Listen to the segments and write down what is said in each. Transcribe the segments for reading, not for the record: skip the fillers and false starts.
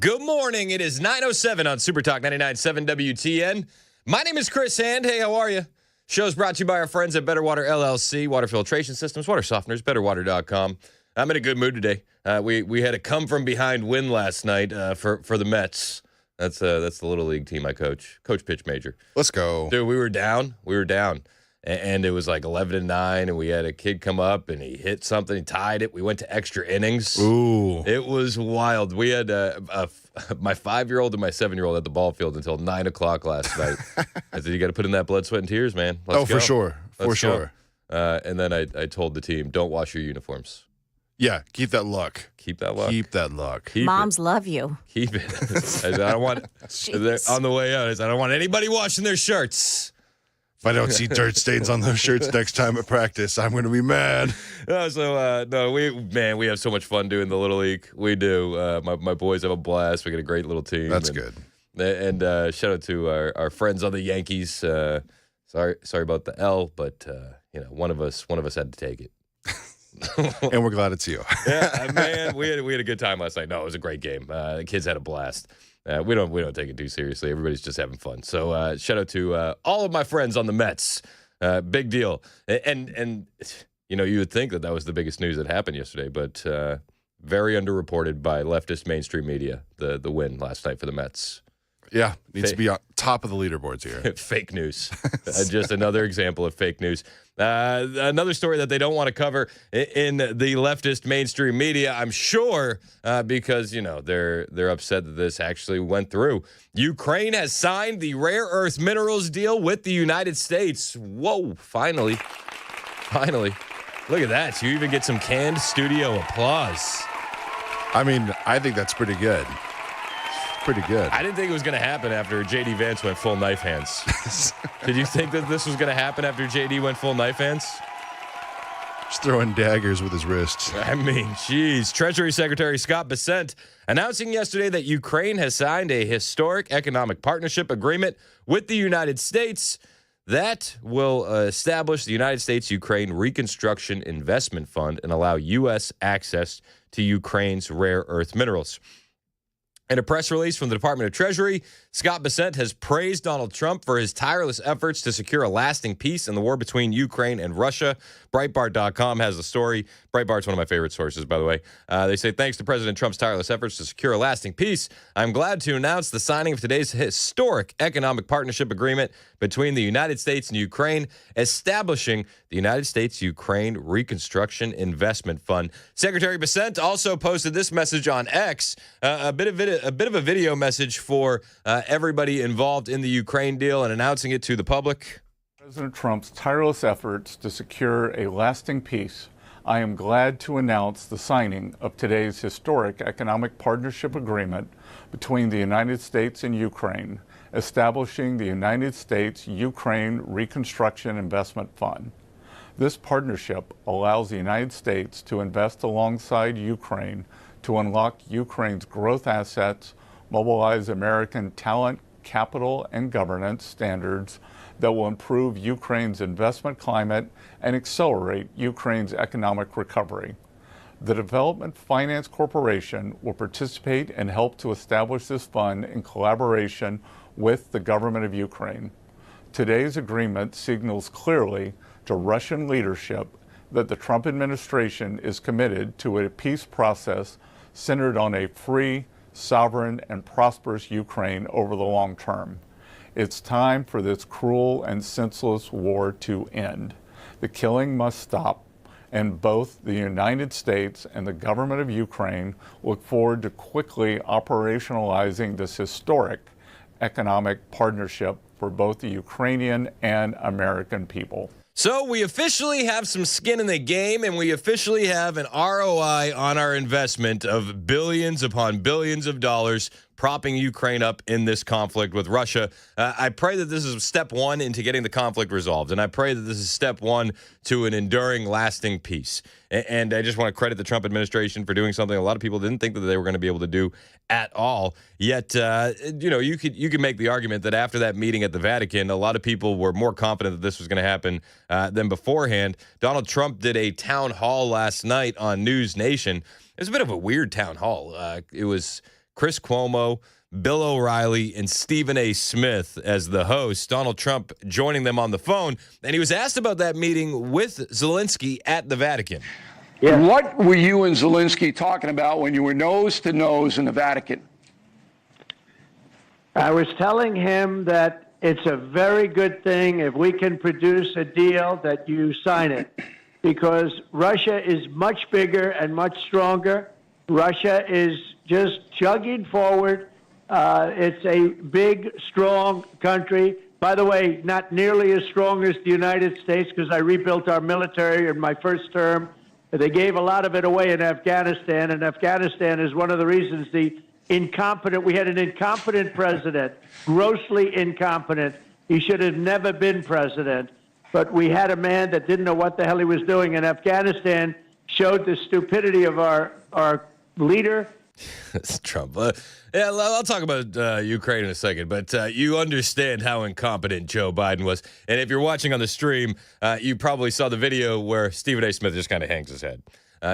Good morning. It is 9:07 on Super Talk 99.7 WTN. My name is Chris Hand. Hey, how are you? Show's brought to you by our friends at Better Water LLC, water filtration systems, water softeners, betterwater.com. I'm in a good mood today. We had a come-from-behind win last night for the Mets. That's the Little League team I coach pitch major. Let's go. Dude, we were down. And it was like 11-9, and we had a kid come up, and he hit something. He tied it. We went to extra innings. Ooh. It was wild. We had my 5-year-old and my 7-year-old at the ball field until 9 o'clock last night. I said, you got to put in that blood, sweat, and tears, man. Let's go. For sure. Let's for sure. go. And then I told the team, don't wash your uniforms. Yeah, keep that luck. Keep that luck. Keep that luck. Moms love you. Keep it. I don't want, on the way out, I don't want anybody washing their shirts. If I don't see dirt stains on those shirts next time at practice, I'm going to be mad. We have so much fun doing the Little League. We do. My boys have a blast. We got a great little team. That's good. And shout out to our friends on the Yankees. Sorry about the L, but one of us had to take it. And we're glad it's you. Yeah, man, we had a good time last night. No, it was a great game. The kids had a blast. We don't take it too seriously. Everybody's just having fun. So shout out to all of my friends on the Mets. Big deal. And you would think that was the biggest news that happened yesterday, but very underreported by leftist mainstream media. The win last night for the Mets. Yeah, needs to be on top of the leaderboards here. Fake news. Just another example of fake news. Another story that they don't want to cover in the leftist mainstream media, I'm sure, because they're upset that this actually went through. Ukraine has signed the rare earth minerals deal with the United States. Whoa! Finally. Look at that. You even get some canned studio applause. I mean, I think that's pretty good. Pretty good. I didn't think it was going to happen after J.D. Vance went full knife hands. Did you think that this was going to happen after J.D. went full knife hands? Just throwing daggers with his wrists. I mean, geez. Treasury Secretary Scott Bessent announcing yesterday that Ukraine has signed a historic economic partnership agreement with the United States that will establish the United States-Ukraine Reconstruction Investment Fund and allow U.S. access to Ukraine's rare earth minerals. In a press release from the Department of Treasury, Scott Bessent has praised Donald Trump for his tireless efforts to secure a lasting peace in the war between Ukraine and Russia. Breitbart.com has the story. Breitbart's one of my favorite sources, by the way. They say, thanks to President Trump's tireless efforts to secure a lasting peace, I'm glad to announce the signing of today's historic economic partnership agreement between the United States and Ukraine, establishing the United States-Ukraine Reconstruction Investment Fund. Secretary Bessent also posted this message on X, a bit of a video message for everybody involved in the Ukraine deal and announcing it to the public. President Trump's tireless efforts to secure a lasting peace, I am glad to announce the signing of today's historic economic partnership agreement between the United States and Ukraine, establishing the United States-Ukraine Reconstruction Investment Fund. This partnership allows the United States to invest alongside Ukraine to unlock Ukraine's growth assets, mobilize American talent, capital, and governance standards that will improve Ukraine's investment climate and accelerate Ukraine's economic recovery. The Development Finance Corporation will participate and help to establish this fund in collaboration with the government of Ukraine. Today's agreement signals clearly to Russian leadership that the Trump administration is committed to a peace process centered on a free, sovereign, and prosperous Ukraine over the long term. It's time for this cruel and senseless war to end. The killing must stop, and both the United States and the government of Ukraine look forward to quickly operationalizing this historic economic partnership for both the Ukrainian and American people. So we officially have some skin in the game, and we officially have an ROI on our investment of billions upon billions of dollars propping Ukraine up in this conflict with Russia. I pray that this is step one into getting the conflict resolved, and I pray that this is step one to an enduring, lasting peace. And I just want to credit the Trump administration for doing something a lot of people didn't think that they were going to be able to do at all. Yet, you could make the argument that after that meeting at the Vatican, a lot of people were more confident that this was going to happen than beforehand. Donald Trump did a town hall last night on News Nation. It was a bit of a weird town hall. It was Chris Cuomo, Bill O'Reilly, and Stephen A. Smith as the host. Donald Trump joining them on the phone. And he was asked about that meeting with Zelensky at the Vatican. Yeah. What were you and Zelensky talking about when you were nose to nose in the Vatican? I was telling him that it's a very good thing if we can produce a deal that you sign it, because Russia is much bigger and much stronger. Russia is just chugging forward. It's a big, strong country. By the way, not nearly as strong as the United States, because I rebuilt our military in my first term. They gave a lot of it away in Afghanistan, and Afghanistan is one of the reasons we had an incompetent president, grossly incompetent. He should have never been president. But we had a man that didn't know what the hell he was doing in Afghanistan, showed the stupidity of our leader. It's Trump. Yeah, I'll talk about Ukraine in a second, but you understand how incompetent Joe Biden was. And if you're watching on the stream, you probably saw the video where Stephen A. Smith just kind of hangs his head.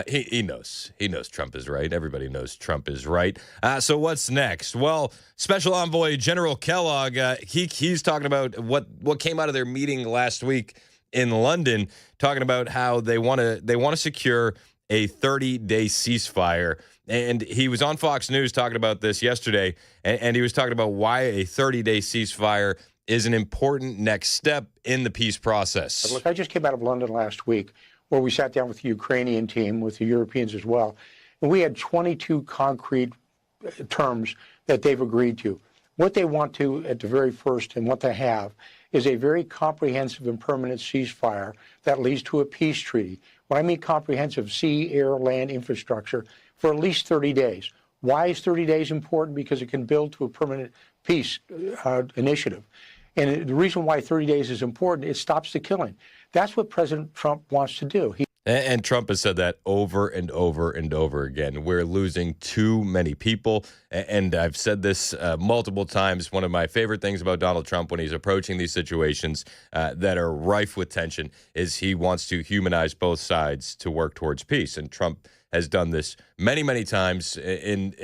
He knows. He knows Trump is right. Everybody knows Trump is right. So what's next? Well, Special Envoy General Kellogg, he's talking about what came out of their meeting last week in London, talking about how they want to secure a 30-day ceasefire. And he was on Fox News talking about this yesterday, and he was talking about why a 30-day ceasefire is an important next step in the peace process. Look, I just came out of London last week, where we sat down with the Ukrainian team, with the Europeans as well, and we had 22 concrete terms that they've agreed to. What they want to, at the very first, and what they have, is a very comprehensive and permanent ceasefire that leads to a peace treaty. When I mean comprehensive, sea, air, land infrastructure, for at least 30 days. Why is 30 days important? Because it can build to a permanent peace initiative. And the reason why 30 days is important, it stops the killing. That's what President Trump wants to do. And Trump has said that over and over and over again. We're losing too many people. And I've said this multiple times. One of my favorite things about Donald Trump when he's approaching these situations that are rife with tension is he wants to humanize both sides to work towards peace. And Trump has done this many, many times in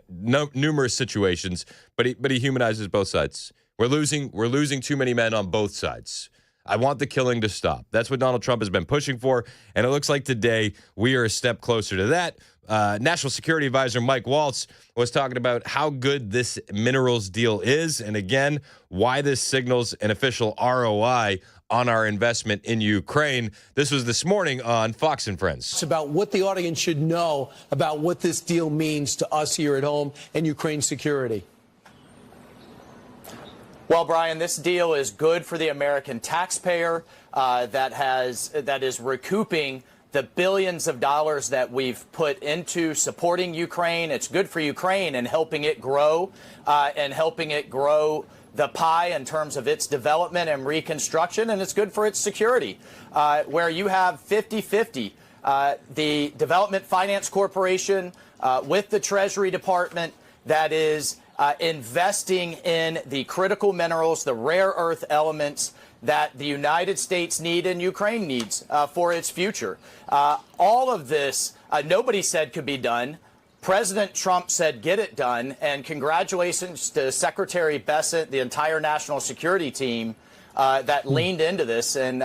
numerous situations, but he humanizes both sides. We're losing too many men on both sides. I want the killing to stop. That's what Donald Trump has been pushing for, and it looks like today we are a step closer to that. National Security Advisor Mike Waltz was talking about how good this minerals deal is, and again, why this signals an official ROI on our investment in Ukraine. This was this morning on Fox and Friends. It's about what the audience should know about what this deal means to us here at home and Ukraine's security. Well, Brian, this deal is good for the American taxpayer that is recouping the billions of dollars that we've put into supporting Ukraine. It's good for Ukraine and helping it grow the pie in terms of its development and reconstruction, and it's good for its security, where you have 50-50. The Development Finance Corporation with the Treasury Department that is investing in the critical minerals, the rare earth elements that the United States need and Ukraine needs for its future. All of this, nobody said could be done. President Trump said, get it done. And congratulations to Secretary Bessent, the entire national security team that leaned into this and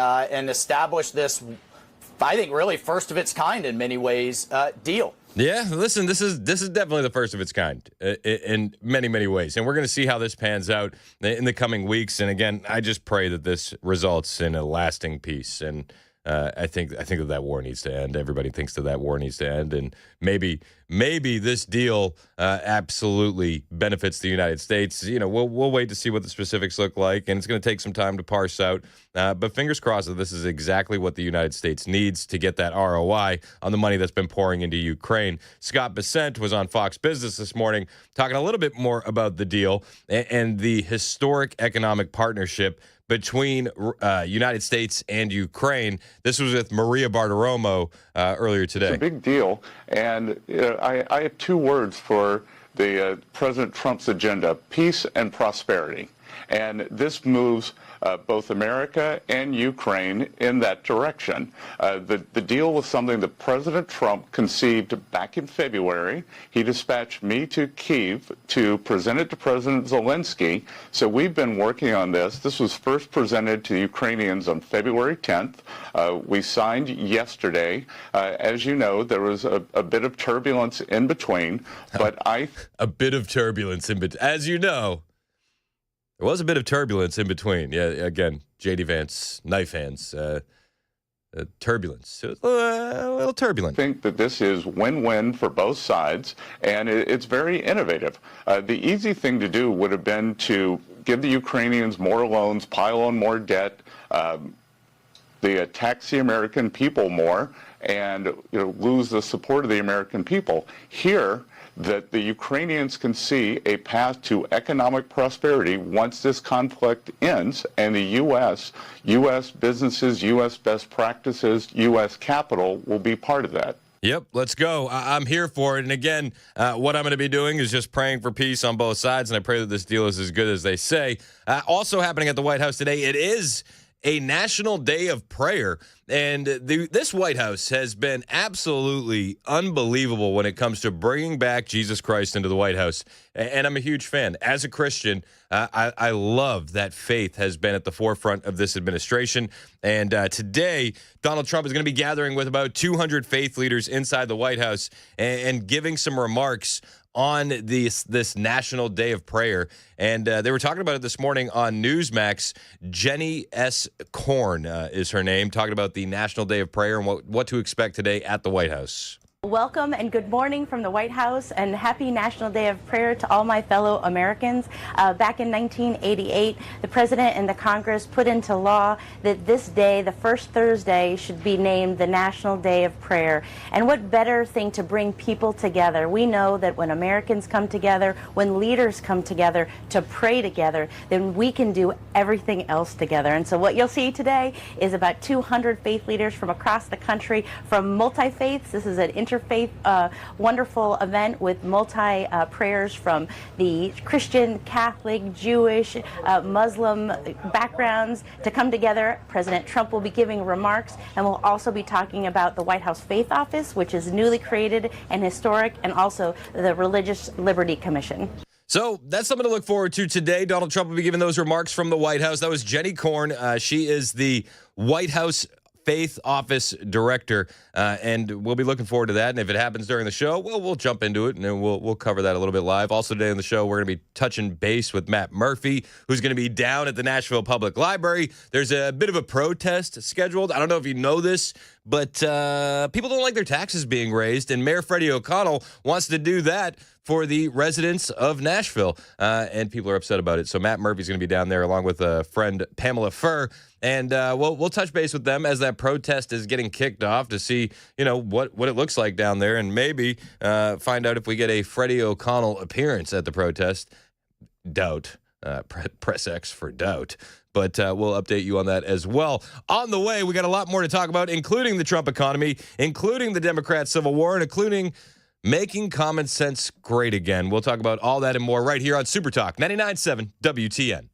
established this, I think, really first of its kind in many ways deal. Yeah, listen, this is definitely the first of its kind in many, many ways. And we're going to see how this pans out in the coming weeks. And again, I just pray that this results in a lasting peace. And I think that war needs to end. Everybody thinks that war needs to end. And maybe this deal absolutely benefits the United States. You know, we'll wait to see what the specifics look like, and it's going to take some time to parse out. But fingers crossed that this is exactly what the United States needs to get that ROI on the money that's been pouring into Ukraine. Scott Bessent was on Fox Business this morning talking a little bit more about the deal and the historic economic partnership between United States and Ukraine. This was with Maria Bartiromo earlier today. It's a big deal, and I have two words for the President Trump's agenda: peace and prosperity. And this moves both America and Ukraine in that direction. The deal was something that President Trump conceived back in February. He dispatched me to Kyiv to present it to President Zelensky. So we've been working on this. This was first presented to the Ukrainians on February 10th. We signed yesterday. As you know, there was a bit of turbulence in between, but a bit of turbulence in between. As you know, there was a bit of turbulence in between. Yeah, again, J.D. Vance, knife hands, turbulence. It was a little turbulent. I think that this is win-win for both sides, and it's very innovative. The easy thing to do would have been to give the Ukrainians more loans, pile on more debt, tax the American people more, and lose the support of the American people. Here, that the Ukrainians can see a path to economic prosperity once this conflict ends, and the U.S. businesses, U.S. best practices, U.S. capital will be part of that. Yep, let's go. I'm here for it. And again, what I'm going to be doing is just praying for peace on both sides, and I pray that this deal is as good as they say. Also happening at the White House today, it is a national day of prayer. And this White House has been absolutely unbelievable when it comes to bringing back Jesus Christ into the White House. And I'm a huge fan. As a Christian, I love that faith has been at the forefront of this administration. And today, Donald Trump is going to be gathering with about 200 faith leaders inside the White House and giving some remarks on this National Day of Prayer. And they were talking about it this morning on Newsmax. Jenny S. Korn is her name, talking about the National Day of Prayer and what to expect today at the White House. Welcome and good morning from the White House, and happy National Day of Prayer to all my fellow Americans. Back in 1988, the President and the Congress put into law that this day, the first Thursday, should be named the National Day of Prayer. And what better thing to bring people together? We know that when Americans come together, when leaders come together to pray together, then we can do everything else together. And so what you'll see today is about 200 faith leaders from across the country, from multi-faiths. This is an interfaith wonderful event with prayers from the Christian, Catholic, Jewish, Muslim backgrounds to come together. President Trump will be giving remarks, and we'll also be talking about the White House Faith Office, which is newly created and historic, and also the Religious Liberty Commission. So that's something to look forward to today. Donald Trump will be giving those remarks from the White House. That was Jenny Korn. She is the White House Faith Office Director, and we'll be looking forward to that. And if it happens during the show, well, we'll jump into it, and then we'll cover that a little bit live. Also today on the show, we're going to be touching base with Matt Murphy, who's going to be down at the Nashville Public Library. There's a bit of a protest scheduled. I don't know if you know this, but people don't like their taxes being raised, and Mayor Freddie O'Connell wants to do that for the residents of Nashville, and people are upset about it. So Matt Murphy's going to be down there along with a friend, Pamela Furr, and we'll touch base with them as that protest is getting kicked off to see, what it looks like down there, and maybe find out if we get a Freddie O'Connell appearance at the protest. Doubt. Press X for doubt. But we'll update you on that as well. On the way, we got a lot more to talk about, including the Trump economy, including the Democrat Civil War, and including making common sense great again. We'll talk about all that and more right here on Super Talk 99.7 WTN.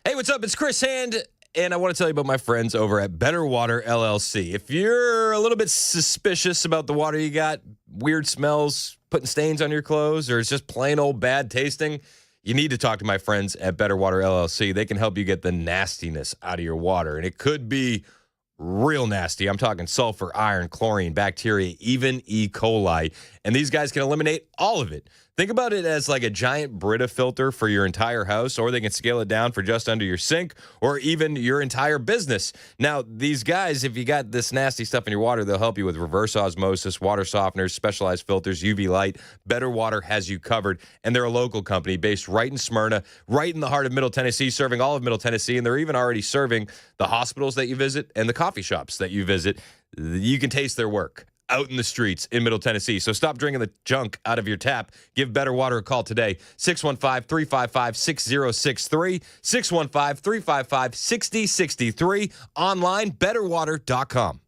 Hey, what's up? It's Chris Hand, and I want to tell you about my friends over at Better Water LLC. If you're a little bit suspicious about the water you got, weird smells, putting stains on your clothes, or it's just plain old bad tasting, you need to talk to my friends at Better Water LLC. They can help you get the nastiness out of your water, and it could be real nasty. I'm talking sulfur, iron, chlorine, bacteria, even E. coli, and these guys can eliminate all of it. Think about it as like a giant Brita filter for your entire house, or they can scale it down for just under your sink, or even your entire business. Now, these guys, if you got this nasty stuff in your water, they'll help you with reverse osmosis, water softeners, specialized filters, UV light. Better Water has you covered, and they're a local company based right in Smyrna, right in the heart of Middle Tennessee, serving all of Middle Tennessee, and they're even already serving the hospitals that you visit and the coffee shops that you visit. You can taste their work. out in the streets in Middle Tennessee. So stop drinking the junk out of your tap. Give Better Water a call today. 615-355-6063. 615-355-6063. Online, betterwater.com.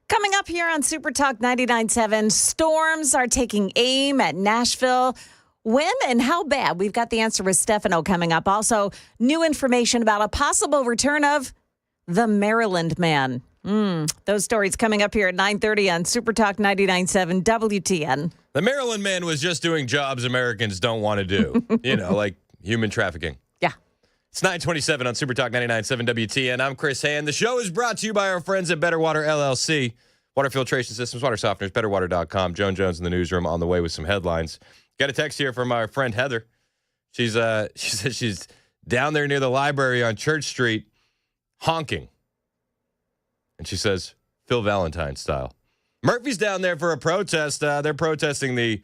Coming up here on Super Talk 99.7, storms are taking aim at Nashville. When and how bad? We've got the answer with Stefano coming up. Also, new information about a possible return of the Maryland Man. Those stories coming up here at 9:30 on Super Talk 99.7 WTN. The Maryland Man was just doing jobs Americans don't want to do. Like human trafficking. Yeah. It's 9:27 on Super Talk 99.7 WTN. I'm Chris Hand. The show is brought to you by our friends at Better Water LLC. Water filtration systems, water softeners, betterwater.com. Joan Jones in the newsroom on the way with some headlines. Got a text here from our friend Heather. She says she's down there near the library on Church Street honking. And she says, Phil Valentine style. Murphy's down there for a protest. They're protesting the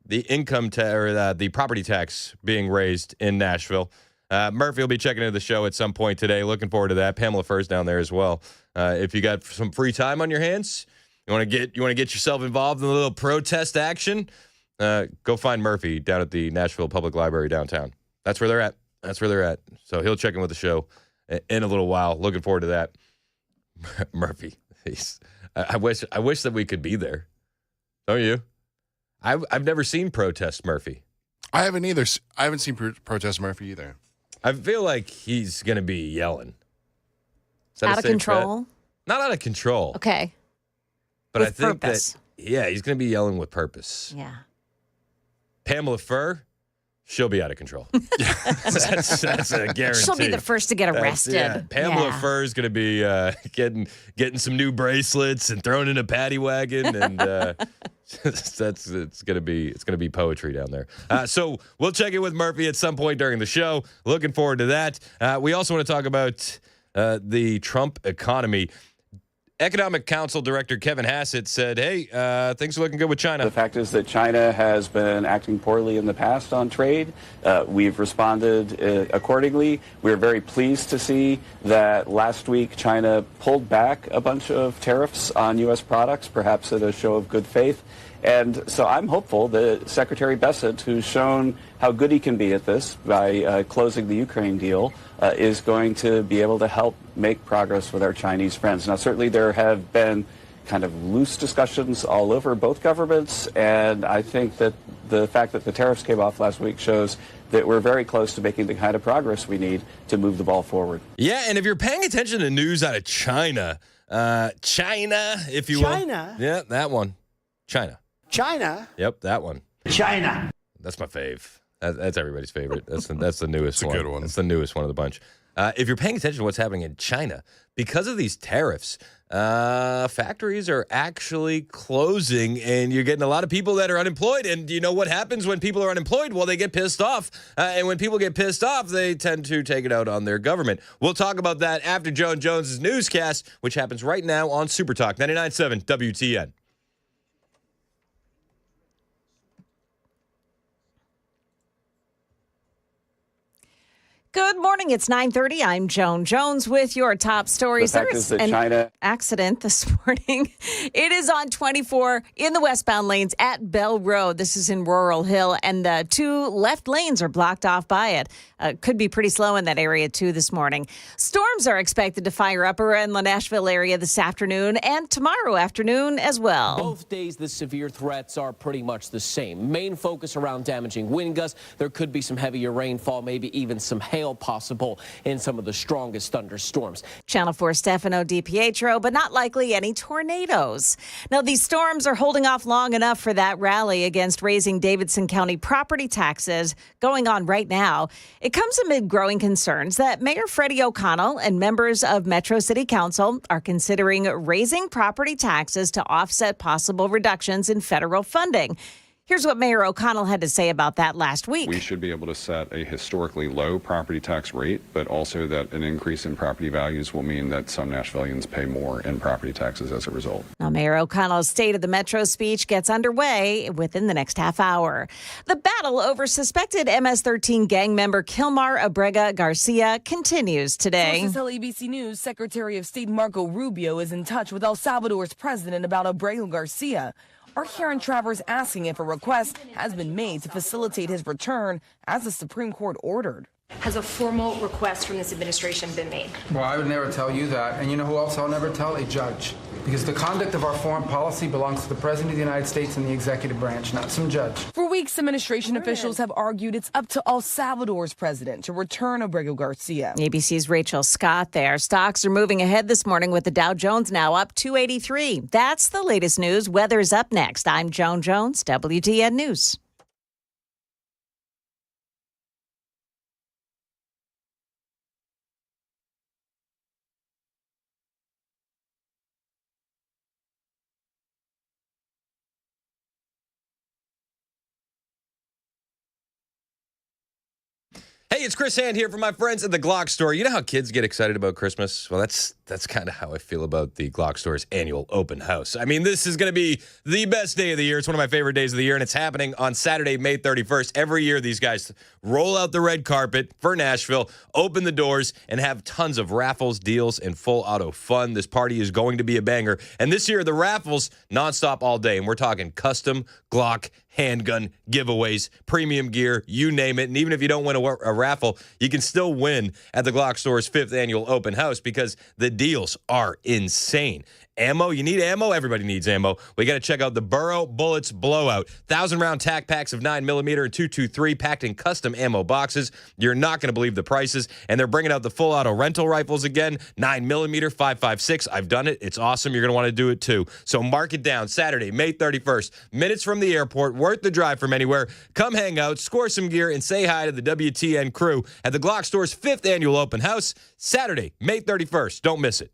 income or the property tax being raised in Nashville. Murphy will be checking into the show at some point today. Looking forward to that. Pamela Furr's down there as well. If you got some free time on your hands, you want to get yourself involved in a little protest action, go find Murphy down at the Nashville Public Library downtown. That's where they're at. So he'll check in with the show in a little while. Looking forward to that. Murphy, I wish that we could be there. Don't you? I've never seen Protest Murphy. I haven't either. I haven't seen Protest Murphy either. I feel like he's going to be yelling. Out of control? Not out of control. Okay. But with I think purpose. he's going to be yelling with purpose. Yeah. Pamela Furr, she'll be out of control. that's a guarantee. She'll be the first to get arrested. Pamela Furr is going to be getting some new bracelets and thrown in a paddy wagon, and it's going to be poetry down there. So we'll check in with Murphy at some point during the show. Looking forward to that. We also want to talk about the Trump economy. Economic Council Director Kevin Hassett said, hey, things are looking good with China. The fact is that China has been acting poorly in the past on trade. We've responded accordingly. We're very pleased to see that last week China pulled back a bunch of tariffs on U.S. products, perhaps at a show of good faith. And so I'm hopeful that Secretary Bessent, who's shown how good he can be at this by closing the Ukraine deal, is going to be able to help make progress with our Chinese friends. Now, certainly there have been kind of loose discussions all over both governments, and I think that the fact that the tariffs came off last week shows that we're very close to making the kind of progress we need to move the ball forward. Yeah, and if you're paying attention to news out of China, if you will. China? Yeah, that one. China. Yep, that one. China. That's my fave. That's everybody's favorite. That's the newest one. It's a good one. That's the newest one of the bunch. If you're paying attention to what's happening in China, because of these tariffs, factories are actually closing, and you're getting a lot of people that are unemployed. And you know what happens when people are unemployed? Well, they get pissed off. And when people get pissed off, they tend to take it out on their government. We'll talk about that after Joan Jones's newscast, which happens right now on Super Talk 99.7 WTN. Good morning. It's 9:30. I'm Joan Jones with your top stories. The fact is that China accident this morning. It is on 24 in the westbound lanes at Bell Road. This is in Rural Hill, and the two left lanes are blocked off by it. Could be pretty slow in that area, too, this morning. Storms are expected to fire up around the Nashville area this afternoon and tomorrow afternoon as well. Both days, the severe threats are pretty much the same. Main focus around damaging wind gusts. There could be some heavier rainfall, maybe even some hail possible in some of the strongest thunderstorms. Channel 4 Stefano DiPietro, but not likely any tornadoes. Now, these storms are holding off long enough for that rally against raising Davidson County property taxes going on right now. It comes amid growing concerns that Mayor Freddie O'Connell and members of Metro City Council are considering raising property taxes to offset possible reductions in federal funding. Here's what Mayor O'Connell had to say about that last week. We should be able to set a historically low property tax rate, but also that an increase in property values will mean that some Nashvillians pay more in property taxes as a result. Now, Mayor O'Connell's State of the Metro speech gets underway within the next half hour. The battle over suspected MS-13 gang member Kilmar Abrega Garcia continues today. Sources tell ABC News Secretary of State Marco Rubio is in touch with El Salvador's president about Abrega Garcia. Our Karen Travers asking if a request has been made to facilitate his return as the Supreme Court ordered. Has a formal request from this administration been made? Well, I would never tell you that. And you know who else I'll never tell? A judge. Because the conduct of our foreign policy belongs to the President of the United States and the executive branch, not some judge. For weeks, administration officials have argued it's up to El Salvador's president to return Abrego Garcia. ABC's Rachel Scott there. Stocks are moving ahead this morning with the Dow Jones now up 283. That's the latest news. Weather's up next. I'm Joan Jones, WTN News. Hey, It's Chris Hand here from my friends at the Glock Store. You know how kids get excited about Christmas? Well, that's kind of how I feel about the Glock Store's annual open house. I mean, this is going to be the best day of the year. It's one of my favorite days of the year, and it's happening on Saturday, May 31st. Every year, these guys roll out the red carpet for Nashville, open the doors, and have tons of raffles, deals, and full auto fun. This party is going to be a banger. And this year, the raffles nonstop all day, and we're talking custom Glock handgun giveaways, premium gear, you name it. And even if you don't win a raffle, you can still win at the Glock Store's 5th annual open house because the deals are insane. Ammo, you need ammo? Everybody needs ammo. We got to check out the Burrow Bullets Blowout. 1,000-round tac packs of 9mm and .223 packed in custom ammo boxes. You're not going to believe the prices. And they're bringing out the full auto rental rifles again, 9mm, 5.56. I've done it. It's awesome. You're going to want to do it too. So mark it down. Saturday, May 31st. Minutes from the airport. Worth the drive from anywhere. Come hang out, score some gear, and say hi to the WTN crew at the Glock Store's 5th annual open house. Saturday, May 31st. Don't miss it.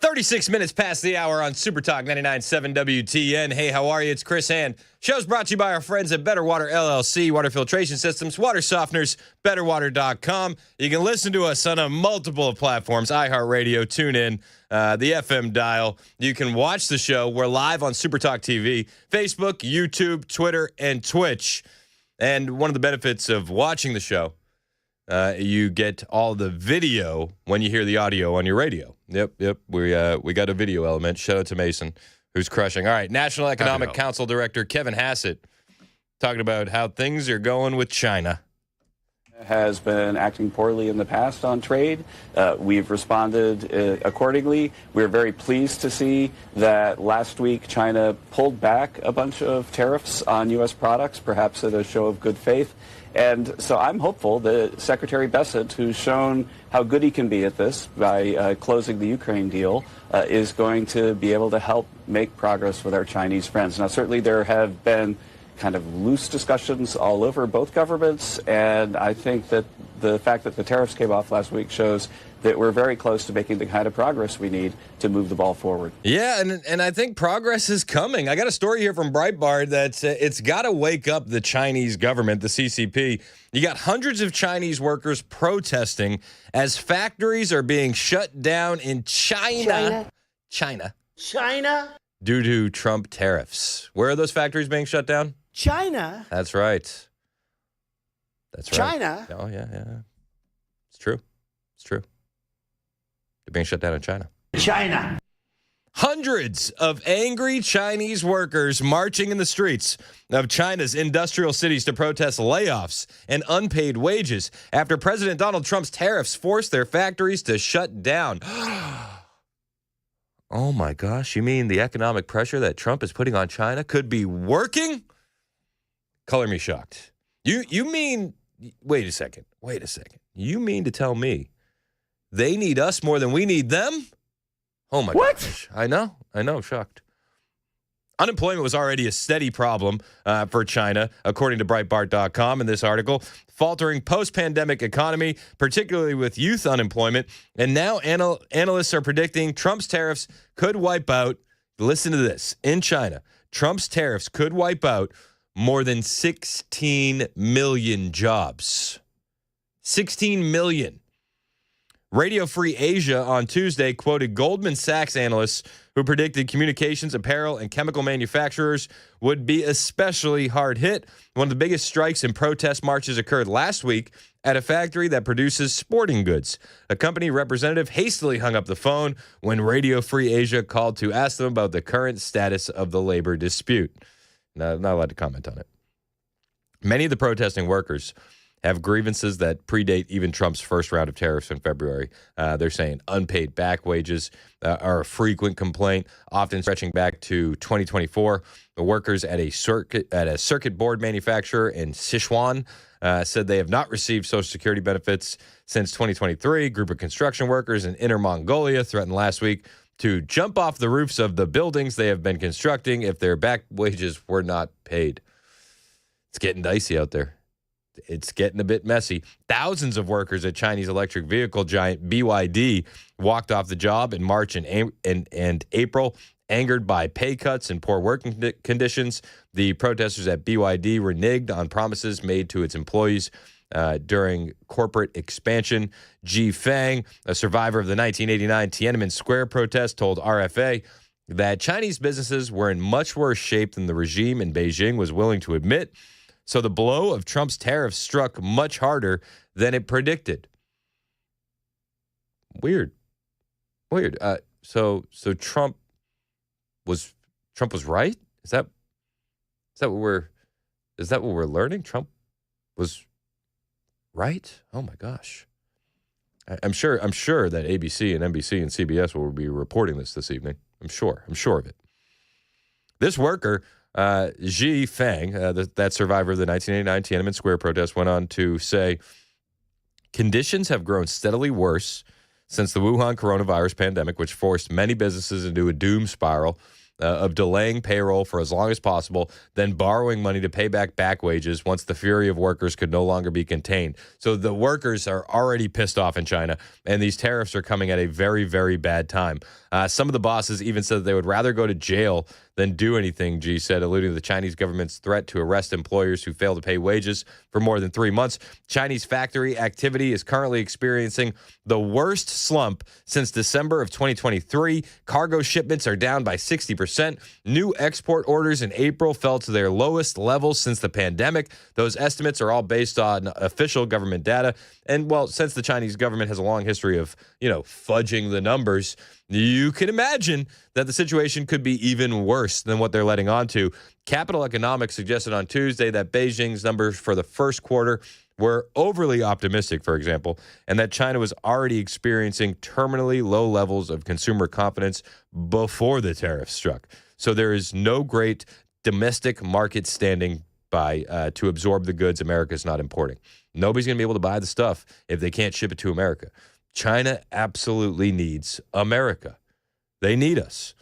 "36 minutes past the hour on Super Talk 99.7 WTN. Hey, how are you? It's Chris Hand. Show's brought to you by our friends at Better Water LLC, water filtration systems, water softeners, betterwater.com. You can listen to us on multiple platforms, iHeartRadio, TuneIn, the FM dial. You can watch the show. We're live on Super Talk TV, Facebook, YouTube, Twitter, and Twitch. And one of the benefits of watching the show, you get all the video when you hear the audio on your radio. Yep. We got a video element. Shout out to Mason, who's crushing. All right, National Economic Council Director Kevin Hassett talking about how things are going with China. Has been acting poorly in the past on trade. We've responded accordingly. We're very pleased to see that last week China pulled back a bunch of tariffs on U.S. products, perhaps at a show of good faith. And so I'm hopeful that Secretary Bessent, who's shown how good he can be at this by closing the Ukraine deal, is going to be able to help make progress with our Chinese friends. Now, certainly there have been kind of loose discussions all over both governments, and I think that the fact that the tariffs came off last week shows that we're very close to making the kind of progress we need to move the ball forward. Yeah, and I think progress is coming. I got a story here from Breitbart that it's got to wake up the Chinese government, the CCP. You got hundreds of Chinese workers protesting as factories are being shut down in China. Due to Trump tariffs. Where are those factories being shut down? China. That's right. That's right. China. Oh, yeah. It's true. It's true. They're being shut down in China. China. Hundreds of angry Chinese workers marching in the streets of China's industrial cities to protest layoffs and unpaid wages after President Donald Trump's tariffs forced their factories to shut down. Oh, my gosh. You mean the economic pressure that Trump is putting on China could be working? Color me shocked. You mean, wait a second. You mean to tell me they need us more than we need them? Oh, my gosh. I know. Shocked. Unemployment was already a steady problem for China, according to Breitbart.com in this article. Faltering post-pandemic economy, particularly with youth unemployment. And now analysts are predicting Trump's tariffs could wipe out, listen to this, in China, Trump's tariffs could wipe out more than 16 million jobs. 16 million. Radio Free Asia on Tuesday quoted Goldman Sachs analysts who predicted communications, apparel, and chemical manufacturers would be especially hard hit. One of the biggest strikes and protest marches occurred last week at a factory that produces sporting goods. A company representative hastily hung up the phone when Radio Free Asia called to ask them about the current status of the labor dispute. Not allowed to comment on it. Many of the protesting workers have grievances that predate even Trump's first round of tariffs in February. They're saying unpaid back wages are a frequent complaint, often stretching back to 2024. The workers at a circuit board manufacturer in Sichuan said they have not received Social Security benefits since 2023. A group of construction workers in Inner Mongolia threatened last week to jump off the roofs of the buildings they have been constructing if their back wages were not paid. It's getting dicey out there. It's getting a bit messy. Thousands of workers at Chinese electric vehicle giant BYD walked off the job in March and April, angered by pay cuts and poor working conditions. The protesters at BYD reneged on promises made to its employees during corporate expansion. Ji Feng, a survivor of the 1989 Tiananmen Square protest, told RFA that Chinese businesses were in much worse shape than the regime in Beijing was willing to admit. So the blow of Trump's tariffs struck much harder than it predicted. Weird. So Trump was right? Is that what we're learning? Trump was right? Oh my gosh. I'm sure that ABC and NBC and CBS will be reporting this evening. I'm sure of it. This worker, Ji Feng, that survivor of the 1989 Tiananmen Square protest, went on to say, conditions have grown steadily worse since the Wuhan coronavirus pandemic, which forced many businesses into a doom spiral of delaying payroll for as long as possible, then borrowing money to pay back wages once the fury of workers could no longer be contained. So the workers are already pissed off in China, and these tariffs are coming at a very, very bad time. Some of the bosses even said that they would rather go to jail than do anything, G said, alluding to the Chinese government's threat to arrest employers who fail to pay wages for more than 3 months. Chinese factory activity is currently experiencing the worst slump since December of 2023. Cargo shipments are down by 60%. New export orders in April fell to their lowest levels since the pandemic. Those estimates are all based on official government data. And, well, since the Chinese government has a long history of, fudging the numbers, you can imagine that the situation could be even worse than what they're letting on to. Capital Economics suggested on Tuesday that Beijing's numbers for the first quarter were overly optimistic, for example, and that China was already experiencing terminally low levels of consumer confidence before the tariffs struck. So there is no great domestic market standing by to absorb the goods America's not importing. Nobody's going to be able to buy the stuff if they can't ship it to America. China absolutely needs America. They need us.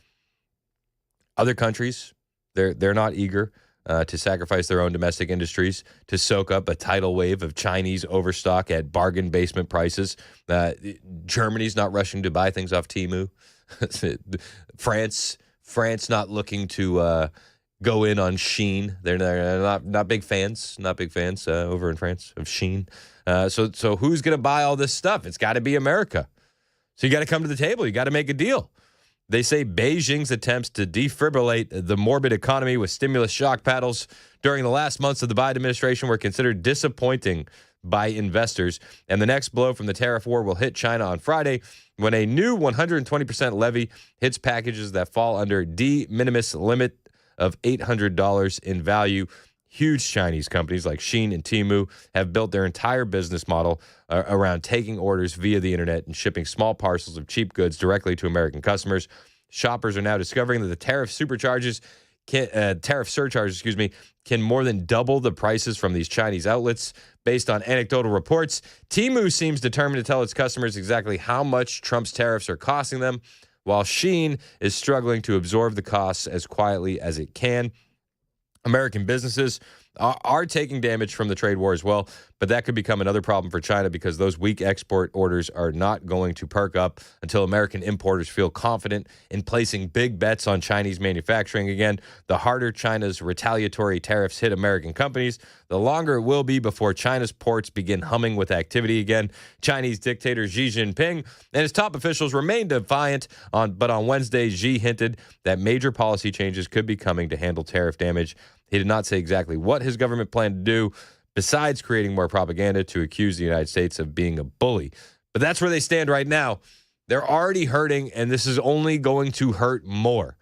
Other countries, they're not eager to sacrifice their own domestic industries to soak up a tidal wave of Chinese overstock at bargain basement prices. Germany's not rushing to buy things off Temu. France not looking to go in on Shein. They're not big fans. Not big fans over in France of Shein. So who's going to buy all this stuff? It's got to be America. So you got to come to the table. You got to make a deal. They say Beijing's attempts to defibrillate the morbid economy with stimulus shock paddles during the last months of the Biden administration were considered disappointing by investors. And the next blow from the tariff war will hit China on Friday when a new 120% levy hits packages that fall under de minimis limit of $800 in value. Huge Chinese companies like Shein and Temu have built their entire business model around taking orders via the internet and shipping small parcels of cheap goods directly to American customers. Shoppers are now discovering that the tariff surcharges can more than double the prices from these Chinese outlets. Based on anecdotal reports, Temu seems determined to tell its customers exactly how much Trump's tariffs are costing them, while Shein is struggling to absorb the costs as quietly as it can. American businesses are taking damage from the trade war as well, but that could become another problem for China because those weak export orders are not going to perk up until American importers feel confident in placing big bets on Chinese manufacturing again. The harder China's retaliatory tariffs hit American companies, the longer it will be before China's ports begin humming with activity again. Chinese dictator Xi Jinping and his top officials remain defiant, but on Wednesday, Xi hinted that major policy changes could be coming to handle tariff damage. He did not say exactly what his government planned to do, besides creating more propaganda to accuse the United States of being a bully. But that's where they stand right now. They're already hurting, and this is only going to hurt more.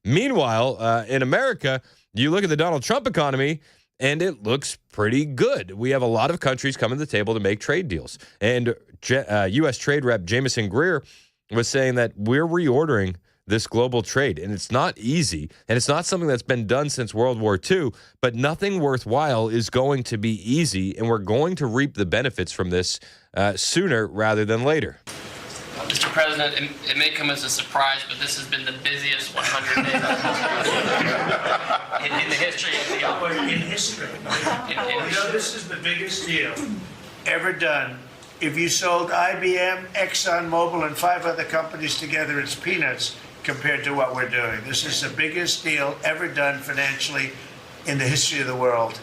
Meanwhile, in America, you look at the Donald Trump economy, and it looks pretty good. We have a lot of countries coming to the table to make trade deals. And U.S. Trade Rep Jamison Greer was saying that we're reordering this global trade, and it's not easy, and it's not something that's been done since World War II, but nothing worthwhile is going to be easy, and we're going to reap the benefits from this sooner rather than later. Mr. President, it may come as a surprise, but this has been the busiest 100 days in the history of the office. In history. This is the biggest deal ever done. If you sold IBM, ExxonMobil, and 5 other companies together, it's peanuts compared to what we're doing. This is the biggest deal ever done financially in the history of the world.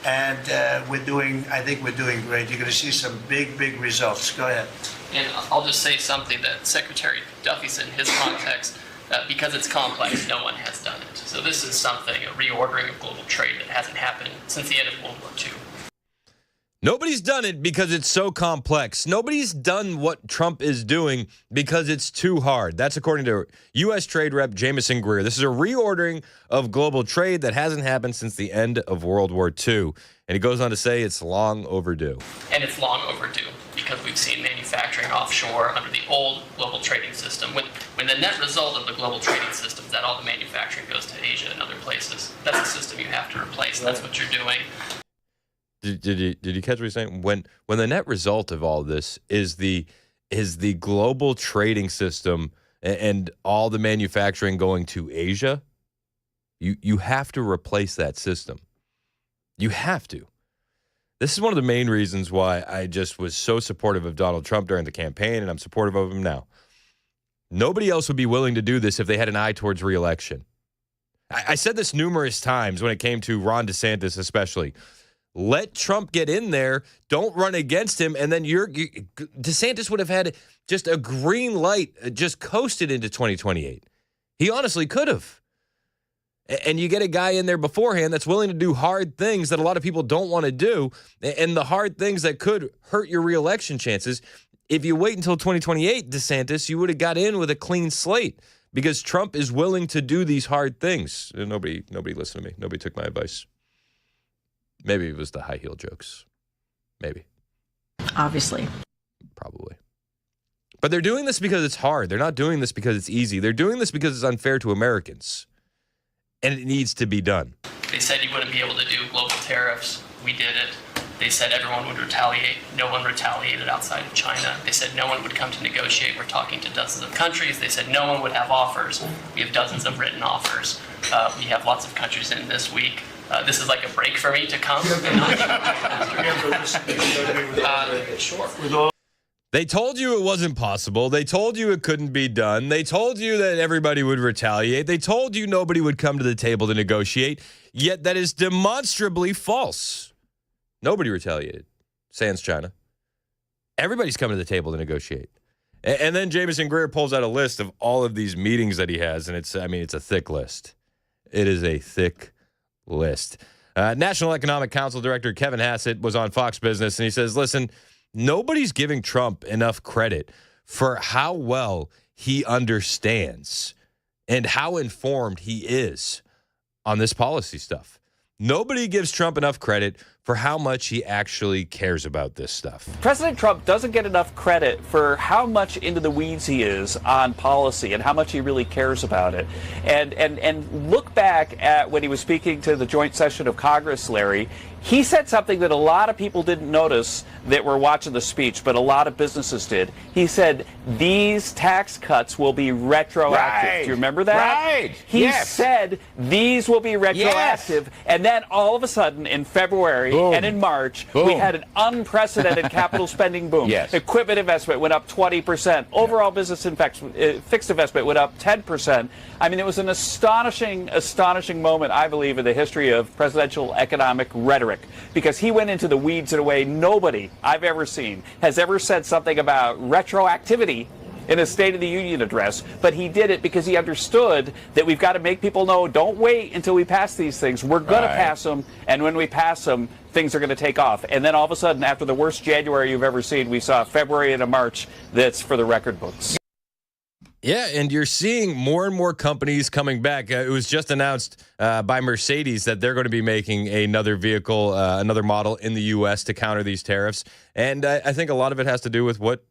And I think we're doing great. You're going to see some big, big results. Go ahead. And I'll just say something that Secretary Duffy said in his context, because it's complex, no one has done it. So this is something, a reordering of global trade that hasn't happened since the end of World War II. Nobody's done it because it's so complex. Nobody's done what Trump is doing because it's too hard. That's according to U.S. Trade Rep Jamison Greer. This is a reordering of global trade that hasn't happened since the end of World War II. And he goes on to say it's long overdue. And it's long overdue because we've seen manufacturing offshore under the old global trading system. When the net result of the global trading system is that all the manufacturing goes to Asia and other places, that's a system you have to replace. That's what you're doing. Did you catch what he's saying? When the net result of all this is the global trading system and all the manufacturing going to Asia, you have to replace that system. You have to. This is one of the main reasons why I just was so supportive of Donald Trump during the campaign, and I'm supportive of him now. Nobody else would be willing to do this if they had an eye towards re-election. I said this numerous times when it came to Ron DeSantis especially. Let Trump get in there. Don't run against him. And then DeSantis would have had just a green light, just coasted into 2028. He honestly could have. And you get a guy in there beforehand that's willing to do hard things that a lot of people don't want to do. And the hard things that could hurt your reelection chances. If you wait until 2028, DeSantis, you would have got in with a clean slate because Trump is willing to do these hard things. Nobody listened to me. Nobody took my advice. Maybe it was the high heel jokes. Maybe. Obviously. Probably. But they're doing this because it's hard. They're not doing this because it's easy. They're doing this because it's unfair to Americans. And it needs to be done. They said you wouldn't be able to do global tariffs. We did it. They said everyone would retaliate. No one retaliated outside of China. They said no one would come to negotiate. We're talking to dozens of countries. They said no one would have offers. We have dozens of written offers. We have lots of countries in this week. This is like a break for me to come. Sure. They told you it wasn't possible. They told you it couldn't be done. They told you that everybody would retaliate. They told you nobody would come to the table to negotiate. Yet that is demonstrably false. Nobody retaliated, sans China. Everybody's coming to the table to negotiate. And then Jameson Greer pulls out a list of all of these meetings that he has, and it's a thick list. It is a thick list. National Economic Council Director Kevin Hassett was on Fox Business, and he says, listen, nobody's giving Trump enough credit for how well he understands and how informed he is on this policy stuff. Nobody gives Trump enough credit for how much he actually cares about this stuff. President Trump doesn't get enough credit for how much into the weeds he is on policy and how much he really cares about it. And look back at when he was speaking to the joint session of Congress, Larry. He said something that a lot of people didn't notice that were watching the speech, but a lot of businesses did. He said, these tax cuts will be retroactive. Right. Do you remember that? Right. He said these will be retroactive. Yes. And then all of a sudden in February and in March, we had an unprecedented capital spending boom. Yes. Equipment investment went up 20%. Overall business fixed investment went up 10%. I mean, it was an astonishing moment, I believe, in the history of presidential economic rhetoric, because he went into the weeds in a way nobody I've ever seen has ever said something about retroactivity in a State of the Union address, but he did it because he understood that we've got to make people know, don't wait until we pass these things. We're going to pass them, and when we pass them, things are going to take off. And then all of a sudden, after the worst January you've ever seen, we saw February and a March that's for the record books. Yeah, and you're seeing more and more companies coming back. It was just announced by Mercedes that they're going to be making another vehicle, another model in the U.S. to counter these tariffs. And I think a lot of it has to do with what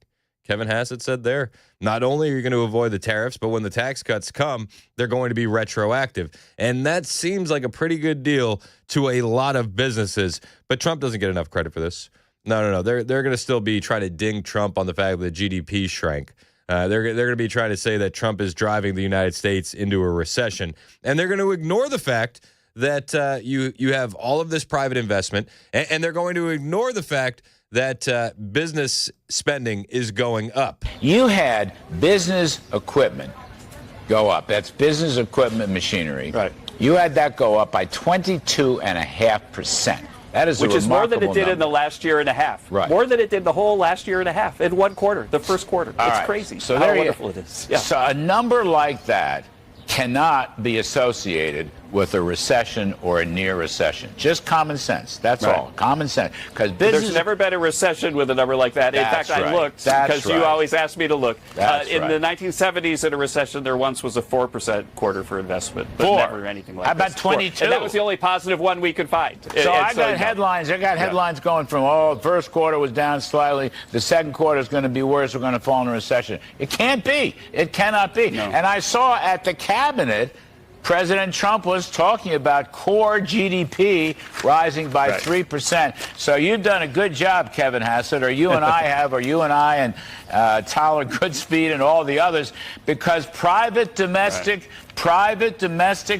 Kevin Hassett said there. Not only are you going to avoid the tariffs, but when the tax cuts come, they're going to be retroactive. And that seems like a pretty good deal to a lot of businesses. But Trump doesn't get enough credit for this. No. They're going to still be trying to ding Trump on the fact that GDP shrank. They're going to be trying to say that Trump is driving the United States into a recession. And they're going to ignore the fact that you have all of this private investment. And they're going to ignore the fact that business spending is going up. You had business equipment go up. That's business equipment machinery. Right. You had that go up by 22.5%. That is which is more than it did number. in the last year and a half. Right. More than it did the whole last year and a half in one quarter, the first quarter. It's crazy. So how wonderful it is. Yeah. So a number like that cannot be associated with a recession or a near recession. Just common sense. That's all. Common sense. Because there's never been a recession with a number like that. In fact, I looked because you always asked me to look. In the 1970s, in a recession, there once was a 4% quarter for investment, but never anything like that. How about 22? And that was the only positive one we could find. So I got headlines. I got headlines going from, the first quarter was down slightly. The second quarter is going to be worse. We're going to fall in a recession. It can't be. It cannot be. No. And I saw at the cabinet, President Trump was talking about core GDP rising by 3%. So you've done a good job, Kevin Hassett, or you and I have, or you and I and Tyler Goodspeed and all the others, because private domestic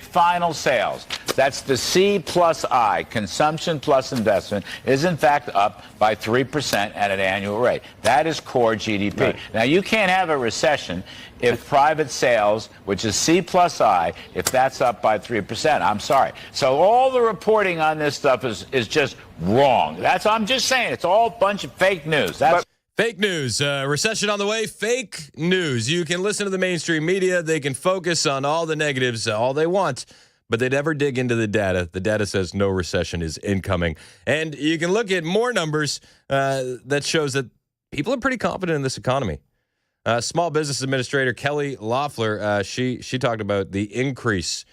final sales, that's the C plus I, consumption plus investment, is in fact up by 3% at an annual rate. That is core GDP. Right. Now, you can't have a recession if private sales, which is C plus I, if that's up by 3%. I'm sorry. So all the reporting on this stuff is just wrong. I'm just saying, it's all a bunch of fake news. Fake news. Recession on the way. Fake news. You can listen to the mainstream media. They can focus on all the negatives all they want, but they never dig into the data. The data says no recession is incoming. And you can look at more numbers that shows that people are pretty confident in this economy. Small Business Administrator Kelly Loeffler, she talked about the increase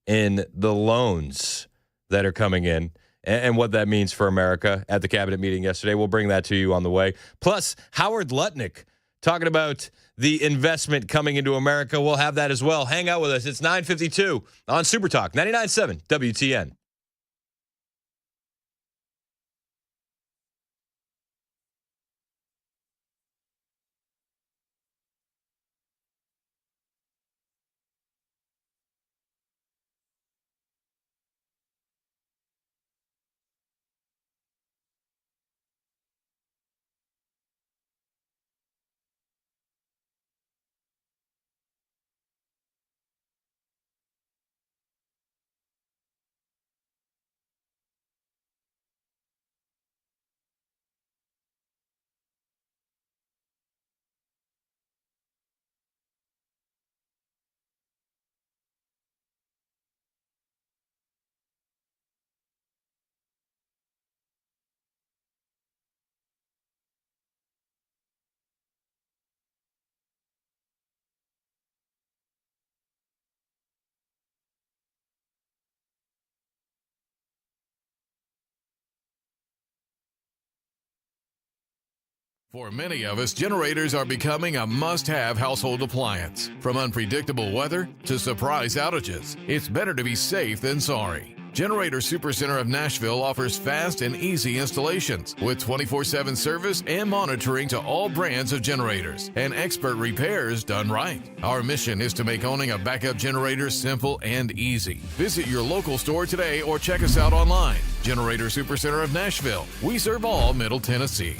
in the loans that are coming in. and what that means for America at the cabinet meeting yesterday. We'll bring that to you on the way. Plus, Howard Lutnick talking about the investment coming into America. We'll have that as well. Hang out with us. It's 9:52 on Super Talk 99.7 WTN. For many of us, generators are becoming a must-have household appliance. From unpredictable weather to surprise outages, it's better to be safe than sorry. Generator Supercenter of Nashville offers fast and easy installations with 24/7 service and monitoring to all brands of generators and expert repairs done right. Our mission is to make owning a backup generator simple and easy. Visit your local store today or check us out online. Generator Supercenter of Nashville. We serve all Middle Tennessee.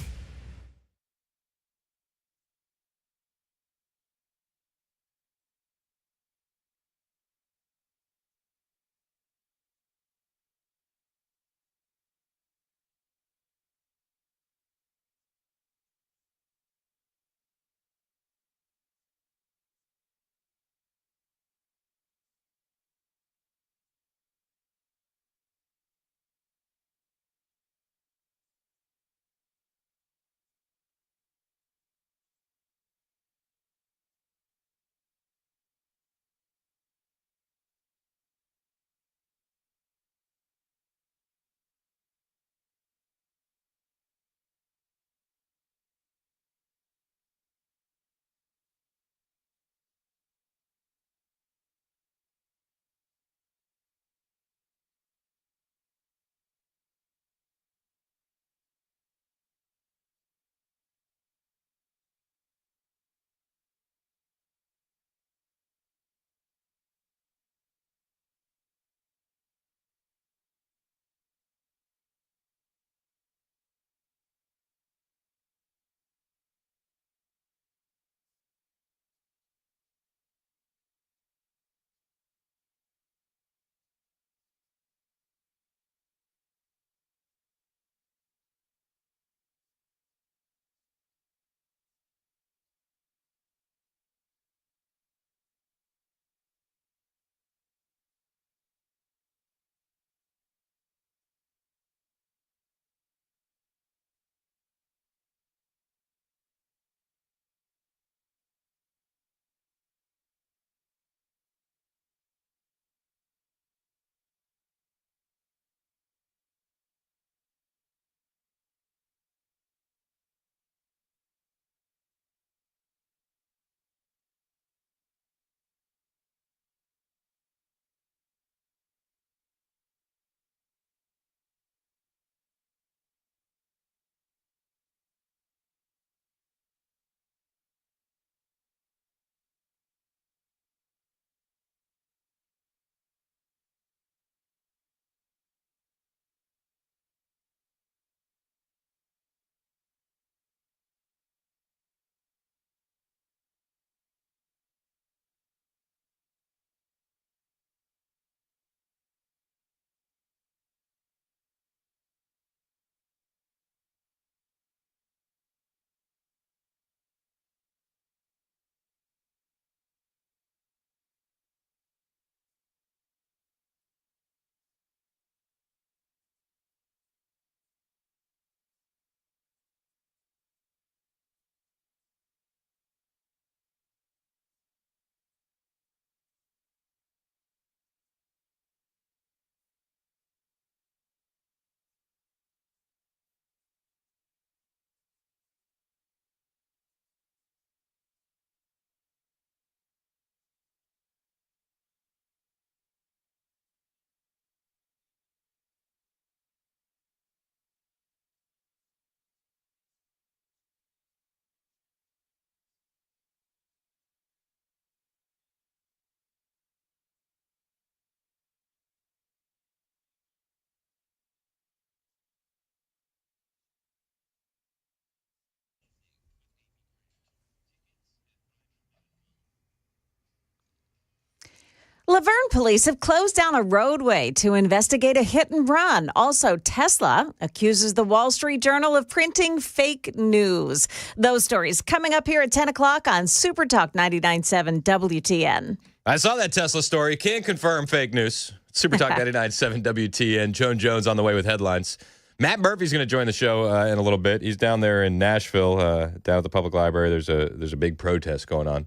Laverne police have closed down a roadway to investigate a hit and run. Also, Tesla accuses the Wall Street Journal of printing fake news. Those stories coming up here at 10 o'clock on Super Talk 99.7 WTN. I saw that Tesla story. Can't confirm fake news. Super Talk 99.7 WTN. Joan Jones on the way with headlines. Matt Murphy's going to join the show in a little bit. He's down there in Nashville, down at the public library. There's a big protest going on,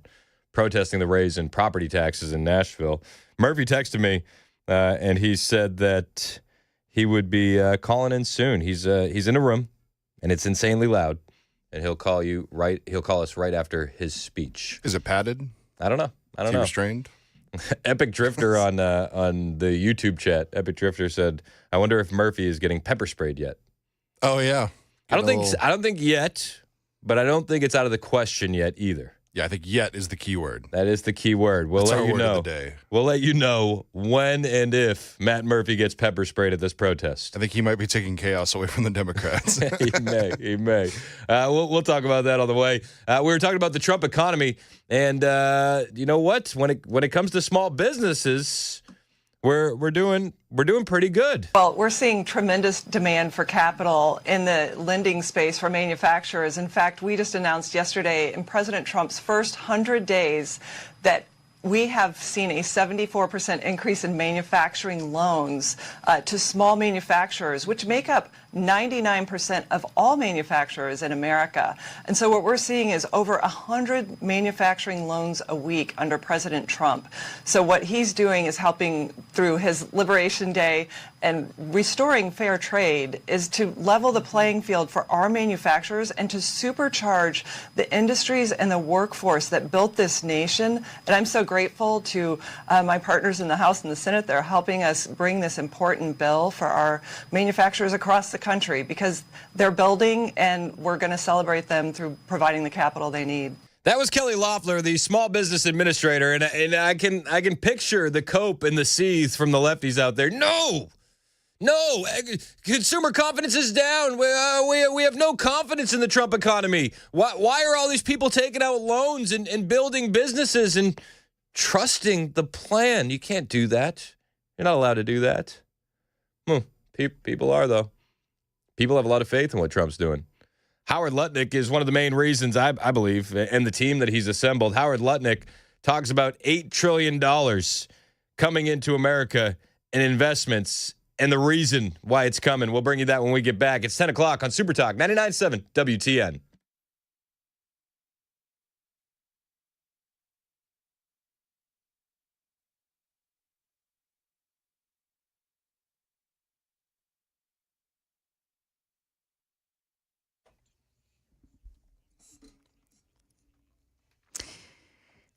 protesting the raise in property taxes in Nashville. Murphy texted me, and he said that he would be calling in soon. He's in a room, and it's insanely loud, and he'll call us right after his speech. Is it padded? I don't know. Is he restrained? Epic Drifter on the YouTube chat. Epic Drifter said, "I wonder if Murphy is getting pepper sprayed yet." Oh yeah. I don't think yet, but I don't think it's out of the question yet either. Yeah, I think yet is the key word. That is the key word. We'll let you know. Of the day. We'll let you know when and if Matt Murphy gets pepper sprayed at this protest. I think he might be taking chaos away from the Democrats. He may. We'll talk about that on the way. We were talking about the Trump economy, and you know what? When it comes to small businesses, we're doing pretty good. Well, we're seeing tremendous demand for capital in the lending space for manufacturers. In fact, we just announced yesterday in President Trump's first 100 days that we have seen a 74% increase in manufacturing loans to small manufacturers, which make up 99% of all manufacturers in America. And so what we're seeing is over 100 manufacturing loans a week under President Trump. So what he's doing is helping through his Liberation Day and restoring fair trade is to level the playing field for our manufacturers and to supercharge the industries and the workforce that built this nation. And I'm so grateful to my partners in the House and the Senate. They're helping us bring this important bill for our manufacturers across the country because they're building and we're going to celebrate them through providing the capital they need. That was Kelly Loeffler, the small business administrator, and I can picture the cope and the seethe from the lefties out there. No, consumer confidence is down. We have no confidence in the Trump economy. Why are all these people taking out loans and building businesses and trusting the plan? You can't do that. You're not allowed to do that. People are, though. People have a lot of faith in what Trump's doing. Howard Lutnick is one of the main reasons, I believe, and the team that he's assembled. Howard Lutnick talks about $8 trillion coming into America in investments and the reason why it's coming. We'll bring you that when we get back. It's 10 o'clock on Super Talk 99.7 WTN.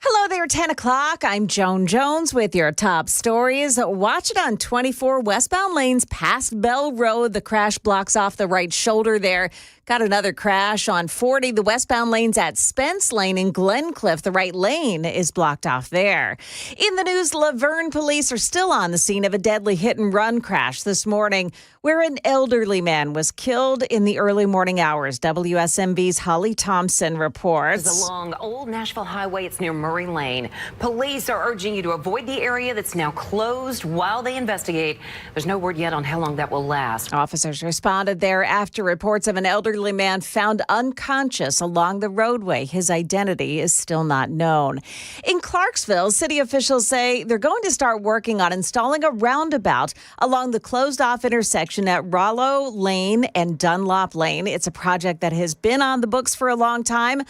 Hello there, 10 o'clock. I'm Joan Jones with your top stories. Watch it on 24 westbound lanes past Bell Road. The crash blocks off the right shoulder there. Got another crash on 40. The westbound lanes at Spence Lane in Glencliff. The right lane is blocked off there. In the news, Laverne police are still on the scene of a deadly hit-and-run crash this morning where an elderly man was killed in the early morning hours. WSMV's Holly Thompson reports. It's along Old Nashville Highway. It's near Murray Lane. Police are urging you to avoid the area that's now closed while they investigate. There's no word yet on how long that will last. Officers responded there after reports of an elderly man found unconscious along the roadway. His identity is still not known. In Clarksville, city officials say they're going to start working on installing a roundabout along the closed-off intersection at Rollo Lane and Dunlop Lane. It's a project that has been on the books for a long time.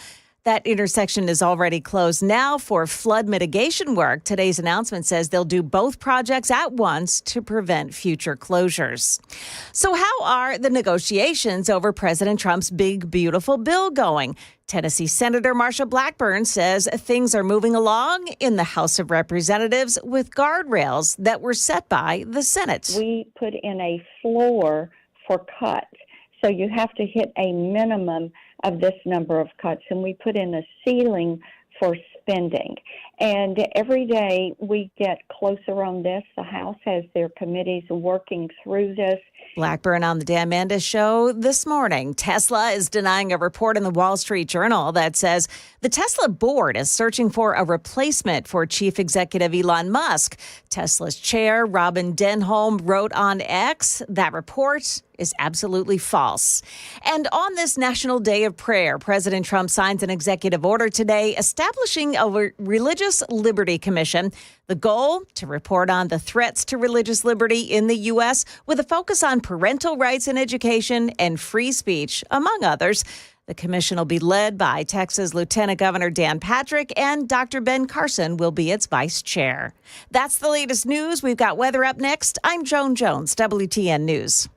That intersection is already closed now for flood mitigation work. Today's announcement says they'll do both projects at once to prevent future closures. So how are the negotiations over President Trump's big, beautiful bill going? Tennessee Senator Marsha Blackburn says things are moving along in the House of Representatives with guardrails that were set by the Senate. We put in a floor for cuts. So you have to hit a minimum of this number of cuts, and we put in a ceiling for spending. And every day we get closer on this. The House has their committees working through this. Blackburn on the Dan Mandis Show this morning. Tesla is denying a report in the Wall Street Journal that says the Tesla board is searching for a replacement for Chief Executive Elon Musk. Tesla's chair, Robin Denholm, wrote on X that report is absolutely false. And on this National Day of Prayer, President Trump signs an executive order today establishing a religious liberty commission. The goal, to report on the threats to religious liberty in the U.S. with a focus on parental rights and education and free speech, among others. The commission will be led by Texas Lieutenant Governor Dan Patrick, and Dr. Ben Carson will be its vice chair. That's the latest news. We've got weather up next. I'm Joan Jones, WTN News.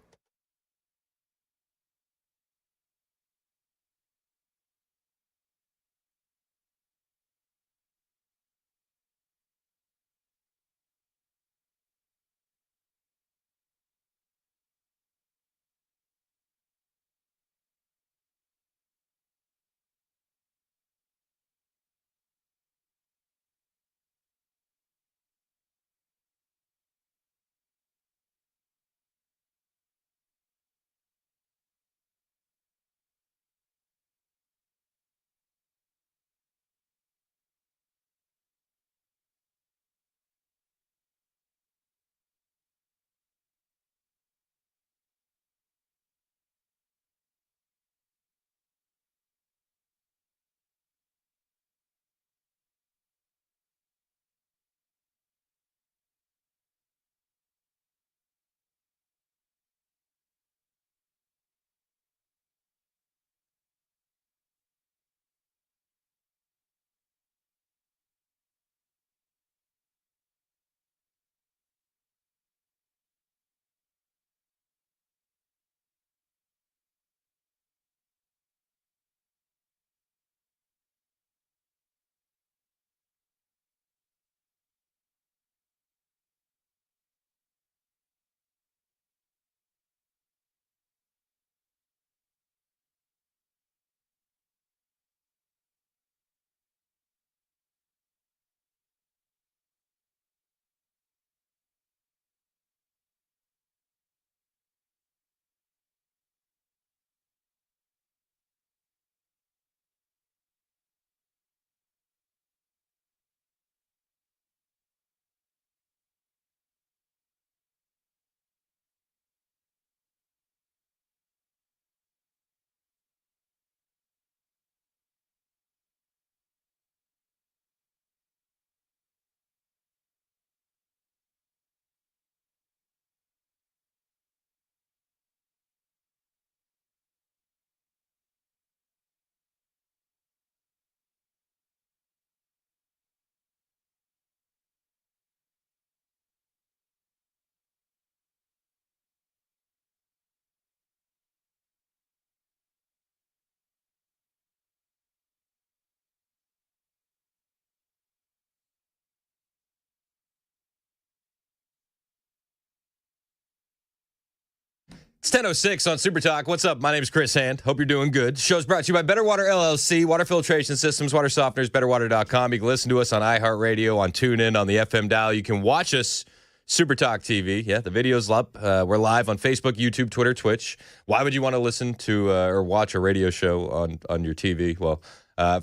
It's 10:06 on Super Talk. What's up? My name is Chris Hand. Hope you're doing good. Show's brought to you by Better Water LLC, water filtration systems, water softeners, betterwater.com. You can listen to us on iHeartRadio, on TuneIn, on the FM dial. You can watch us, Super Talk TV. Yeah, the video's up. We're live on Facebook, YouTube, Twitter, Twitch. Why would you want to listen to or watch a radio show on your TV? Well,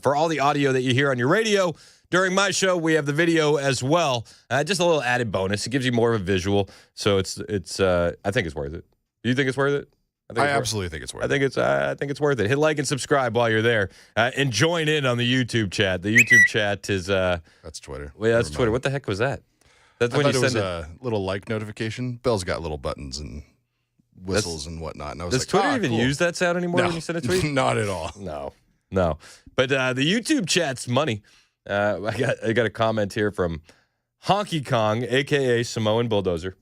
for all the audio that you hear on your radio, during my show, we have the video as well. Just a little added bonus. It gives you more of a visual, so it's. I think it's worth it. Do you think it's worth it? I absolutely think it's worth it. I think it's worth it. Hit like and subscribe while you're there, and join in on the YouTube chat. The YouTube chat is that's Twitter. Well, yeah, that's Twitter. What the heck was that? That's when you send a little like notification. Bell's got little buttons and whistles and whatnot. And I was does Twitter even use that sound anymore when you send a tweet? Not at all. No. But the YouTube chat's money. I got a comment here from Honky Kong, a.k.a. Samoan Bulldozer.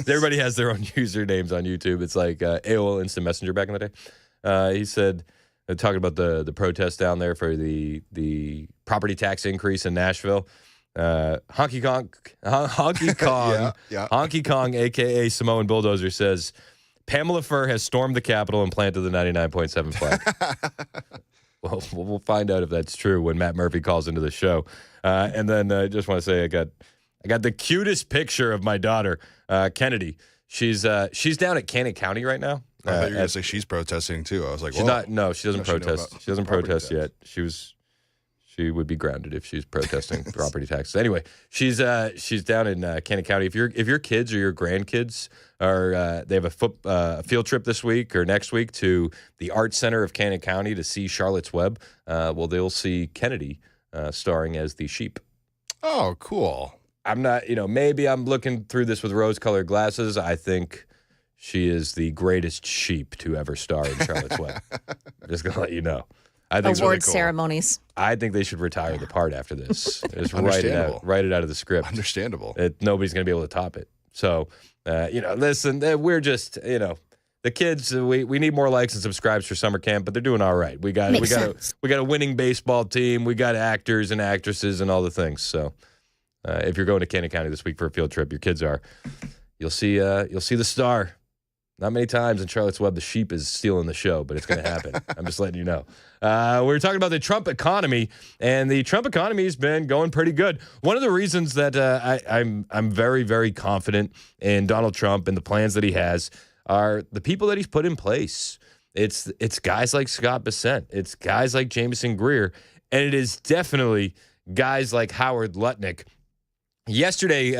Everybody has their own usernames on YouTube. It's like AOL Instant Messenger back in the day. He said, talking about the protest down there for the property tax increase in Nashville. Honky Kong, Honky Kong, a.k.a. Samoan Bulldozer, says, Pamela Furr has stormed the Capitol and planted the 99.7 flag. Well, we'll find out if that's true when Matt Murphy calls into the show. And then I just want to say I got the cutest picture of my daughter, Kennedy. She's down at Cannon County right now. I thought you were going to say she's protesting too. I was like, she's whoa. not. No, she doesn't Does she know protest. about She doesn't property protest tax? yet. She would be grounded if she's protesting property taxes. Anyway, she's down in Cannon County. If your kids or your grandkids are they have a field trip this week or next week to the Art Center of Cannon County to see Charlotte's Web, well, they'll see Kennedy starring as the sheep. Oh, cool. I'm not, maybe I'm looking through this with rose-colored glasses. I think she is the greatest sheep to ever star in Charlotte's Web. I'm just gonna let you know. I think Award ceremonies. I think they should retire the part after this. Just Understandable. write it out of the script. Understandable. Nobody's going to be able to top it. So, listen, we're just, the kids. We need more likes and subscribes for summer camp, but they're doing all right. We got a winning baseball team. We got actors and actresses and all the things. So, if you're going to Cannon County this week for a field trip, your kids are. You'll see the star. Not many times in Charlotte's Web, the sheep is stealing the show, but it's going to happen. I'm just letting you know. We're talking about the Trump economy, and the Trump economy has been going pretty good. One of the reasons that I'm very, very confident in Donald Trump and the plans that he has are the people that he's put in place. It's guys like Scott Bessent. It's guys like Jameson Greer, and it is definitely guys like Howard Lutnick. Yesterday,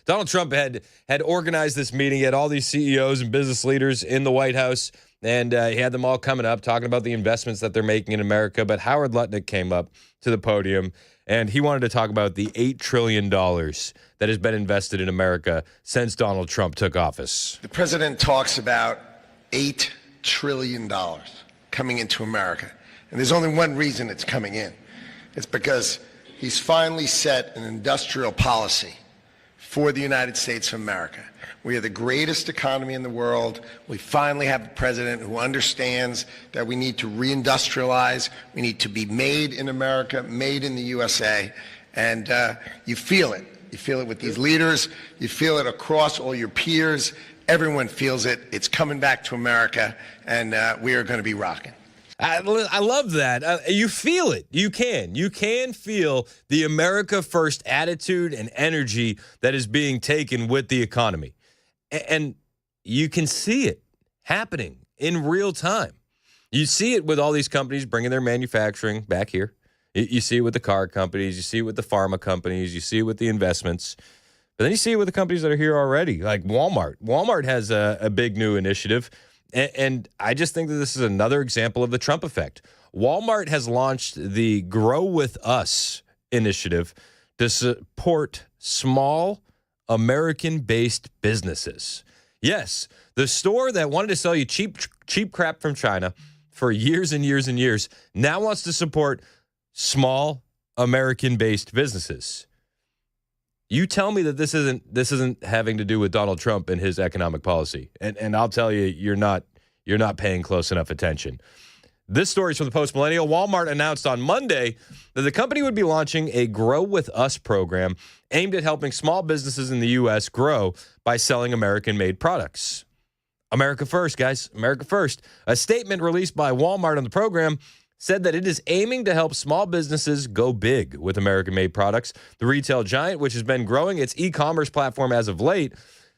Donald Trump had organized this meeting. He had all these CEOs and business leaders in the White House, and he had them all coming up, talking about the investments that they're making in America. But Howard Lutnick came up to the podium, and he wanted to talk about the $8 trillion that has been invested in America since Donald Trump took office. The president talks about $8 trillion coming into America. And there's only one reason it's coming in. It's because he's finally set an industrial policy for the United States of America. We are the greatest economy in the world. We finally have a president who understands that we need to reindustrialize. We need to be made in America, made in the USA. And you feel it. You feel it with these leaders. You feel it across all your peers. Everyone feels it. It's coming back to America, and we are going to be rocking. I love that. You feel it. You can feel the America First attitude and energy that is being taken with the economy. And you can see it happening in real time. You see it with all these companies bringing their manufacturing back here. You see it with the car companies. You see it with the pharma companies. You see it with the investments. But then you see it with the companies that are here already, like Walmart. Walmart has a big new initiative. And I just think that this is another example of the Trump effect. Walmart has launched the Grow With Us initiative to support small American-based businesses. Yes, the store that wanted to sell you cheap crap from China for years and years and years now wants to support small American-based businesses. You tell me that this isn't having to do with Donald Trump and his economic policy, and I'll tell you, you're not paying close enough attention. This story is from the Post Millennial. Walmart announced on Monday that the company would be launching a Grow With Us program aimed at helping small businesses in the U.S. grow by selling American-made products. America first, guys. America first. A statement released by Walmart on the program said that it is aiming to help small businesses go big with American-made products. The retail giant, which has been growing its e-commerce platform as of late,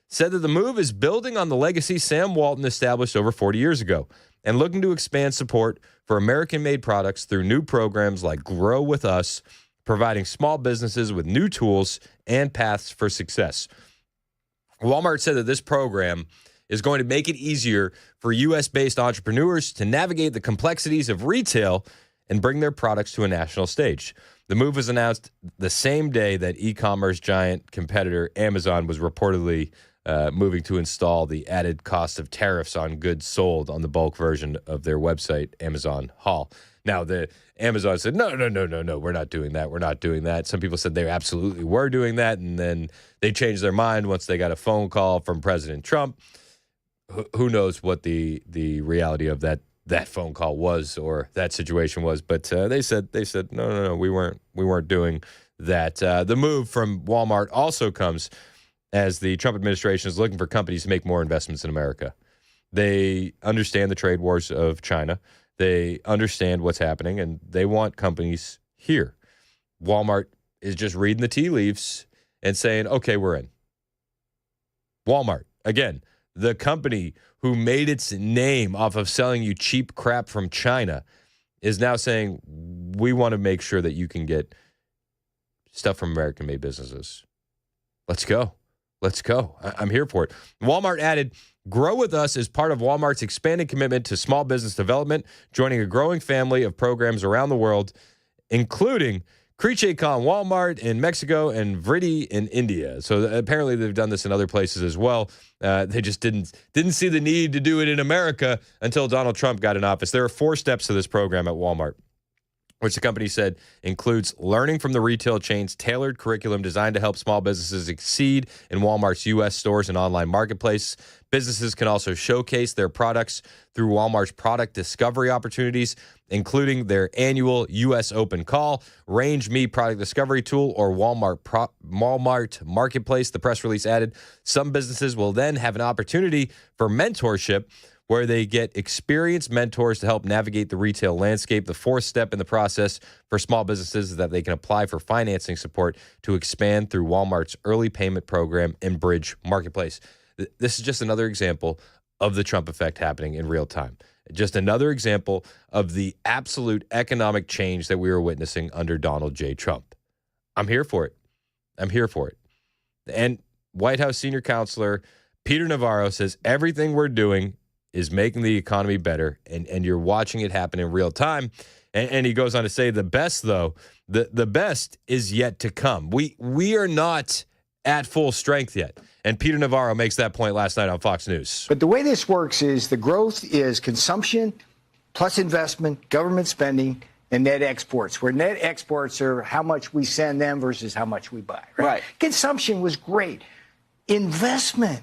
said that the move is building on the legacy Sam Walton established over 40 years ago and looking to expand support for American-made products through new programs like Grow With Us, providing small businesses with new tools and paths for success. Walmart said that this program is going to make it easier for U.S.-based entrepreneurs to navigate the complexities of retail and bring their products to a national stage. The move was announced the same day that e-commerce giant competitor Amazon was reportedly moving to install the added cost of tariffs on goods sold on the bulk version of their website, Amazon Haul. Now, the Amazon said, no, we're not doing that. We're not doing that. Some people said they absolutely were doing that, and then they changed their mind once they got a phone call from President Trump. Who knows what the reality of that phone call was or that situation was? But they said no, we weren't doing that. The move from Walmart also comes as the Trump administration is looking for companies to make more investments in America. They understand the trade wars of China. They understand what's happening, and they want companies here. Walmart is just reading the tea leaves and saying, okay, we're in. Walmart, again, the company who made its name off of selling you cheap crap from China, is now saying, we want to make sure that you can get stuff from American-made businesses. Let's go. Let's go. I'm here for it. Walmart added, grow with us as part of Walmart's expanding commitment to small business development, joining a growing family of programs around the world, including Creche-Con Walmart in Mexico and Vridi in India. So apparently they've done this in other places as well. They just didn't see the need to do it in America until Donald Trump got in office. There are 4 steps to this program at Walmart, which the company said includes learning from the retail chain's tailored curriculum designed to help small businesses exceed in Walmart's U.S. stores and online marketplace. Businesses can also showcase their products through Walmart's product discovery opportunities, including their annual U.S. Open Call, Range Me product discovery tool, or Walmart Marketplace. The press release added, some businesses will then have an opportunity for mentorship, where they get experienced mentors to help navigate the retail landscape. The 4th step in the process for small businesses is that they can apply for financing support to expand through Walmart's early payment program and Bridge Marketplace. This is just another example of the Trump effect happening in real time. Just another example of the absolute economic change that we were witnessing under Donald J. Trump. I'm here for it. I'm here for it. And White House senior counselor Peter Navarro says everything we're doing is making the economy better, and you're watching it happen in real time. And he goes on to say the best, though, the best is yet to come. We are not at full strength yet. And Peter Navarro makes that point last night on Fox News. But the way this works is the growth is consumption plus investment, government spending, and net exports, where net exports are how much we send them versus how much we buy. Right. Consumption was great. Investment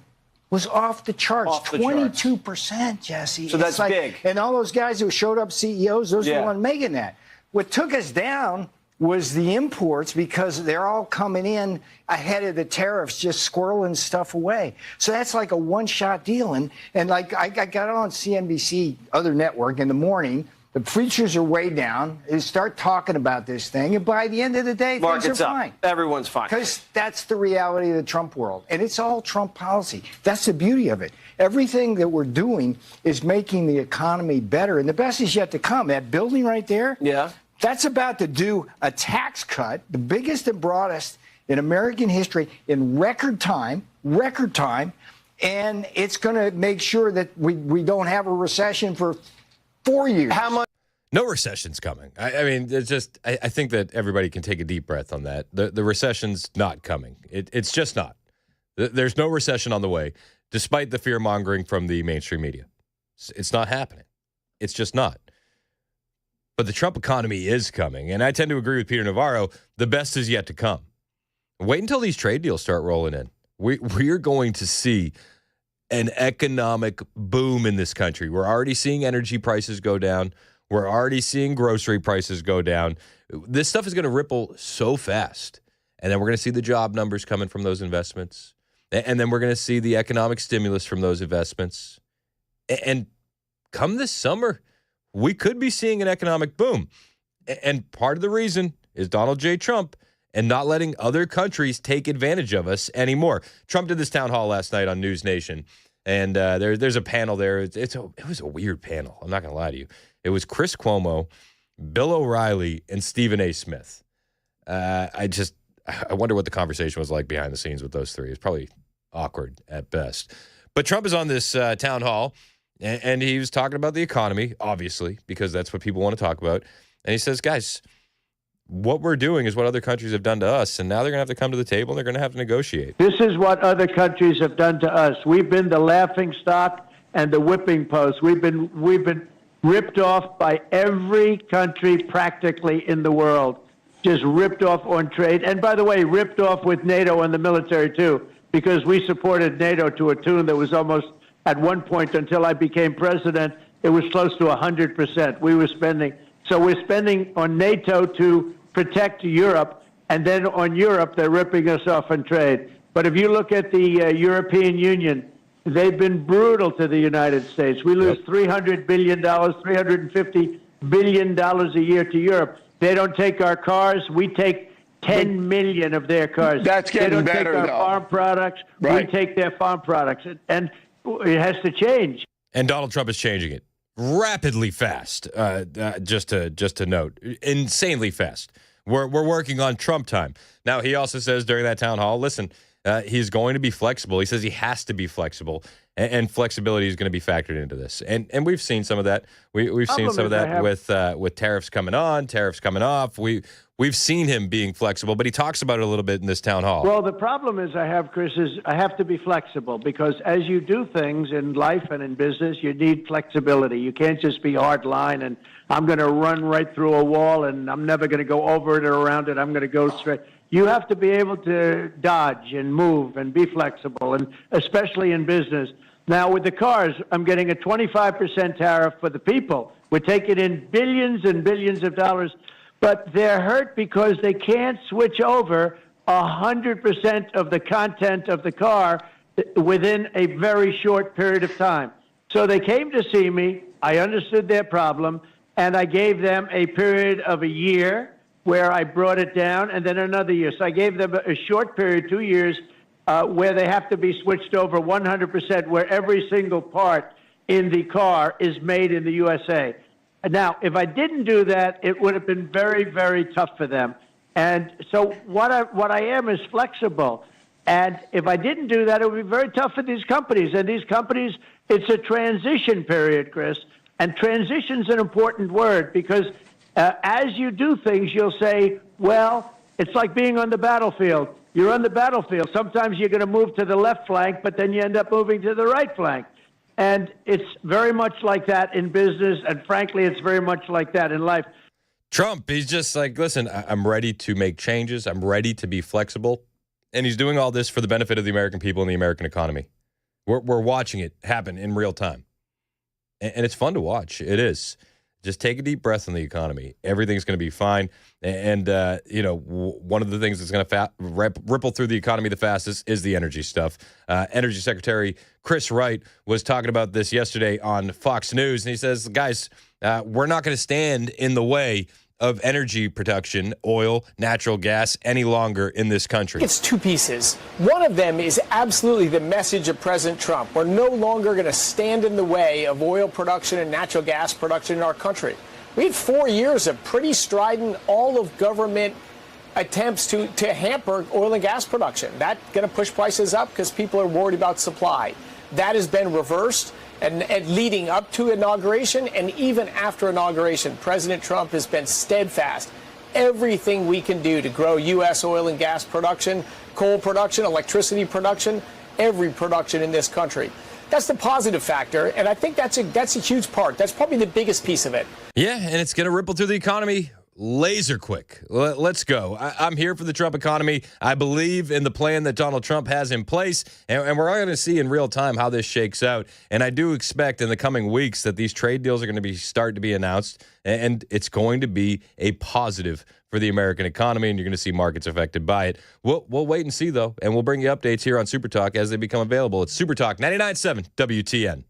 was off the charts, 22%, Jesse. So that's big. And all those guys who showed up CEOs, those are the ones making that. What took us down was the imports, because they're all coming in ahead of the tariffs, just squirreling stuff away. So that's like a one-shot deal. And like I got on CNBC, other network, in the morning. The futures are way down. They start talking about this thing, and by the end of the day, things are fine. Everyone's fine. Because that's the reality of the Trump world. And it's all Trump policy. That's the beauty of it. Everything that we're doing is making the economy better. And the best is yet to come. That building right there, that's about to do a tax cut, the biggest and broadest in American history in record time. And it's going to make sure that we don't have a recession for 4 years. How much? No recession's coming. I mean, it's just, I think that everybody can take a deep breath on that. The recession's not coming. It's just not. There's no recession on the way, despite the fear-mongering from the mainstream media. It's not happening. It's just not. But the Trump economy is coming, and I tend to agree with Peter Navarro. The best is yet to come. Wait until these trade deals start rolling in. We're going to see an economic boom in this country. We're already seeing energy prices go down. We're already seeing grocery prices go down. This stuff is going to ripple so fast. And then we're going to see the job numbers coming from those investments. And then we're going to see the economic stimulus from those investments. And come this summer, we could be seeing an economic boom. And part of the reason is Donald J. Trump and not letting other countries take advantage of us anymore. Trump did this town hall last night on News Nation, and there's a panel there. It was a weird panel. I'm not going to lie to you. It was Chris Cuomo, Bill O'Reilly, and Stephen A. Smith. I wonder what the conversation was like behind the scenes with those three. It's probably awkward at best. But Trump is on this town hall, and he was talking about the economy, obviously, because that's what people want to talk about. And he says, guys, what we're doing is what other countries have done to us, and now they're going to have to come to the table and they're going to have to negotiate. This is what other countries have done to us. We've been the laughing stock and the whipping post. We've been ripped off by every country practically in the world, just ripped off on trade. And by the way, ripped off with NATO and the military too, because we supported NATO to a tune that was almost, at one point until I became president, it was close to 100%. We were spending. So we're spending on NATO to protect Europe, and then on Europe, they're ripping us off on trade. But if you look at the European Union, they've been brutal to the United States. We lose $300 billion, $350 billion a year to Europe. They don't take our cars. We take 10 million of their cars. That's getting they don't better, take our though. farm products. Right. We take their farm products. And it has to change. And Donald Trump is changing it rapidly fast. Just to note, insanely fast. We're working on Trump time. Now, he also says during that town hall, listen, he's going to be flexible. He says he has to be flexible, and flexibility is going to be factored into this. And we've seen some of that. We've seen some of that with tariffs coming on, tariffs coming off. We've seen him being flexible, but he talks about it a little bit in this town hall. Well, the problem is Chris, is I have to be flexible because as you do things in life and in business, you need flexibility. You can't just be hard line and I'm going to run right through a wall and I'm never going to go over it or around it. I'm going to go straight. You have to be able to dodge and move and be flexible, and especially in business. Now, with the cars, I'm getting a 25% tariff for the people. We're taking in billions and billions of dollars. But they're hurt because they can't switch over 100% of the content of the car within a very short period of time. So they came to see me. I understood their problem, and I gave them a period of a year where I brought it down, and then another year. So I gave them a short period, 2 years, where they have to be switched over 100%, where every single part in the car is made in the USA. Now, if I didn't do that, it would have been very, very tough for them. And so what I am is flexible. And if I didn't do that, it would be very tough for these companies. And these companies, it's a transition period, Chris. And transition's an important word because as you do things, you'll say, well, it's like being on the battlefield. You're on the battlefield. Sometimes you're going to move to the left flank, but then you end up moving to the right flank. And it's very much like that in business, and frankly, it's very much like that in life. Trump, he's just like, listen, I'm ready to make changes. I'm ready to be flexible. And he's doing all this for the benefit of the American people and the American economy. We're watching it happen in real time. And it's fun to watch. It is. Just take a deep breath on the economy. Everything's going to be fine. And, one of the things that's going to ripple through the economy the fastest is the energy stuff. Energy Secretary Chris Wright was talking about this yesterday on Fox News. And he says, guys, we're not going to stand in the way of energy production, oil, natural gas, any longer in this country. It's two pieces. One of them is absolutely the message of President Trump. We're no longer going to stand in the way of oil production and natural gas production in our country. We had 4 years of pretty strident, all of government attempts to hamper oil and gas production. That's going to push prices up because people are worried about supply. That has been reversed. And leading up to inauguration and even after inauguration, President Trump has been steadfast. Everything we can do to grow U.S. oil and gas production, coal production, electricity production, every production in this country. That's the positive factor, and I think that's a huge part. That's probably the biggest piece of it. Yeah, and it's going to ripple through the economy laser quick. Let's go. I'm here for the Trump economy. I believe in the plan that Donald Trump has in place, and we're all going to see in real time how this shakes out. And I do expect in the coming weeks that these trade deals are going to start to be announced, and it's going to be a positive for the American economy, and you're going to see markets affected by it. We'll wait and see, though, and we'll bring you updates here on Super Talk as they become available. It's Super Talk 99.7 WTN.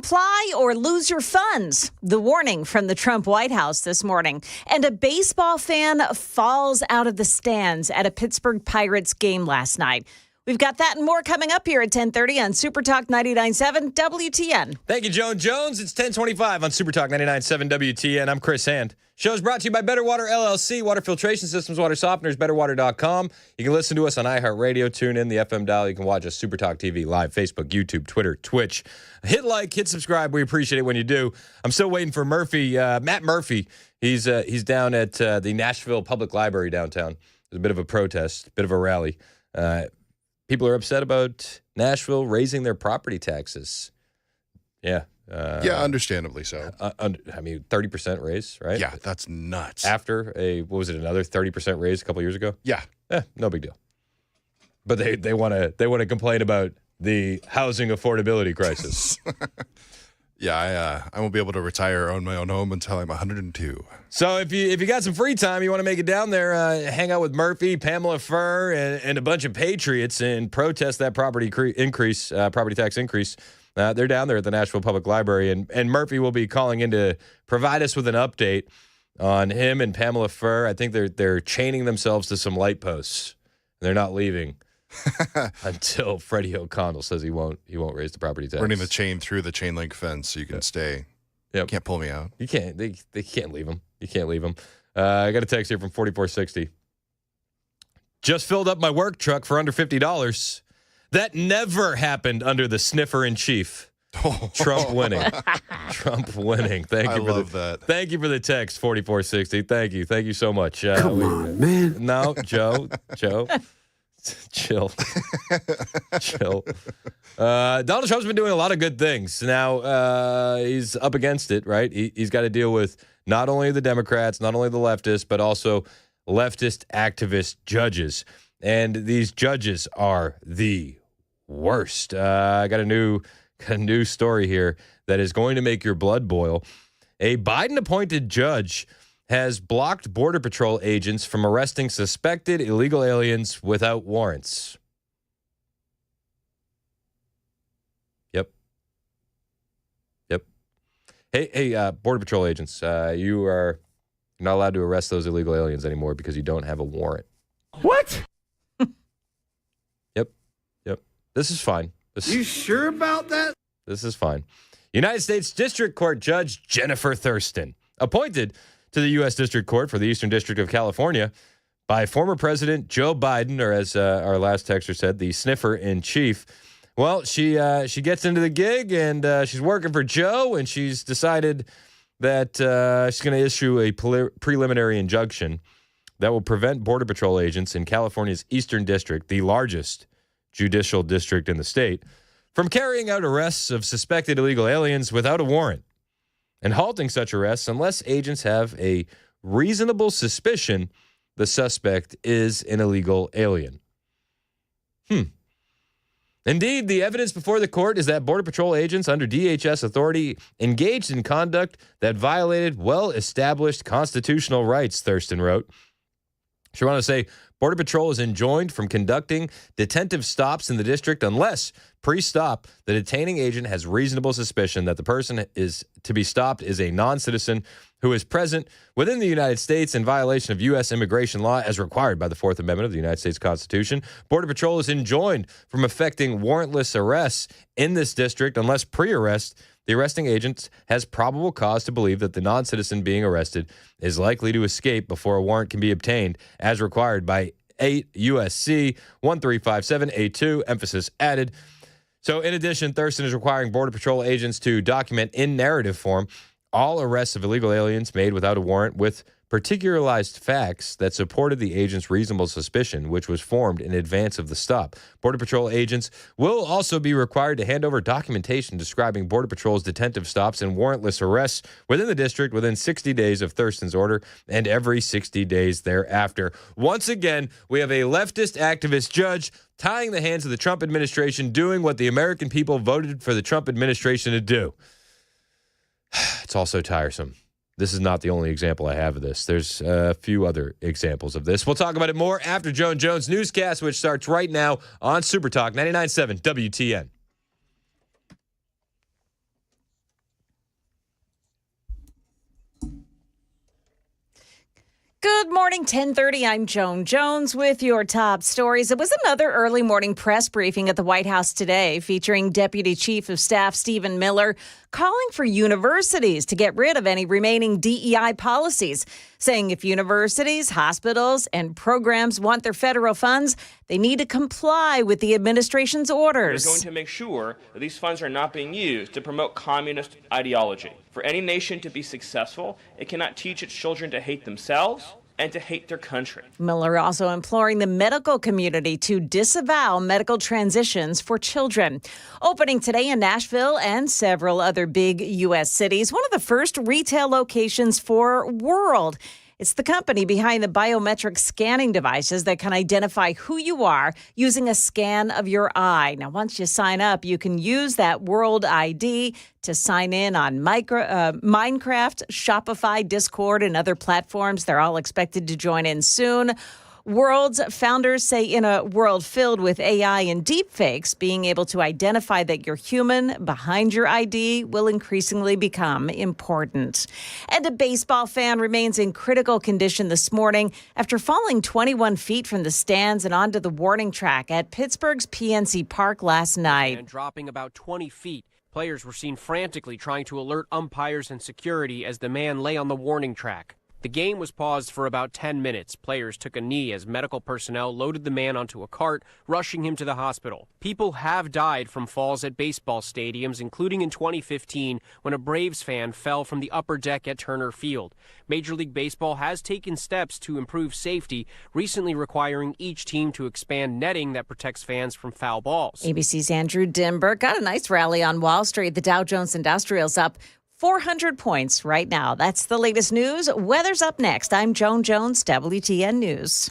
comply or lose your funds. The warning from the Trump White House this morning. And a baseball fan falls out of the stands at a Pittsburgh Pirates game last night. We've got that and more coming up here at 10:30 on Super Talk 99.7 WTN. Thank you, Joan Jones. It's 10:25 on Super Talk 99.7 WTN. I'm Chris Hand. Show's brought to you by Better Water LLC, water filtration systems, water softeners, betterwater.com. You can listen to us on iHeartRadio, tune in, the FM dial. You can watch us Super Talk TV live, Facebook, YouTube, Twitter, Twitch. Hit like, hit subscribe. We appreciate it when you do. I'm still waiting for Murphy, Matt Murphy. He's down at the Nashville Public Library downtown. There's a bit of a protest, bit of a rally. People are upset about Nashville raising their property taxes. Yeah. Understandably so. 30% raise, right? Yeah, that's nuts. After another 30% raise a couple years ago? Yeah. No big deal. But they want to complain about the housing affordability crisis. Yeah, I won't be able to retire or own my own home until I'm 102. So if you got some free time, you want to make it down there, hang out with Murphy, Pamela Furr, and a bunch of patriots and protest that property tax increase. They're down there at the Nashville Public Library, and Murphy will be calling in to provide us with an update on him and Pamela Furr. I think they're chaining themselves to some light posts. They're not leaving until Freddie O'Connell says he won't raise the property tax. Running the chain through the chain link fence so you can stay. Yep. You can't pull me out. You can't. They can't leave him. You can't leave him. I got a text here from 4460. Just filled up my work truck for under $50. That never happened under the sniffer in chief. Trump winning. Trump winning. Thank you that. Thank you for the text, 4460. Thank you. Thank you so much. Come on, man. No, Joe. Chill. Donald Trump's been doing a lot of good things. Now, he's up against it, right? He's got to deal with not only the Democrats, not only the leftists, but also leftist activist judges. And these judges are the worst. I got a new story here that is going to make your blood boil. A Biden-appointed judge has blocked Border Patrol agents from arresting suspected illegal aliens without warrants. Yep. Hey, Border Patrol agents, you are not allowed to arrest those illegal aliens anymore because you don't have a warrant. What? Yep. This is fine. You sure about that? This is fine. United States District Court Judge Jennifer Thurston, appointed to the U.S. District Court for the Eastern District of California by former President Joe Biden, or as our last texter said, the sniffer in chief. Well, she gets into the gig, and she's working for Joe, and she's decided that she's going to issue a preliminary injunction that will prevent Border Patrol agents in California's Eastern District, the largest judicial district in the state, from carrying out arrests of suspected illegal aliens without a warrant, and halting such arrests unless agents have a reasonable suspicion the suspect is an illegal alien. Indeed, the evidence before the court is that Border Patrol agents under DHS authority engaged in conduct that violated well-established constitutional rights, Thurston wrote. She wanted to say, Border Patrol is enjoined from conducting detentive stops in the district unless, pre-stop, the detaining agent has reasonable suspicion that the person is to be stopped is a non-citizen who is present within the United States in violation of U.S. immigration law as required by the Fourth Amendment of the United States Constitution. Border Patrol is enjoined from effecting warrantless arrests in this district unless pre-arrest the arresting agent has probable cause to believe that the non-citizen being arrested is likely to escape before a warrant can be obtained as required by 8 U.S.C. 1357A2, emphasis added. So in addition, Thurston is requiring Border Patrol agents to document in narrative form all arrests of illegal aliens made without a warrant with particularized facts that supported the agent's reasonable suspicion, which was formed in advance of the stop. Border Patrol agents will also be required to hand over documentation describing Border Patrol's detentive stops and warrantless arrests within the district within 60 days of Thurston's order and every 60 days thereafter. Once again, we have a leftist activist judge tying the hands of the Trump administration, doing what the American people voted for the Trump administration to do. It's also tiresome. This is not the only example I have of this. There's a few other examples of this. We'll talk about it more after Joan Jones' newscast, which starts right now on Super Talk 99.7 WTN. Good morning, 10:30. I'm Joan Jones with your top stories. It was another early morning press briefing at the White House today featuring Deputy Chief of Staff Stephen Miller calling for universities to get rid of any remaining DEI policies, saying if universities, hospitals, and programs want their federal funds, they need to comply with the administration's orders. We're going to make sure that these funds are not being used to promote communist ideology. For any nation to be successful, it cannot teach its children to hate themselves and to hate their country. Miller also imploring the medical community to disavow medical transitions for children. Opening today in Nashville and several other big U.S. cities, one of the first retail locations for World. It's the company behind the biometric scanning devices that can identify who you are using a scan of your eye. Now, once you sign up, you can use that World ID to sign in on Minecraft, Shopify, Discord, and other platforms. They're all expected to join in soon. World's founders say in a world filled with AI and deepfakes, being able to identify that you're human behind your ID will increasingly become important. And a baseball fan remains in critical condition this morning after falling 21 feet from the stands and onto the warning track at Pittsburgh's PNC Park last night. And dropping about 20 feet. Players were seen frantically trying to alert umpires and security as the man lay on the warning track. The game was paused for about 10 minutes. Players took a knee as medical personnel loaded the man onto a cart, rushing him to the hospital. People have died from falls at baseball stadiums, including in 2015 when a Braves fan fell from the upper deck at Turner Field. Major League Baseball has taken steps to improve safety, recently requiring each team to expand netting that protects fans from foul balls. ABC's Andrew Dimberg got a nice rally on Wall Street. The Dow Jones Industrial's up 400 points right now. That's the latest news. Weather's up next. I'm Joan Jones, WTN News.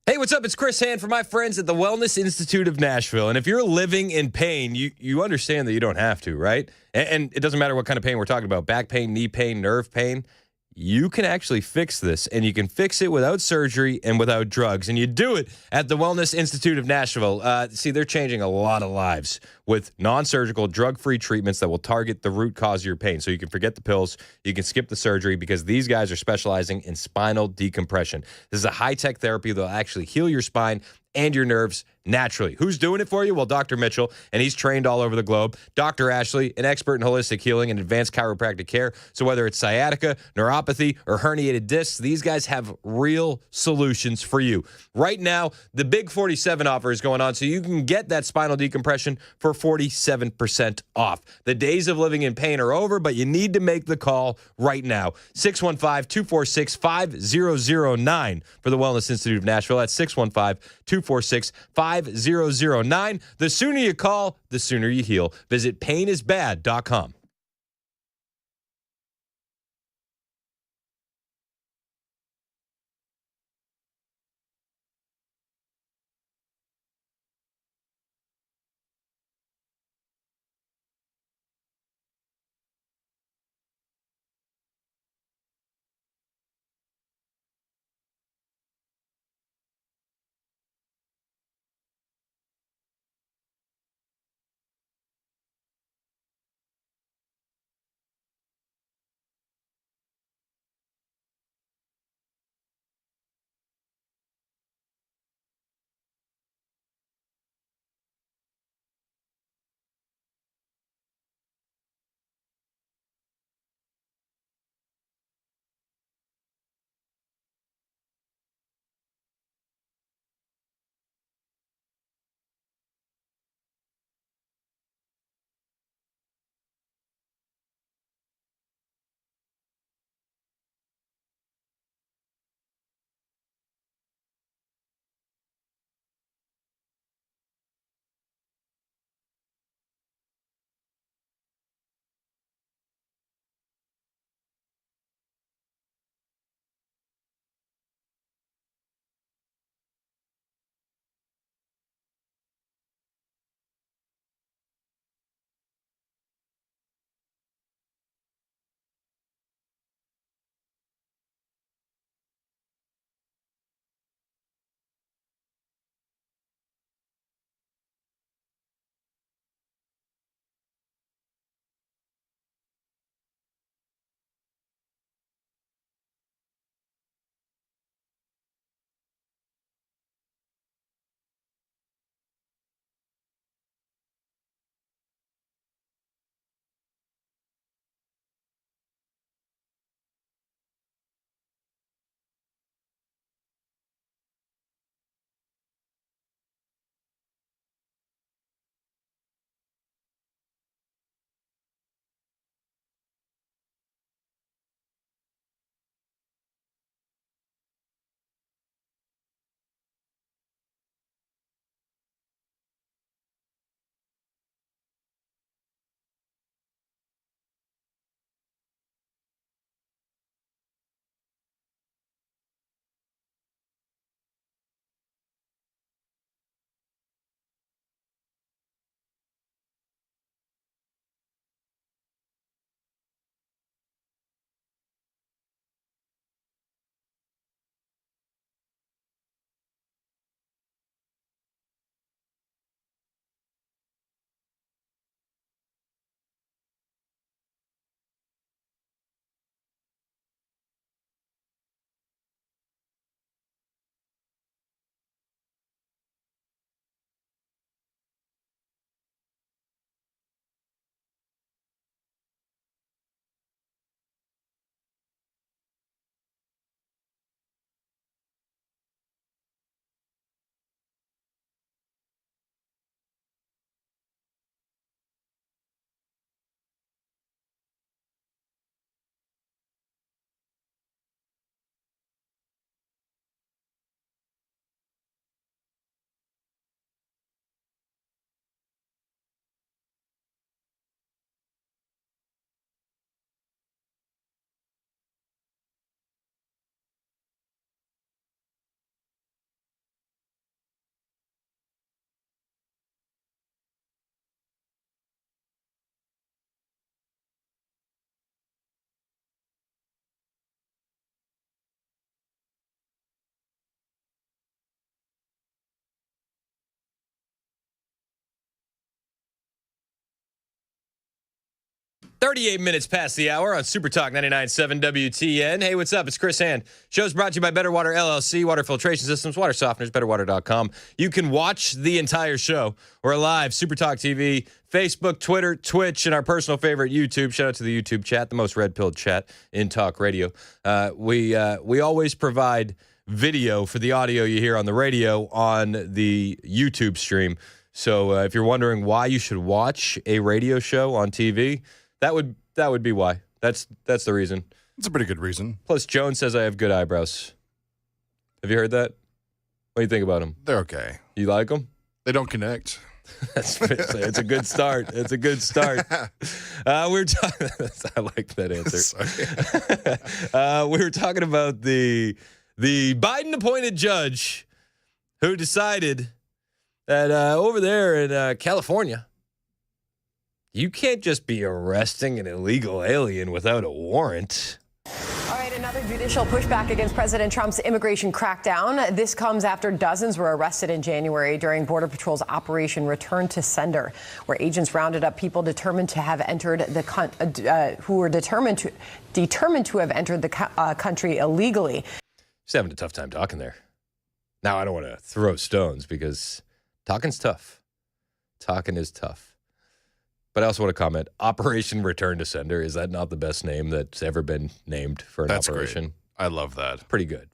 Hey, what's up? It's Chris Hand for my friends at the Wellness Institute of Nashville. And if you're living in pain, you understand that you don't have to, right? And it doesn't matter what kind of pain we're talking about, back pain, knee pain, nerve pain. You can actually fix this, and you can fix it without surgery and without drugs. And you do it at the Wellness Institute of Nashville. See, they're changing a lot of lives with non-surgical, drug-free treatments that will target the root cause of your pain. So you can forget the pills, you can skip the surgery, because these guys are specializing in spinal decompression. This is a high-tech therapy that will actually heal your spine and your nerves naturally. Who's doing it for you? Well, Dr. Mitchell, and he's trained all over the globe. Dr. Ashley, an expert in holistic healing and advanced chiropractic care. So whether it's sciatica, neuropathy, or herniated discs, these guys have real solutions for you. Right now, the Big 47 offer is going on, so you can get that spinal decompression for 47% off. The days of living in pain are over, but you need to make the call right now. 615-246-5009 for the Wellness Institute of Nashville. That's 615-246-5009. The sooner you call, the sooner you heal. Visit painisbad.com. 38 minutes past the hour on Super Talk 99.7 WTN. Hey, what's up? It's Chris Hand. Show's brought to you by Better Water LLC, Water Filtration Systems, Water Softeners, BetterWater.com. You can watch the entire show. We're live, Super Talk TV, Facebook, Twitter, Twitch, and our personal favorite, YouTube. Shout out to the YouTube chat, the most red-pilled chat in talk radio. We always provide video for the audio you hear on the radio on the YouTube stream. So if you're wondering why you should watch a radio show on TV, that would be why. That's the reason. It's a pretty good reason. Plus, Joan says I have good eyebrows. Have you heard that? What do you think about them? They're okay. You like them? They don't connect. It's a good start. It's a good start. We're talking. I like that answer. We were talking about the Biden-appointed judge who decided that over there in California, you can't just be arresting an illegal alien without a warrant. All right, another judicial pushback against President Trump's immigration crackdown. This comes after dozens were arrested in January during Border Patrol's Operation Return to Sender, where agents rounded up people determined to have entered who were determined to have entered the country illegally. Just having a tough time talking there. Now, I don't want to throw stones because talking's tough. Talking is tough. But I also want to comment, Operation Return to Sender, is that not the best name that's ever been named for an operation? Great. I love that. Pretty good.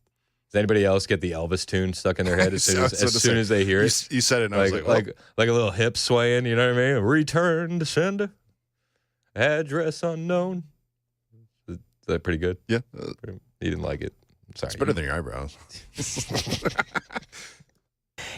Does anybody else get the Elvis tune stuck in their head as soon as they hear it? You said it, and I was like a little hip swaying, you know what I mean? Return to Sender, address unknown. Is that pretty good? Yeah. You didn't like it. Sorry. It's better than your eyebrows.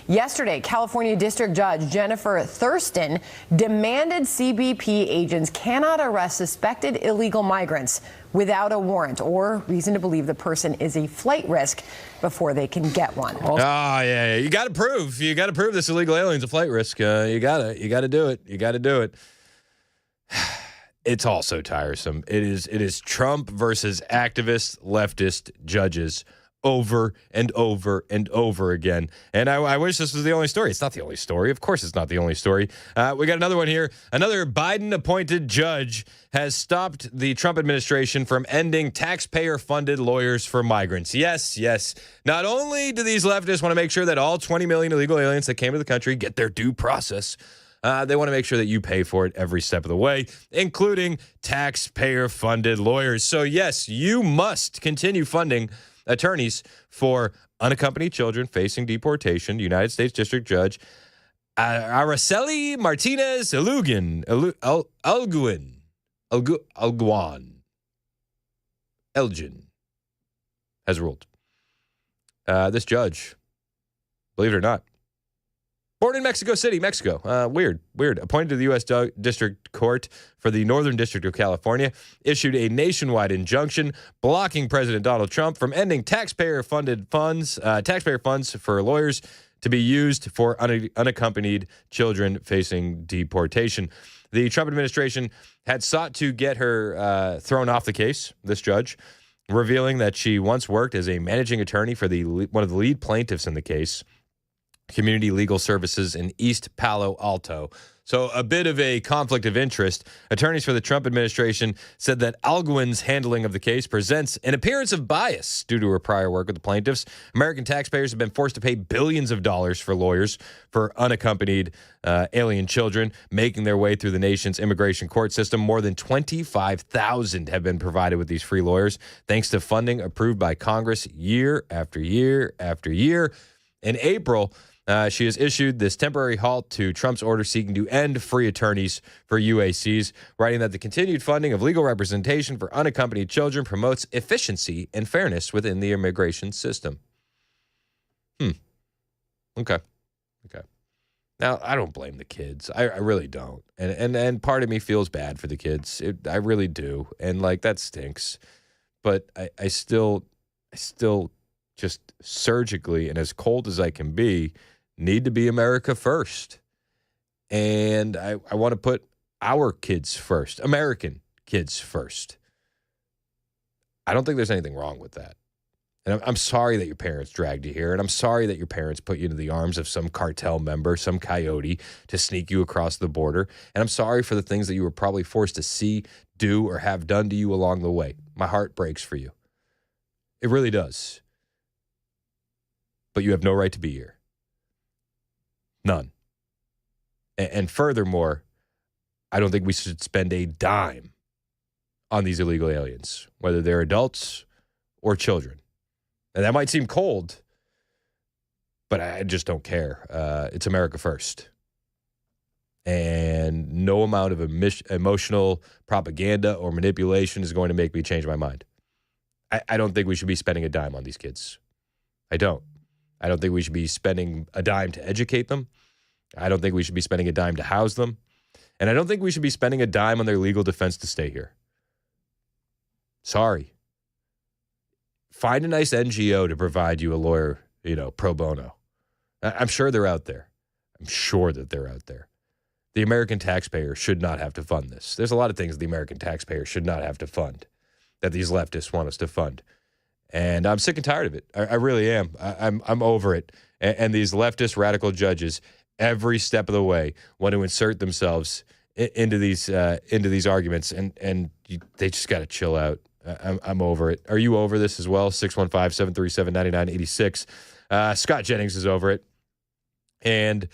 Yesterday, California District Judge Jennifer Thurston demanded CBP agents cannot arrest suspected illegal migrants without a warrant or reason to believe the person is a flight risk before they can get one. Yeah. You got to prove this illegal alien's a flight risk. You got to do it. It's all so tiresome. It is Trump versus activist leftist judges over and over and over again. And I wish this was the only story. It's not the only story. Of course it's not the only story. We got another one here. Another Biden-appointed judge has stopped the Trump administration from ending taxpayer-funded lawyers for migrants. Yes. Not only do these leftists want to make sure that all 20 million illegal aliens that came to the country get their due process, they want to make sure that you pay for it every step of the way, including taxpayer-funded lawyers. So, yes, you must continue funding attorneys for unaccompanied children facing deportation. United States District Judge Araceli Martinez Alguin Elgin has ruled. This judge, believe it or not, born in Mexico City, Mexico. Weird. Appointed to the U.S. District Court for the Northern District of California, issued a nationwide injunction blocking President Donald Trump from ending taxpayer funds for lawyers to be used for unaccompanied children facing deportation. The Trump administration had sought to get her thrown off the case, this judge, revealing that she once worked as a managing attorney for one of the lead plaintiffs in the case, Community Legal Services in East Palo Alto. So a bit of a conflict of interest. Attorneys for the Trump administration said that Alguin's handling of the case presents an appearance of bias due to her prior work with the plaintiffs. American taxpayers have been forced to pay billions of dollars for lawyers for unaccompanied alien children making their way through the nation's immigration court system. More than 25,000 have been provided with these free lawyers, thanks to funding approved by Congress year after year after year. In April, she has issued this temporary halt to Trump's order seeking to end free attorneys for UACs, writing that the continued funding of legal representation for unaccompanied children promotes efficiency and fairness within the immigration system. Okay. Now, I don't blame the kids. I really don't. And part of me feels bad for the kids. I really do. And, that stinks. But I still just surgically and as cold as I can be, need to be America first. And I want to put our kids first, American kids first. I don't think there's anything wrong with that. And I'm sorry that your parents dragged you here, and I'm sorry that your parents put you into the arms of some cartel member, some coyote, to sneak you across the border. And I'm sorry for the things that you were probably forced to see, do, or have done to you along the way. My heart breaks for you. It really does. But you have no right to be here. None. And furthermore, I don't think we should spend a dime on these illegal aliens, whether they're adults or children. And that might seem cold, but I just don't care. It's America first. And no amount of emotional propaganda or manipulation is going to make me change my mind. I don't think we should be spending a dime on these kids. I don't think we should be spending a dime to educate them. I don't think we should be spending a dime to house them. And I don't think we should be spending a dime on their legal defense to stay here. Sorry. Find a nice NGO to provide you a lawyer, pro bono. I'm sure they're out there. I'm sure that they're out there. The American taxpayer should not have to fund this. There's a lot of things the American taxpayer should not have to fund that these leftists want us to fund. And I'm sick and tired of it. I really am. I'm over it. And these leftist radical judges, every step of the way, want to insert themselves into these arguments, and they just got to chill out. I'm over it. Are you over this as well? 615-737-9986. Scott Jennings is over it. And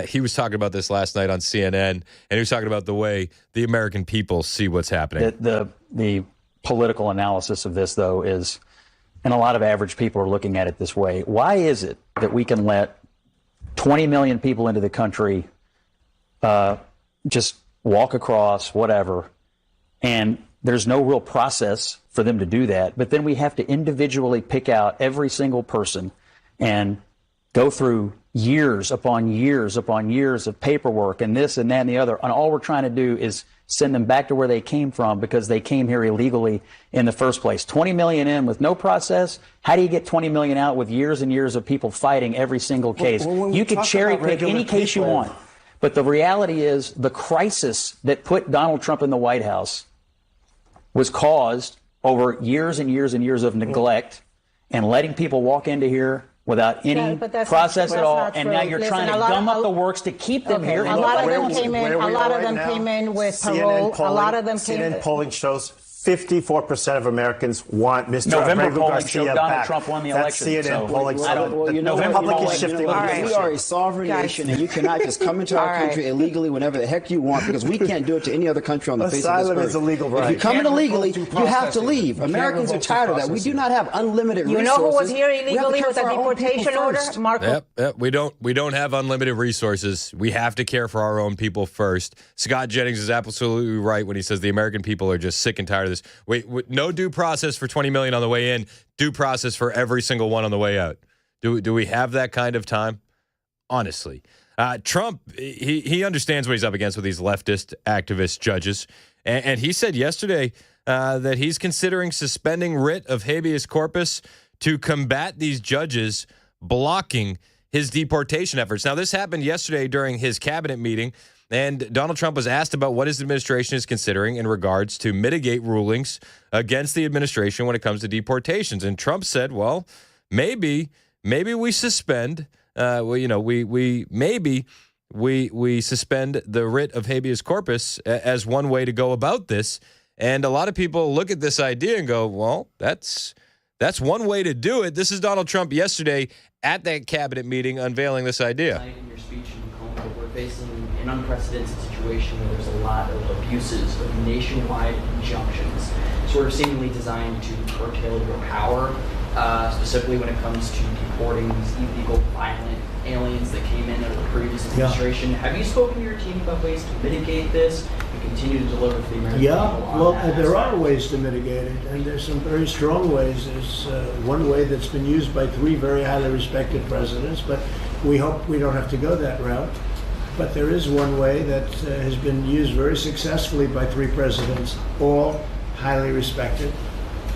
he was talking about this last night on CNN, and he was talking about the way the American people see what's happening. The political analysis of this, though, is, and a lot of average people are looking at it this way, why is it that we can let 20 million people into the country just walk across, whatever, and there's no real process for them to do that, but then we have to individually pick out every single person and go through years upon years upon years of paperwork and this and that and the other, and all we're trying to do is send them back to where they came from because they came here illegally in the first place. 20 million in with no process. How do you get 20 million out with years and years of people fighting every single case? You could cherry pick any case you want, but the reality is the crisis that put Donald Trump in the White House was caused over years and years and years of neglect and letting people walk into here without any process at all, and now you're trying to gum up the works to keep them here. A lot of them came in. A lot of them came in with parole. A lot of them came in. CNN polling shows 54% of Americans want Mr. November Abrego polling Garcia showed Donald back. Trump won the That's election. CNN polling. November public polling, is shifting. We are a sovereign nation, and you cannot just come into our country illegally whenever the heck you want, because we can't do it to any other country on the face of this earth. Asylum is a legal right. If you come in illegally, you have to leave. Americans are tired of that. We do not have unlimited resources. You know who was here illegally with a deportation order? Marco. Yep. We don't have unlimited resources. We have to care for our own people first. Scott Jennings is absolutely right when he says the American people are just sick and tired of this. Wait, no due process for 20 million on the way in, due process for every single one on the way out. Do we have that kind of time? Honestly. Trump, he understands what he's up against with these leftist activist judges. And he said yesterday that he's considering suspending writ of habeas corpus to combat these judges blocking his deportation efforts. Now, this happened yesterday during his cabinet meeting, and Donald Trump was asked about what his administration is considering in regards to mitigate rulings against the administration when it comes to deportations. And Trump said, well, maybe we suspend, we suspend the writ of habeas corpus as one way to go about this. And a lot of people look at this idea and go, well, that's one way to do it. This is Donald Trump yesterday at that cabinet meeting unveiling this idea. In your speech in Macomb, we're facing an unprecedented situation where there's a lot of abuses of nationwide injunctions, sort of seemingly designed to curtail your power, specifically when it comes to deporting these illegal, violent aliens that came in under the previous administration. Yeah. Have you spoken to your team about ways to mitigate this and continue to deliver for the American people on that? There are ways to mitigate it, and there's some very strong ways. There's one way that's been used by 3 very highly respected presidents, but we hope we don't have to go that route. But there is one way that has been used very successfully by 3 presidents, all highly respected,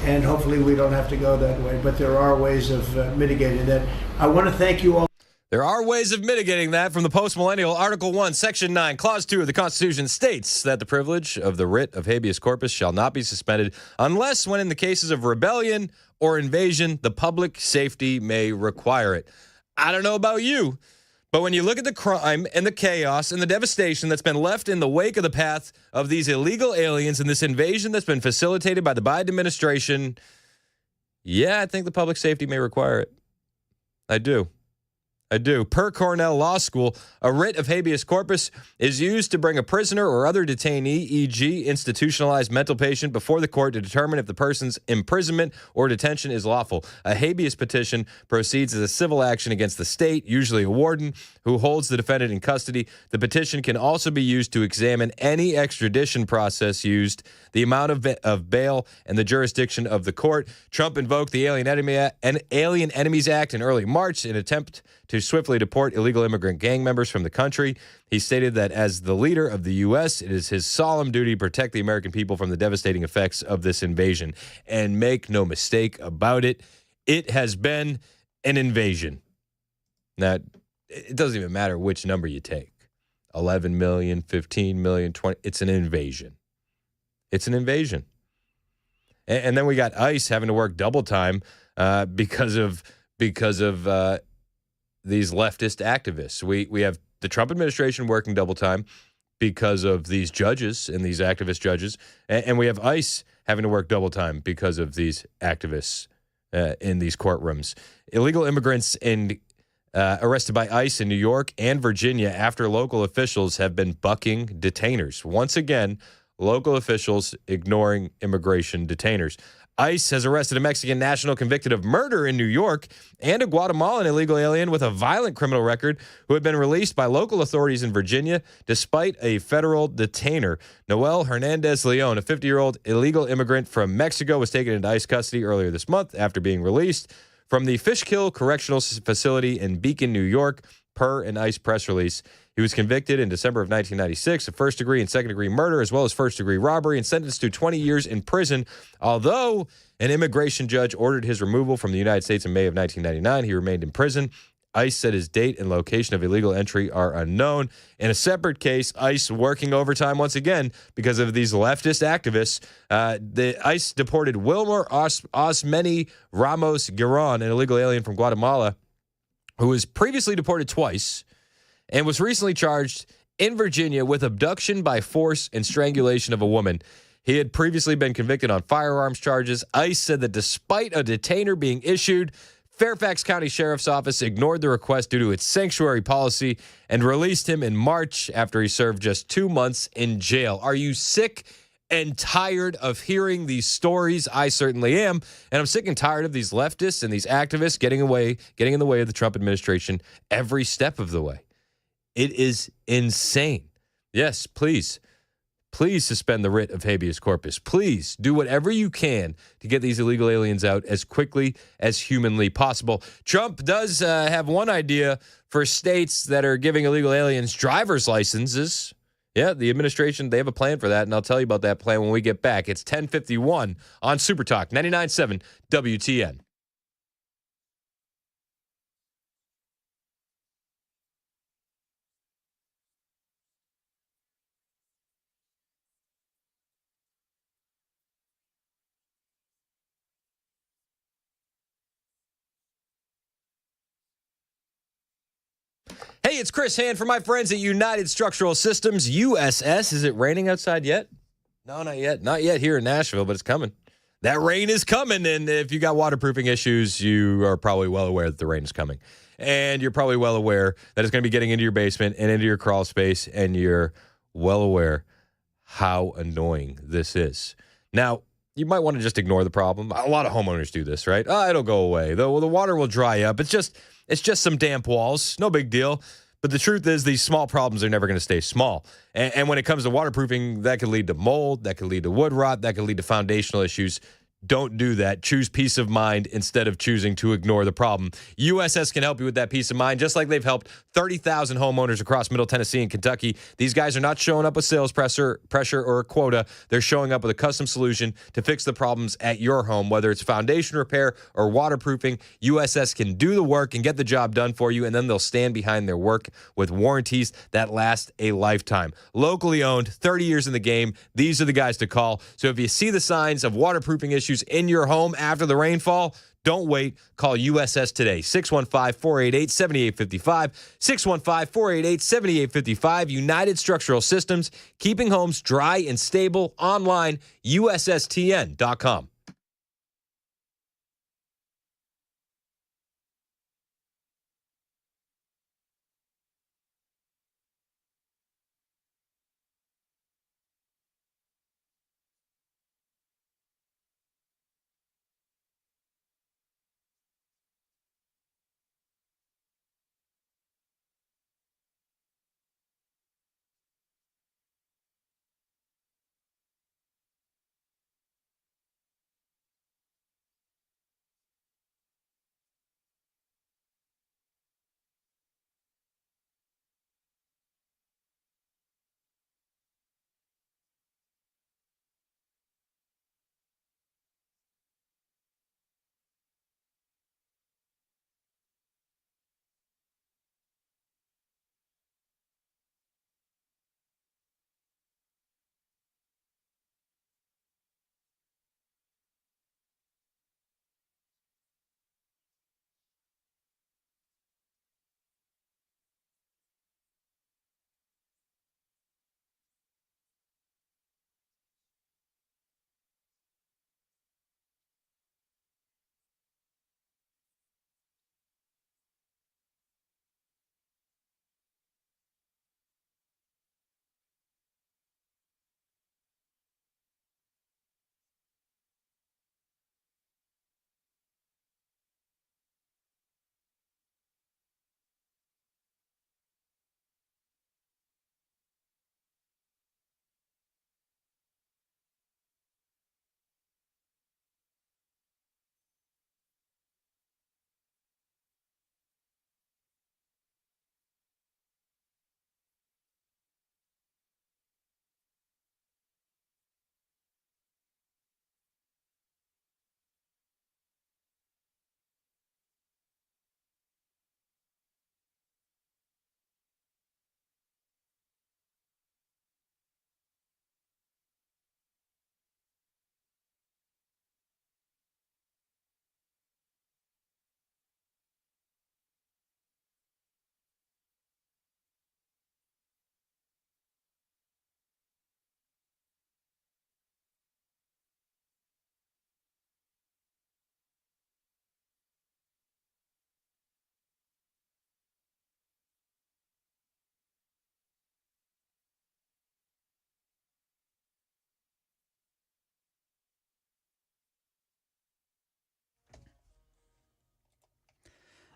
and hopefully we don't have to go that way. But there are ways of mitigating that. I want to thank you all. There are ways of mitigating that from the Post-Millennial. Article 1, Section 9, Clause 2 of the Constitution states that the privilege of the writ of habeas corpus shall not be suspended unless when in the cases of rebellion or invasion, the public safety may require it. I don't know about you, but when you look at the crime and the chaos and the devastation that's been left in the wake of the path of these illegal aliens and this invasion that's been facilitated by the Biden administration, yeah, I think the public safety may require it. I do. Per Cornell Law School, a writ of habeas corpus is used to bring a prisoner or other detainee, e.g., institutionalized mental patient, before the court to determine if the person's imprisonment or detention is lawful. A habeas petition proceeds as a civil action against the state, usually a warden, who holds the defendant in custody. The petition can also be used to examine any extradition process used, the amount of bail, and the jurisdiction of the court. Trump invoked the Alien Enemies Act in early March in an attempt to swiftly deport illegal immigrant gang members from the country. He stated that as the leader of the U.S., it is his solemn duty to protect the American people from the devastating effects of this invasion. And make no mistake about it, it has been an invasion. Now, it doesn't even matter which number you take. 11 million, 15 million, 20. It's an invasion. It's an invasion. And then we got ICE having to work double time because of these leftist activists. We have the Trump administration working double time because of these judges and these activist judges. And we have ICE having to work double time because of these activists in these courtrooms. Illegal immigrants arrested by ICE in New York and Virginia after local officials have been bucking detainers. Once again, local officials ignoring immigration detainers. ICE has arrested a Mexican national convicted of murder in New York and a Guatemalan illegal alien with a violent criminal record who had been released by local authorities in Virginia despite a federal detainer. Noel Hernandez Leon, a 50-year-old illegal immigrant from Mexico, was taken into ICE custody earlier this month after being released from the Fishkill Correctional Facility in Beacon, New York, per an ICE press release. He was convicted in December of 1996 of first-degree and second-degree murder, as well as first-degree robbery, and sentenced to 20 years in prison. Although an immigration judge ordered his removal from the United States in May of 1999, he remained in prison. ICE said his date and location of illegal entry are unknown. In a separate case, ICE working overtime once again because of these leftist activists. The ICE deported Wilmer Osmeni Ramos Giron, an illegal alien from Guatemala, who was previously deported twice and was recently charged in Virginia with abduction by force and strangulation of a woman. He had previously been convicted on firearms charges. ICE said that despite a detainer being issued, Fairfax County Sheriff's Office ignored the request due to its sanctuary policy and released him in March after he served just 2 months in jail. Are you sick and tired of hearing these stories? I certainly am. And I'm sick and tired of these leftists and these activists getting in the way of the Trump administration every step of the way. It is insane. Yes, please suspend the writ of habeas corpus. Please do whatever you can to get these illegal aliens out as quickly as humanly possible. Trump does have one idea for states that are giving illegal aliens driver's licenses. Yeah, the administration, they have a plan for that, and I'll tell you about that plan when we get back. It's 10:51 on Super Talk 99.7 WTN. Hey, it's Chris Hand from my friends at United Structural Systems, USS. Is it raining outside yet? No, not yet. Not yet here in Nashville, but it's coming. That rain is coming, and if you got waterproofing issues, you are probably well aware that the rain is coming. And you're probably well aware that it's going to be getting into your basement and into your crawl space, and you're well aware how annoying this is. Now, you might want to just ignore the problem. A lot of homeowners do this, right? Oh, it'll go away. The water will dry up. It's just some damp walls. No big deal. But the truth is these small problems are never going to stay small. And when it comes to waterproofing, that could lead to mold, that could lead to wood rot, that could lead to foundational issues. Don't do that. Choose peace of mind instead of choosing to ignore the problem. USS can help you with that peace of mind, just like they've helped 30,000 homeowners across Middle Tennessee and Kentucky. These guys are not showing up with sales pressure or a quota. They're showing up with a custom solution to fix the problems at your home, whether it's foundation repair or waterproofing. USS can do the work and get the job done for you, and then they'll stand behind their work with warranties that last a lifetime. Locally owned, 30 years in the game. These are the guys to call. So if you see the signs of waterproofing issues, issues in your home after the rainfall, don't wait. Call USS today. 615-488-7855. 615-488-7855. United Structural Systems, keeping homes dry and stable. Online, USSTN.com.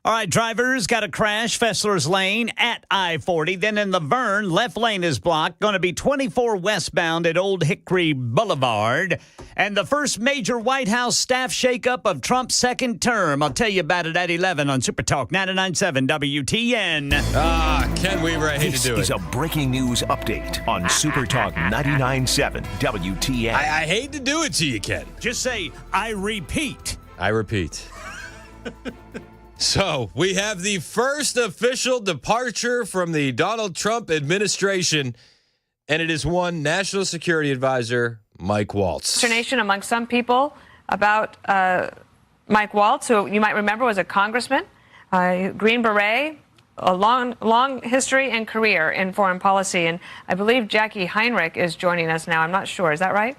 All right, drivers got a crash, Fessler's Lane at I-40. Then in Laverne, left lane is blocked. Going to be 24 westbound at Old Hickory Boulevard. And the first major White House staff shakeup of Trump's second term. I'll tell you about it at 11 on Super Talk 99.7 WTN. Ken Weaver, I hate to do it. This is a breaking news update on Super Talk 99.7 WTN. I hate to do it to you, Ken. Just say, I repeat. I repeat. So, we have the first official departure from the Donald Trump administration, and it is one National Security Advisor, Mike Waltz. Consternation among some people about Mike Waltz, who you might remember was a congressman, Green Beret, a long history and career in foreign policy. And I believe Jackie Heinrich is joining us now. I'm not sure. Is that right?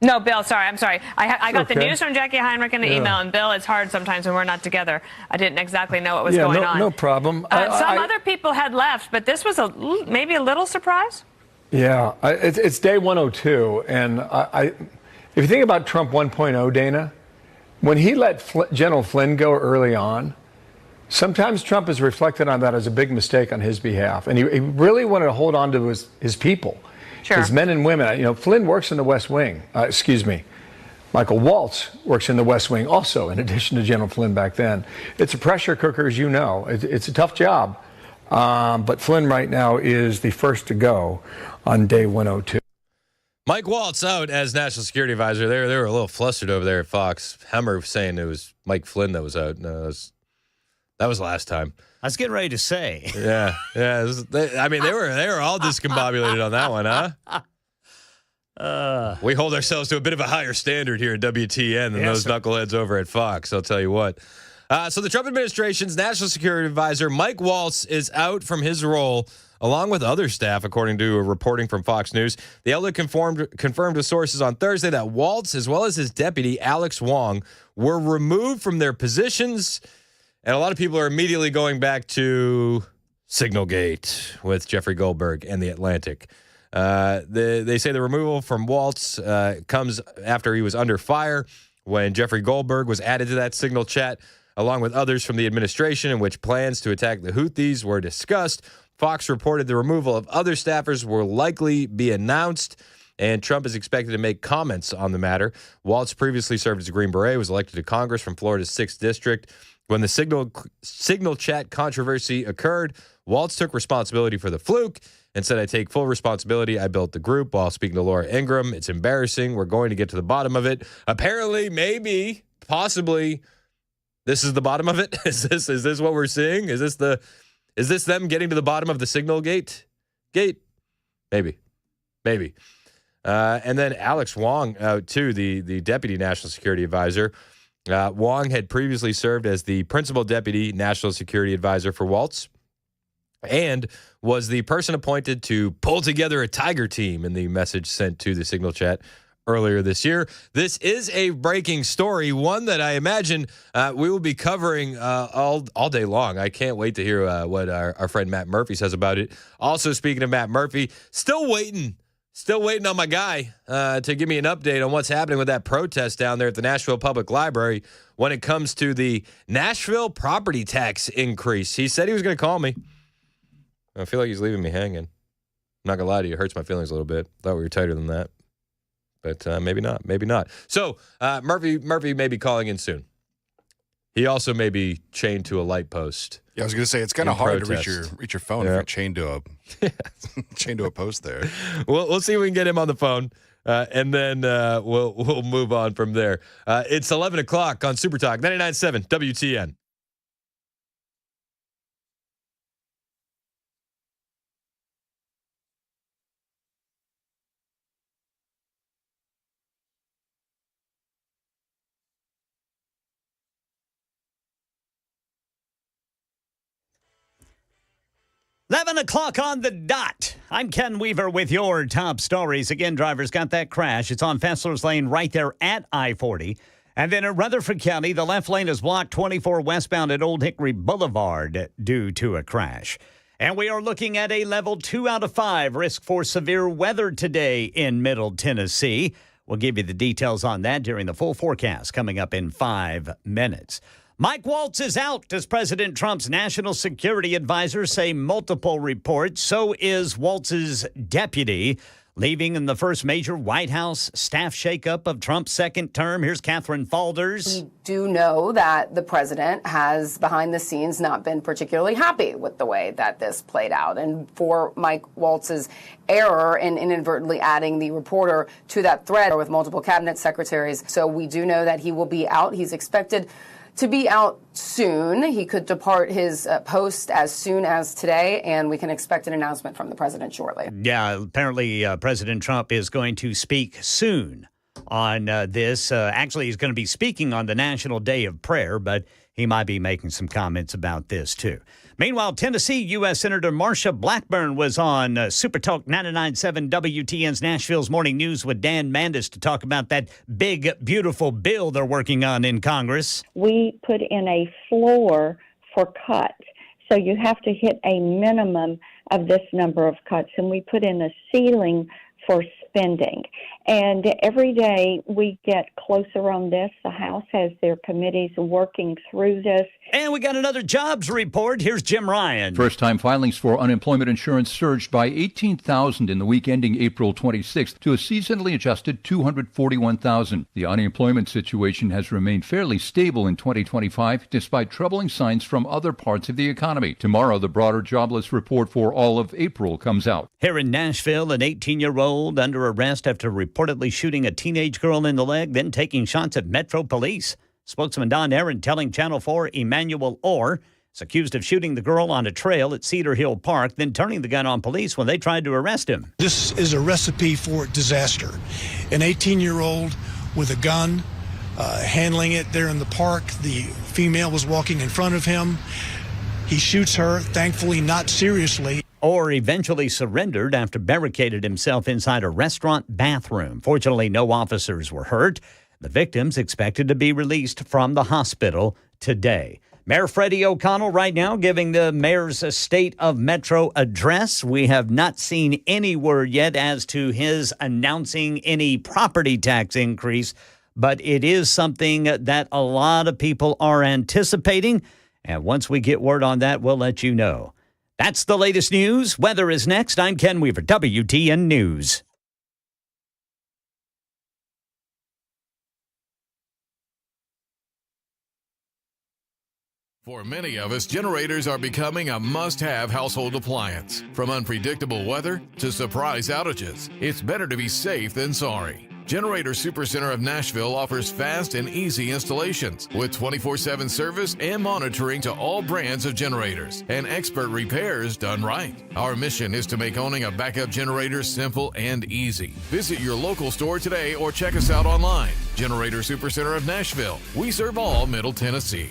No, Bill, sorry. I'm sorry. I got the news from Jackie Heinrich in the email. And, Bill, it's hard sometimes when we're not together. I didn't exactly know what was going on. No problem. Some other people had left, but this was maybe a little surprise? Yeah, it's day 102. And if you think about Trump 1.0, Dana, when he let General Flynn go early on, sometimes Trump has reflected on that as a big mistake on his behalf. And he really wanted to hold on to his people. Sure. His men and women. You know, Flynn works in the West Wing. Michael Waltz works in the West Wing also, in addition to General Flynn back then. It's a pressure cooker, as you know. It's a tough job. But Flynn right now is the first to go on day 102. Mike Waltz out as National Security Advisor. They were a little flustered over there at Fox. Hemmer saying it was Mike Flynn that was out. No, that was last time. I was getting ready to say. Yeah. They were all discombobulated on that one, huh? We hold ourselves to a bit of a higher standard here at WTN than those knuckleheads over at Fox, I'll tell you what. So the Trump administration's national security advisor, Mike Waltz, is out from his role, along with other staff, according to a reporting from Fox News. The outlet confirmed with sources on Thursday that Waltz, as well as his deputy, Alex Wong, were removed from their positions. And a lot of people are immediately going back to Signalgate with Jeffrey Goldberg and The Atlantic. They say the removal from Waltz comes after he was under fire when Jeffrey Goldberg was added to that Signal chat, along with others from the administration, in which plans to attack the Houthis were discussed. Fox reported the removal of other staffers will likely be announced, and Trump is expected to make comments on the matter. Waltz previously served as a Green Beret, was elected to Congress from Florida's 6th District. When the Signal chat controversy occurred, Waltz took responsibility for the fluke and said, "I take full responsibility. I built the group." While speaking to Laura Ingraham, "It's embarrassing. We're going to get to the bottom of it." Apparently, maybe, possibly, this is the bottom of it. Is this what we're seeing? Is this them getting to the bottom of the Signal gate? Maybe. And then Alex Wong, too, the deputy national security advisor. Wong had previously served as the principal deputy national security advisor for Waltz and was the person appointed to pull together a tiger team in the message sent to the Signal chat earlier this year. This is a breaking story, one that I imagine we will be covering all day long. I can't wait to hear what our friend Matt Murphy says about it. Also, speaking of Matt Murphy, still waiting on my guy to give me an update on what's happening with that protest down there at the Nashville Public Library when it comes to the Nashville property tax increase. He said he was going to call me. I feel like he's leaving me hanging. I'm not going to lie to you. It hurts my feelings a little bit. Thought we were tighter than that. But maybe not. So Murphy may be calling in soon. He also may be chained to a light post. Yeah, I was going to say, it's kind of hard protest. to reach your phone if you're chained to a post there. We'll see if we can get him on the phone, and then we'll move on from there. It's 11 o'clock on Super Talk 99.7 WTN. Eleven o'clock on the dot. I'm Ken Weaver with your top stories. Again, drivers got that crash. It's on Fessler's Lane right there at I-40. And then in Rutherford County, the left lane is blocked 24 westbound at Old Hickory Boulevard due to a crash. And we are looking at a level 2 out of 5 risk for severe weather today in Middle Tennessee. We'll give you the details on that during the full forecast coming up in 5 minutes. Mike Waltz is out, as President Trump's national security advisors say multiple reports. So is Waltz's deputy, leaving in the first major White House staff shakeup of Trump's second term. Here's Catherine Falders. We do know that the president has, behind the scenes, not been particularly happy with the way that this played out. And for Mike Waltz's error in inadvertently adding the reporter to that thread with multiple cabinet secretaries. So we do know that he will be out. He's expected to be out soon. He could depart his post as soon as today, and we can expect an announcement from the president shortly. Yeah, apparently President Trump is going to speak soon on this. Actually, he's going to be speaking on the National Day of Prayer, but he might be making some comments about this, too. Meanwhile, Tennessee U.S. Senator Marsha Blackburn was on Super Talk 99.7 WTN's Nashville's Morning News with Dan Mandis to talk about that big, beautiful bill they're working on in Congress. We put in a floor for cuts. So you have to hit a minimum of this number of cuts. And we put in a ceiling for spending. And every day we get closer on this. The House has their committees working through this. And we got another jobs report. Here's Jim Ryan. First-time filings for unemployment insurance surged by 18,000 in the week ending April 26th to a seasonally adjusted 241,000. The unemployment situation has remained fairly stable in 2025, despite troubling signs from other parts of the economy. Tomorrow, the broader jobless report for all of April comes out. Here in Nashville, an 18-year-old under arrest after reportedly shooting a teenage girl in the leg, then taking shots at Metro Police. Spokesman Don Aaron telling Channel 4 Emmanuel Orr is accused of shooting the girl on a trail at Cedar Hill Park, then turning the gun on police when they tried to arrest him. This is a recipe for disaster. An 18-year-old with a gun, handling it there in the park. The female was walking in front of him. He shoots her, thankfully not seriously. Or eventually surrendered after barricaded himself inside a restaurant bathroom. Fortunately, no officers were hurt. The victim's expected to be released from the hospital today. Mayor Freddie O'Connell right now giving the mayor's State of Metro address. We have not seen any word yet as to his announcing any property tax increase, but it is something that a lot of people are anticipating. And once we get word on that, we'll let you know. That's the latest news. Weather is next. I'm Ken Weaver, WTN News. For many of us, generators are becoming a must-have household appliance. From unpredictable weather to surprise outages, it's better to be safe than sorry. Generator Supercenter of Nashville offers fast and easy installations with 24/7 service and monitoring to all brands of generators and expert repairs done right. Our mission is to make owning a backup generator simple and easy. Visit your local store today or check us out online. Generator Supercenter of Nashville. We serve all Middle Tennessee.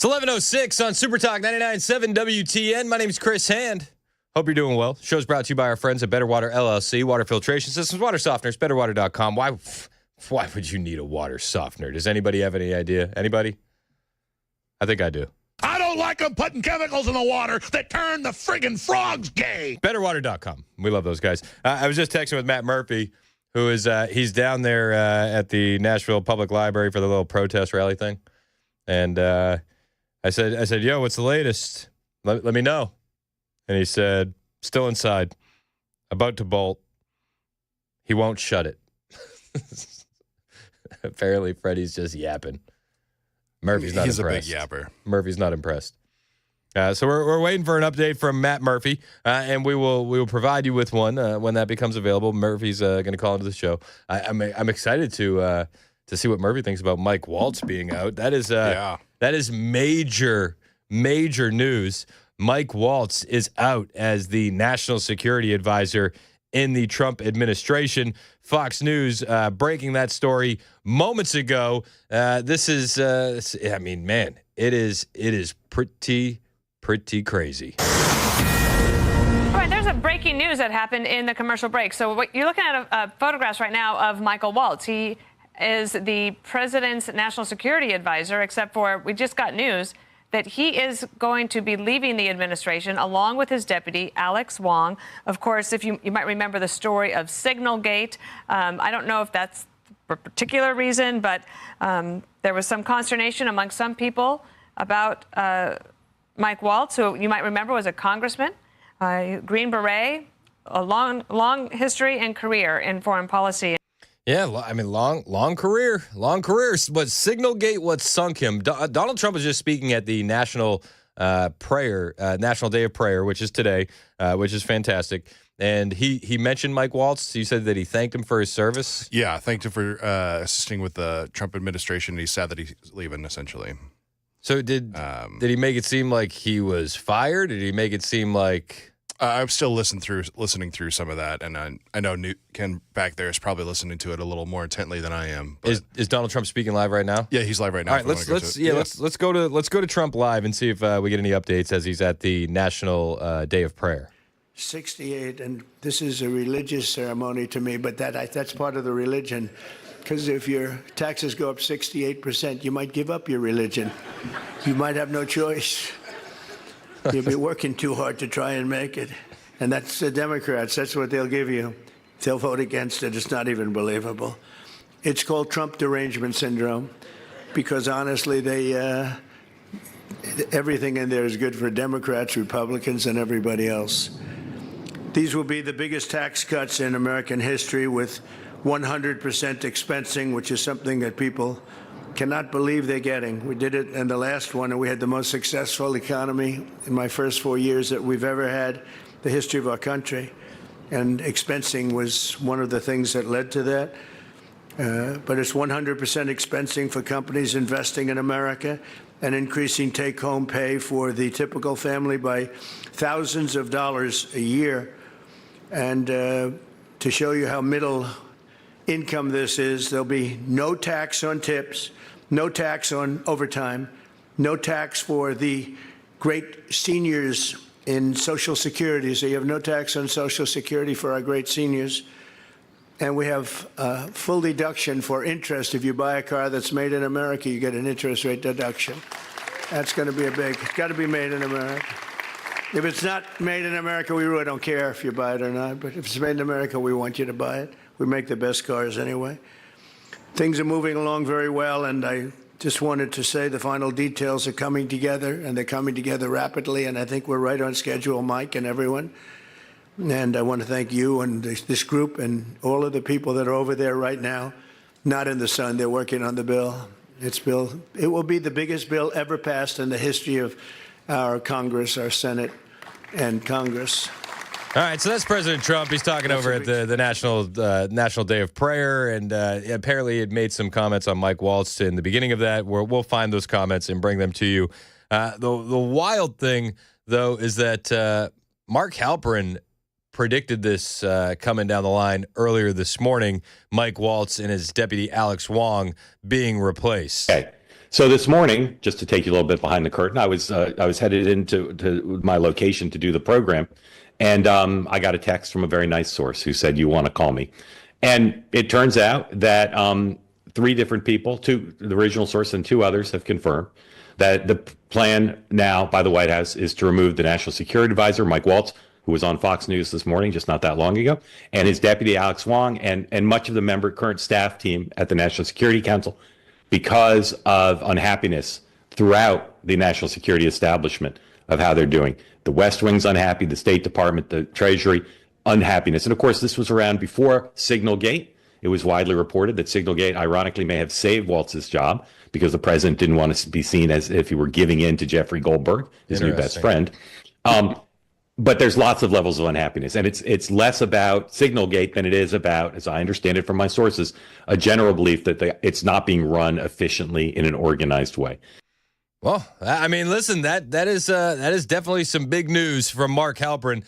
It's 11:06 on Super Talk 99.7 WTN. My name is Chris Hand. Hope you're doing well. Show's brought to you by our friends at Better Water LLC, water filtration systems, water softeners, betterwater.com. Why would you need a water softener? Does anybody have any idea? Anybody? I think I do. I don't like them putting chemicals in the water that turn the friggin' frogs gay. Betterwater.com. We love those guys. I was just texting with Matt Murphy, who is he's down there at the Nashville Public Library for the little protest rally thing. And I said, yo, what's the latest? Let me know. And he said, still inside, about to bolt. He won't shut it. Apparently, Freddie's just yapping. Murphy's not impressed. He's a big yapper. Murphy's not impressed. So we're waiting for an update from Matt Murphy, and we will provide you with one when that becomes available. Murphy's going to call into the show. I'm excited to see what Murphy thinks about Mike Waltz being out. That is major news. Mike Waltz is out as the national security advisor in the Trump administration. Fox News breaking that story moments ago. This is, I mean, man, it is pretty crazy. All right, here's a breaking news that happened in the commercial break. So what you're looking at photographs right now of Michael Waltz. He is the president's national security advisor, except for we just got news that he is going to be leaving the administration along with his deputy, Alex Wong. Of course, if you might remember the story of Signalgate. I don't know if that's for a particular reason, but there was some consternation among some people about Mike Waltz, who you might remember was a congressman, Green Beret, a long history and career in foreign policy. Yeah, I mean, long career. But Signalgate, what sunk him? Donald Trump was just speaking at the National National Day of Prayer, which is today, which is fantastic. And he mentioned Mike Waltz. He said that he thanked him for his service. Yeah, thanked him for assisting with the Trump administration. He's sad that he's leaving, essentially. So did he make it seem like he was fired? Did he make it seem like... I'm still listening through some of that, and I know Ken back there is probably listening to it a little more intently than I am. But is Donald Trump speaking live right now? Yeah, he's live right now. All right, let's go to Trump live and see if we get any updates as he's at the National Day of Prayer. 68, and this is a religious ceremony to me, but that's part of the religion. Because if your taxes go up 68%, you might give up your religion. You might have no choice. You'll be working too hard to try and make it. And that's the Democrats. That's what they'll give you. They'll vote against it. It's not even believable. It's called Trump derangement syndrome because, honestly, everything in there is good for Democrats, Republicans, and everybody else. These will be the biggest tax cuts in American history with 100% expensing, which is something that people cannot believe they're getting. We did it in the last one, and we had the most successful economy in my first 4 years that we've ever had, the history of our country. And expensing was one of the things that led to that. But it's 100% expensing for companies investing in America and increasing take-home pay for the typical family by thousands of dollars a year. And to show you how middle income this is, there'll be no tax on tips, no tax on overtime, no tax for the great seniors in Social Security. So you have no tax on Social Security for our great seniors. And we have full deduction for interest. If you buy a car that's made in America, you get an interest rate deduction. That's going to be it's got to be made in America. If it's not made in America, we really don't care if you buy it or not. But if it's made in America, we want you to buy it. We make the best cars anyway. Things are moving along very well, and I just wanted to say the final details are coming together, and they're coming together rapidly, and I think we're right on schedule, Mike and everyone. And I want to thank you and this group and all of the people that are over there right now, not in the sun. They're working on the bill. It will be the biggest bill ever passed in the history of our Congress, our Senate, and Congress. All right, so that's President Trump. He's talking over at the National Day of Prayer, and apparently he had made some comments on Mike Waltz in the beginning of that. We'll find those comments and bring them to you. The wild thing, though, is that Mark Halperin predicted this coming down the line earlier this morning, Mike Waltz and his deputy Alex Wong being replaced. Okay. So this morning, just to take you a little bit behind the curtain, I was headed into my location to do the program, and I got a text from a very nice source who said, "You want to call me?" And it turns out that 3 different people, the original source and 2 others, have confirmed that the plan now by the White House is to remove the National Security Advisor, Mike Waltz, who was on Fox News this morning, just not that long ago, and his deputy, Alex Wong, and much of the current staff team at the National Security Council, because of unhappiness throughout the national security establishment of how they're doing. The West Wing's unhappy, the State Department, the Treasury, unhappiness. And of course, this was around before Signalgate. It was widely reported that Signalgate, ironically, may have saved Waltz's job because the president didn't want to be seen as if he were giving in to Jeffrey Goldberg, his new best friend. But there's lots of levels of unhappiness, and it's less about Signalgate than it is about, as I understand it from my sources, a general belief that it's not being run efficiently in an organized way. Well, I mean, listen, that is definitely some big news from Mark Halperin,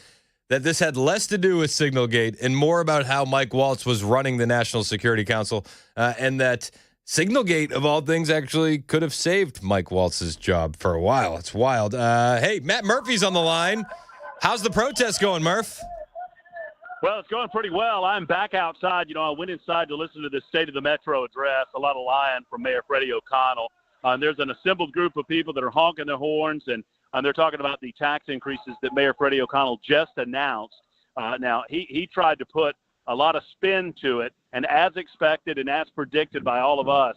that this had less to do with Signalgate and more about how Mike Waltz was running the National Security Council, and that Signalgate, of all things, actually could have saved Mike Waltz's job for a while. It's wild. Hey, Matt Murphy's on the line. How's the protest going, Murph? Well, it's going pretty well. I'm back outside. I went inside to listen to the State of the Metro address, a lot of lying from Mayor Freddie O'Connell. There's an assembled group of people that are honking their horns, and they're talking about the tax increases that Mayor Freddie O'Connell just announced. Now, he tried to put a lot of spin to it, and as expected and as predicted by all of us,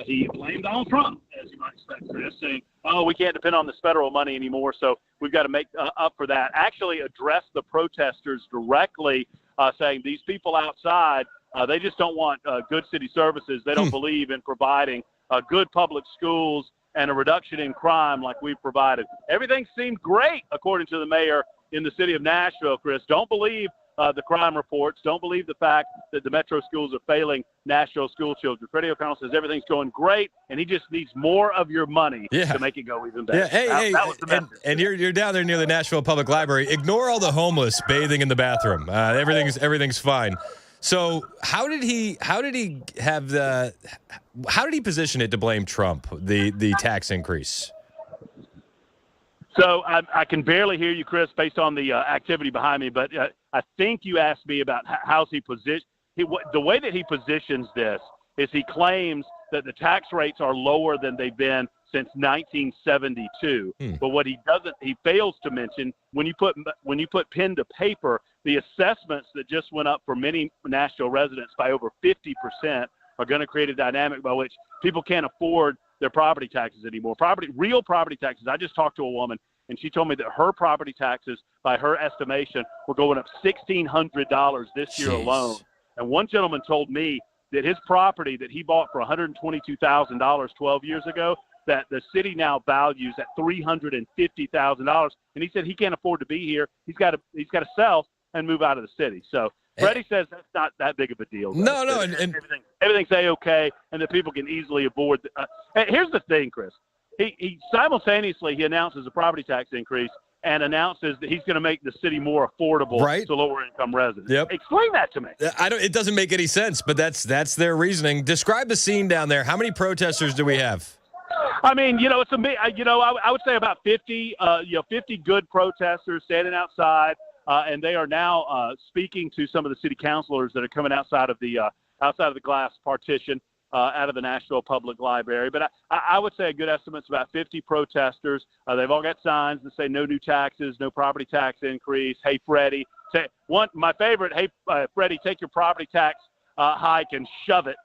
he blamed Donald Trump, as you might expect, Chris, saying, we can't depend on this federal money anymore, so we've got to make up for that. Actually addressed the protesters directly, saying these people outside, they just don't want good city services. They don't believe in providing good public schools and a reduction in crime like we've provided. Everything seemed great, according to the mayor in the city of Nashville, Chris. Don't believe the crime reports. Don't believe the fact that the metro schools are failing Nashville school children. Freddie O'Connell says everything's going great, and he just needs more of your money to make it go even better. Yeah. That was the message. And you're down there near the Nashville Public Library. Ignore all the homeless bathing in the bathroom. Everything's fine. So how did he position it to blame Trump, the tax increase? So I can barely hear you, Chris, based on the activity behind me. But I think you asked me about how's he positioned. The way that he positions this is he claims that the tax rates are lower than they've been since 1972. But what he fails to mention, when you put pen to paper, the assessments that just went up for many Nashville residents by over 50% are going to create a dynamic by which people can't afford their property taxes anymore. Real property taxes. I just talked to a woman, and she told me that her property taxes, by her estimation, were going up $1,600 this year alone. And one gentleman told me that his property that he bought for $122,000 12 years ago, that the city now values at $350,000. And he said he can't afford to be here. He's got to sell and move out of the city. So Freddie says that's not that big of a deal. No, and everything's A-okay, and that people can easily avoid. Here's the thing, Chris. He simultaneously announces a property tax increase and announces that he's going to make the city more affordable to lower-income residents. Yep. Explain that to me. It doesn't make any sense, but that's their reasoning. Describe the scene down there. How many protesters do we have? I mean, it's I would say about 50, 50 good protesters standing outside. And they are now speaking to some of the city councilors that are coming outside of the glass partition out of the Nashville Public Library. But I would say a good estimate is about 50 protesters. They've all got signs that say no new taxes, no property tax increase. Hey, Freddie. My favorite, hey, Freddie, take your property tax hike and shove it,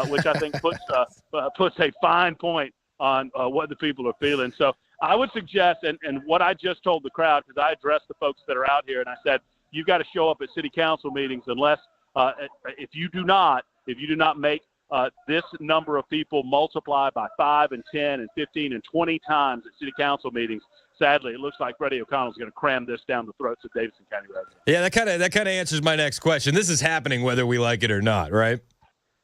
which I think puts a fine point on what the people are feeling. So I would suggest, and what I just told the crowd, because I addressed the folks that are out here, and I said, you've got to show up at city council meetings unless, if you do not make this number of people multiply by 5 and 10 and 15 and 20 times at city council meetings, sadly, it looks like Freddie O'Connell's going to cram this down the throats of Davidson County residents. Yeah, that kind of answers my next question. This is happening whether we like it or not, right?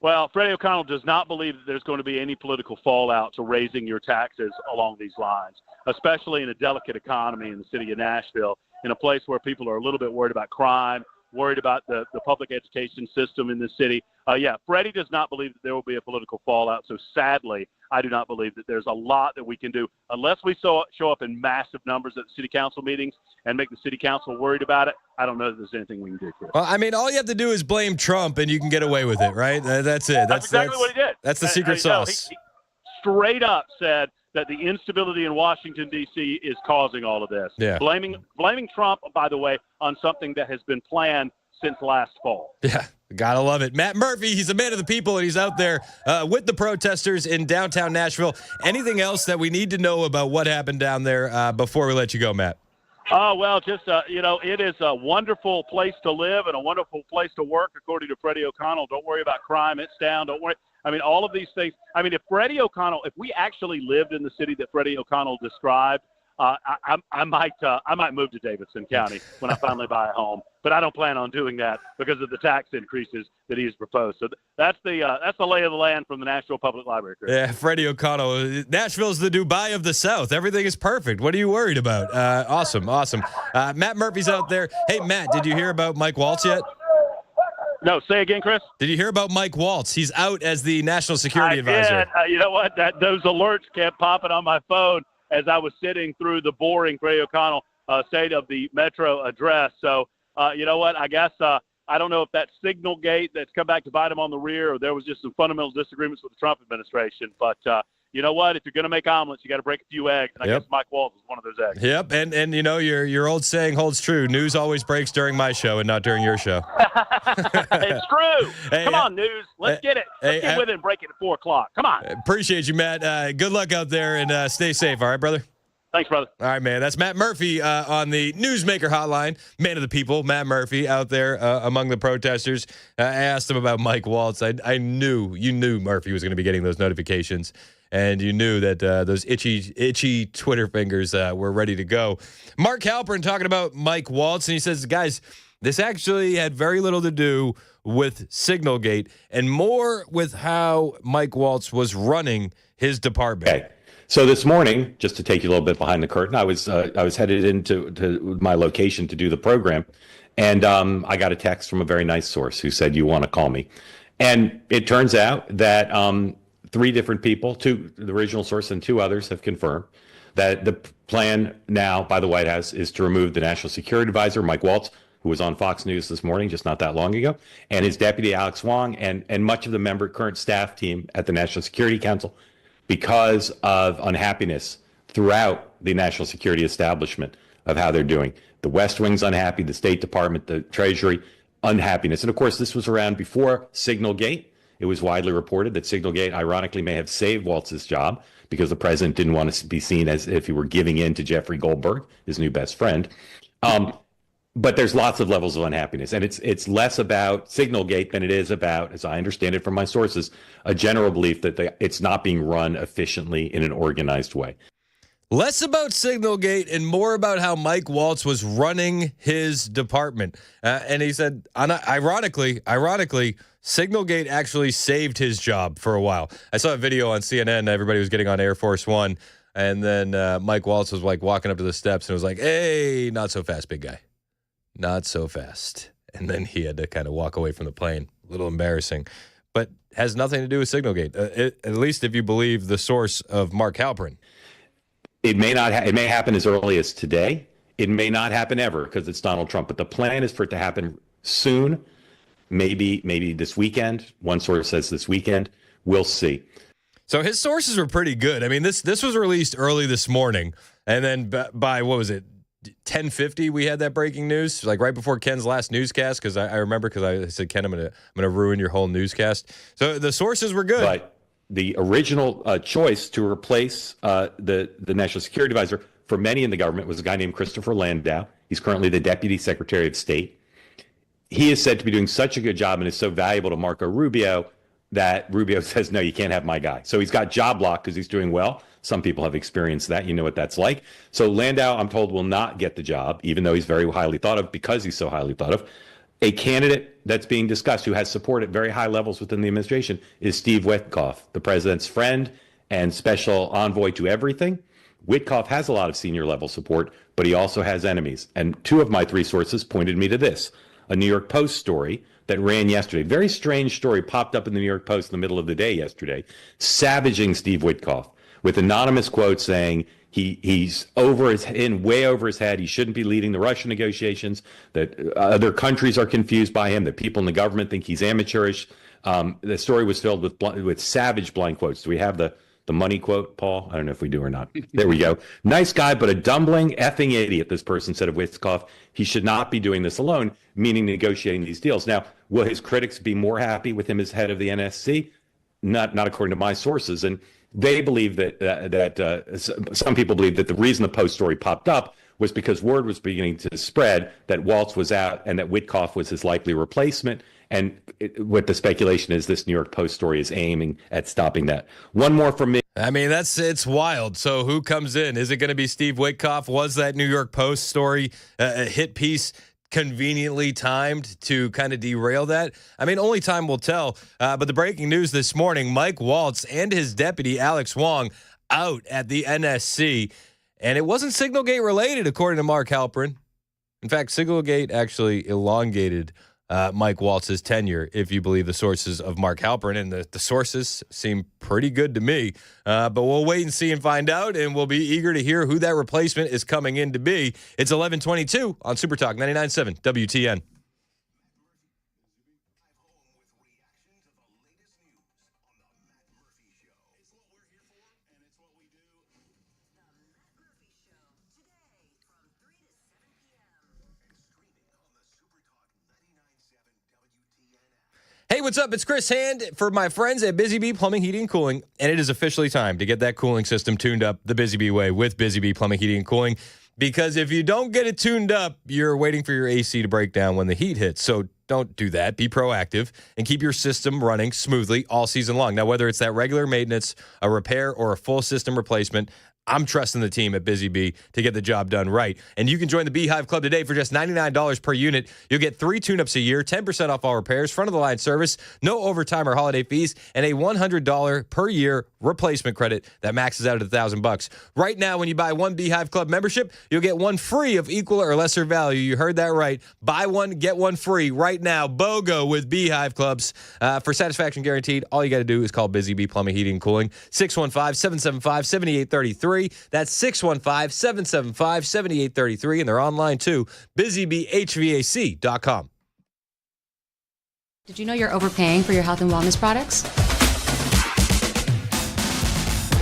Well, Freddie O'Connell does not believe that there's going to be any political fallout to raising your taxes along these lines, especially in a delicate economy in the city of Nashville, in a place where people are a little bit worried about crime, worried about the public education system in the city. Freddie does not believe that there will be a political fallout. So sadly, I do not believe that there's a lot that we can do unless we show up in massive numbers at the city council meetings and make the city council worried about it. I don't know that there's anything we can do. Chris. Well, I mean, all you have to do is blame Trump and you can get away with it, right? That's it. That's exactly what he did. That's the secret sauce. He straight up said that the instability in Washington, D.C. is causing all of this. Yeah. Blaming Trump, by the way, on something that has been planned since last fall. Yeah, gotta love it. Matt Murphy, he's a man of the people, and he's out there with the protesters in downtown Nashville. Anything else that we need to know about what happened down there before we let you go, Matt? Well, just, it is a wonderful place to live and a wonderful place to work, according to Freddie O'Connell. Don't worry about crime. It's down. Don't worry. I mean, all of these things. I mean, if we actually lived in the city that Freddie O'Connell described, I might move to Davidson County when I finally buy a home, but I don't plan on doing that because of the tax increases that he's proposed. So that's the lay of the land from the Nashville Public Library. Chris. Yeah, Freddie O'Connell. Nashville's the Dubai of the South. Everything is perfect. What are you worried about? Awesome. Matt Murphy's out there. Hey, Matt, did you hear about Mike Waltz yet? No, say again, Chris. Did you hear about Mike Waltz? He's out as the national security advisor. You know what? Those alerts kept popping on my phone as I was sitting through the boring Freddie O'Connell. State of the Metro address. So, you know what? I guess I don't know if that's Signal Gate that's come back to bite him on the rear, or there was just some fundamental disagreements with the Trump administration. But you know what? If you're going to make omelets, you got to break a few eggs. And I guess Mike Waltz was one of those eggs. Yep, and you know your old saying holds true. News always breaks during my show and not during your show. It's true. Come on, News. Let's get it. Let's get with it and break it at 4 o'clock. Come on. Appreciate you, Matt. Good luck out there, and stay safe. All right, brother? Thanks, brother. All right, man. That's Matt Murphy on the Newsmaker Hotline. Man of the people, Matt Murphy out there among the protesters. I asked him about Mike Waltz. I knew Murphy was going to be getting those notifications. And you knew that those itchy Twitter fingers were ready to go. Mark Halperin talking about Mike Waltz, and he says, guys, this actually had very little to do with Signalgate and more with how Mike Waltz was running his department. Okay. So this morning, just to take you a little bit behind the curtain, I was headed into my location to do the program, and I got a text from a very nice source who said, you want to call me. And it turns out that 3 different people, the original source and 2 others, have confirmed that the plan now by the White House is to remove the National Security Advisor, Mike Waltz, who was on Fox News this morning, just not that long ago, and his deputy, Alex Wong, and much of the current staff team at the National Security Council, because of unhappiness throughout the national security establishment of how they're doing. The West Wing's unhappy, the State Department, the Treasury, unhappiness. And of course, this was around before Signalgate. It was widely reported that Signalgate, ironically, may have saved Waltz's job because the president didn't want to be seen as if he were giving in to Jeffrey Goldberg, his new best friend. But there's lots of levels of unhappiness, and it's less about Signalgate than it is about, as I understand it from my sources, a general belief that it's not being run efficiently in an organized way. Less about Signalgate and more about how Mike Waltz was running his department. And he said, ironically, Signalgate actually saved his job for a while. I saw a video on CNN. Everybody was getting on Air Force One. And then Mike Waltz was like walking up to the steps and was like, hey, not so fast, big guy. Not so fast. And then he had to kind of walk away from the plane. A little embarrassing. But has nothing to do with Signalgate, at least if you believe the source of Mark Halperin. It may not. It may happen as early as today. It may not happen ever because it's Donald Trump. But the plan is for it to happen soon, maybe this weekend. One source says this weekend. We'll see. So his sources were pretty good. I mean, this was released early this morning, and then by what was it, 10:50 we had that breaking news, like right before Ken's last newscast. Because I remember because I said, Ken, I'm gonna ruin your whole newscast. So the sources were good. But the original choice to replace the National Security Advisor for many in the government was a guy named Christopher Landau. He's currently the Deputy Secretary of State. He is said to be doing such a good job and is so valuable to Marco Rubio that Rubio says, no, you can't have my guy. So he's got job lock because he's doing well. Some people have experienced that. You know what that's like. So Landau, I'm told, will not get the job, even though he's very highly thought of because he's so highly thought of. A candidate that's being discussed who has support at very high levels within the administration is Steve Witkoff, the president's friend and special envoy to everything. Witkoff has a lot of senior level support, but he also has enemies. And 2 of my 3 sources pointed me to this, a New York Post story that ran yesterday. Very strange story popped up in the New York Post in the middle of the day yesterday, savaging Steve Witkoff with anonymous quotes saying he's way over his head. He shouldn't be leading the Russian negotiations, that other countries are confused by him, that people in the government think he's amateurish. The story was filled with savage blind quotes. Do we have the money quote, Paul? I don't know if we do or not. There we go. Nice guy, but a dumbling effing idiot, this person said of Witkoff. He should not be doing this alone, meaning negotiating these deals. Now, will his critics be more happy with him as head of the NSC? Not according to my sources. And they believe that some people believe that the reason the Post story popped up was because word was beginning to spread that Waltz was out and that Witkoff was his likely replacement. And what the speculation is, this New York Post story is aiming at stopping that. One more from me. I mean, it's wild. So who comes in? Is it going to be Steve Witkoff? Was that New York Post story a hit piece conveniently timed to kind of derail that? I mean, only time will tell. But the breaking news this morning, Mike Waltz and his deputy, Alex Wong, out at the NSC. And it wasn't Signalgate related, according to Mark Halperin. In fact, Signalgate actually elongated Mike Waltz's tenure, if you believe the sources of Mark Halperin, and the sources seem pretty good to me. But we'll wait and see and find out, and we'll be eager to hear who that replacement is coming in to be. It's 11:22 on Super Talk 99.7 WTN. Hey, what's up? It's Chris Hand for my friends at Busy Bee Plumbing, Heating, and Cooling, and it is officially time to get that cooling system tuned up the Busy Bee way with Busy Bee Plumbing, Heating, and Cooling, because if you don't get it tuned up, you're waiting for your AC to break down when the heat hits. So don't do that. Be proactive and keep your system running smoothly all season long. Now, whether it's that regular maintenance, a repair, or a full system replacement, I'm trusting the team at Busy Bee to get the job done right. And you can join the Beehive Club today for just $99 per unit. You'll get 3 tune-ups a year, 10% off all repairs, front-of-the-line service, no overtime or holiday fees, and a $100 per year replacement credit that maxes out at $1,000. Right now, when you buy one Beehive Club membership, you'll get one free of equal or lesser value. You heard that right. Buy one, get one free right now. BOGO with Beehive Clubs. For satisfaction guaranteed, all you got to do is call Busy Bee Plumbing, Heating, and Cooling, 615-775-7833. That's 615-775-7833, and they're online too, busybehvac.com. Did you know you're overpaying for your health and wellness products?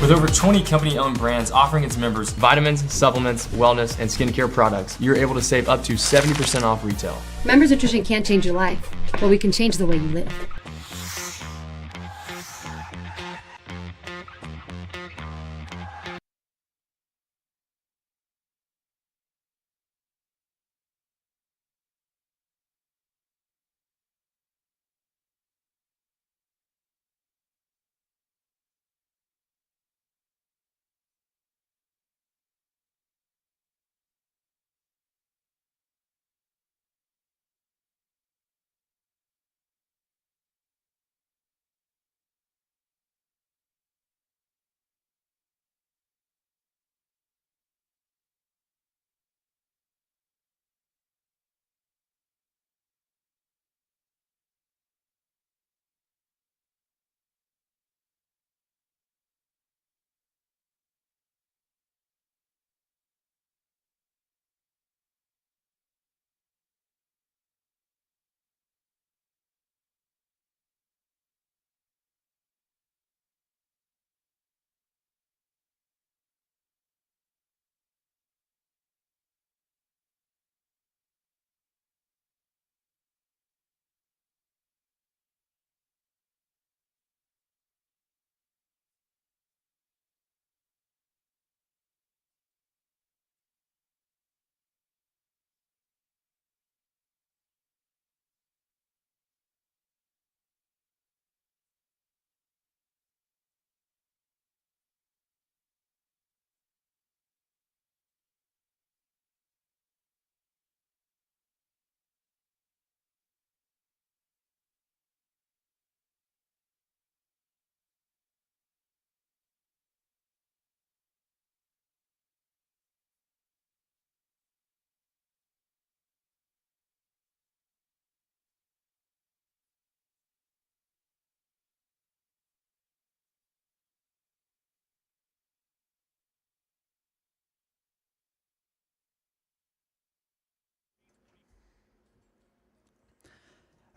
With over 20 company-owned brands offering its members vitamins, supplements, wellness, and skincare products, you're able to save up to 70% off retail. Members Nutrition can't change your life, but we can change the way you live.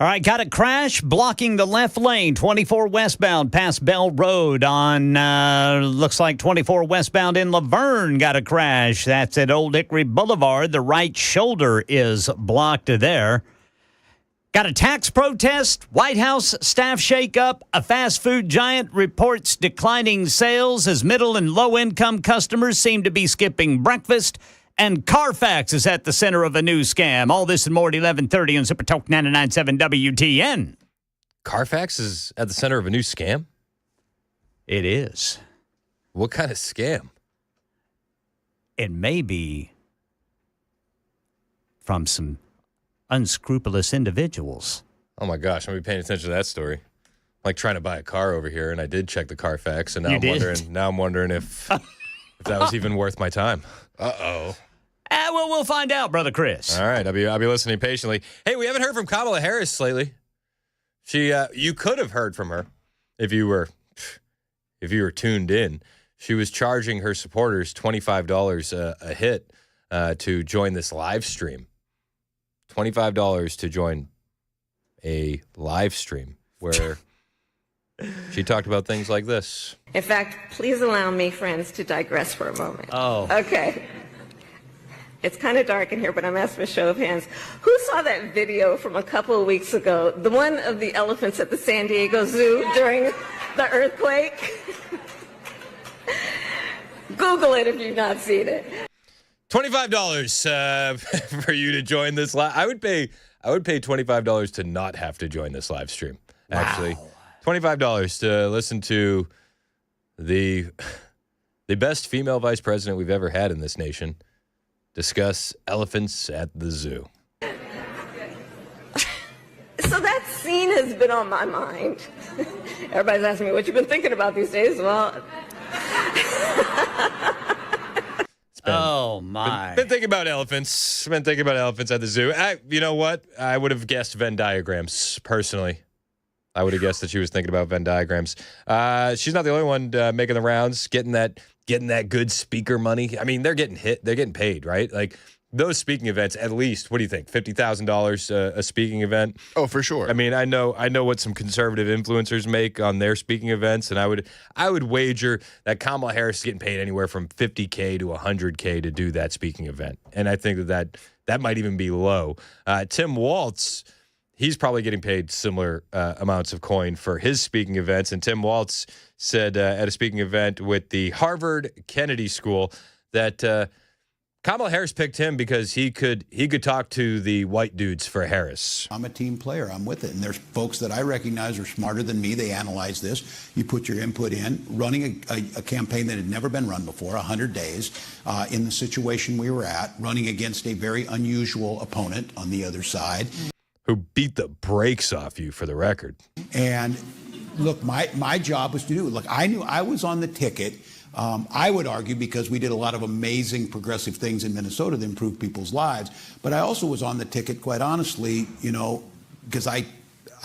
All right, got a crash blocking the left lane, 24 westbound past Bell Road on, looks like 24 westbound in Laverne got a crash. That's at Old Hickory Boulevard. The right shoulder is blocked there. Got a tax protest, White House staff shakeup, a fast food giant reports declining sales as middle and low-income customers seem to be skipping breakfast, and Carfax is at the center of a new scam. All this and more at 11:30 on Super Talk 99.7 WTN. Carfax is at the center of a new scam? It is. What kind of scam? It may be from some unscrupulous individuals. Oh my gosh, I'm gonna be paying attention to that story. Like trying to buy a car over here, and I did check the Carfax, and now I'm wondering if that was even worth my time. Uh-oh. Well, we'll find out, Brother Chris. All right, I'll be listening patiently. Hey, we haven't heard from Kamala Harris lately. You could have heard from her if you were tuned in. She was charging her supporters $25 a hit to join this live stream. $25 to join a live stream where she talked about things like this. In fact, please allow me, friends, to digress for a moment. Oh. Okay. It's kind of dark in here, but I'm asking for a show of hands. Who saw that video from a couple of weeks ago? The one of the elephants at the San Diego Zoo during the earthquake? Google it if you've not seen it. $25 for you to join this live. I would pay $25 to not have to join this live stream. Actually, $25 to listen to the best female vice president we've ever had in this nation discuss elephants at the zoo. So that scene has been on my mind. Everybody's asking me what you've been thinking about these days. Well, oh my! Been thinking about elephants. Been thinking about elephants at the zoo. You know what? I would have guessed Venn diagrams personally. I would have guessed that she was thinking about Venn diagrams. She's not the only one making the rounds, getting that good speaker money. I mean, they're getting paid, right? Like those speaking events, at least. What do you think? $50,000 a speaking event? Oh, for sure. I mean, I know what some conservative influencers make on their speaking events, and I would wager that Kamala Harris is getting paid anywhere from $50K to $100K to do that speaking event, and I think that might even be low. Tim Waltz. He's probably getting paid similar amounts of coin for his speaking events. And Tim Waltz said at a speaking event with the Harvard Kennedy School that Kamala Harris picked him because he could talk to the white dudes for Harris. I'm a team player. I'm with it. And there's folks that I recognize are smarter than me. They analyze this. You put your input in. Running a campaign that had never been run before, 100 days, in the situation we were at, running against a very unusual opponent on the other side. Who beat the brakes off you, for the record. And look, my job was to do it. Look, I knew I was on the ticket. I would argue because we did a lot of amazing progressive things in Minnesota that improved people's lives. But I also was on the ticket, quite honestly, because I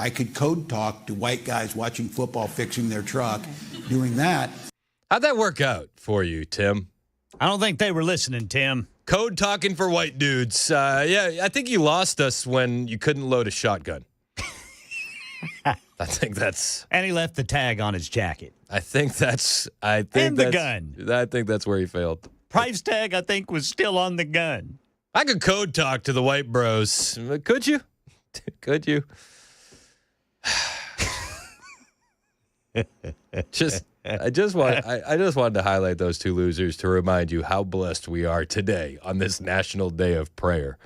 could code talk to white guys watching football, fixing their truck, doing that. How'd that work out for you, Tim? I don't think they were listening, Tim. Code talking for white dudes. Yeah, I think you lost us when you couldn't load a shotgun. I think that's... And he left the tag on his jacket. And the gun. I think that's where he failed. Price tag, I think, was still on the gun. I could code talk to the white bros. Could you? Could you? I just wanted to highlight those two losers to remind you how blessed we are today on this National Day of Prayer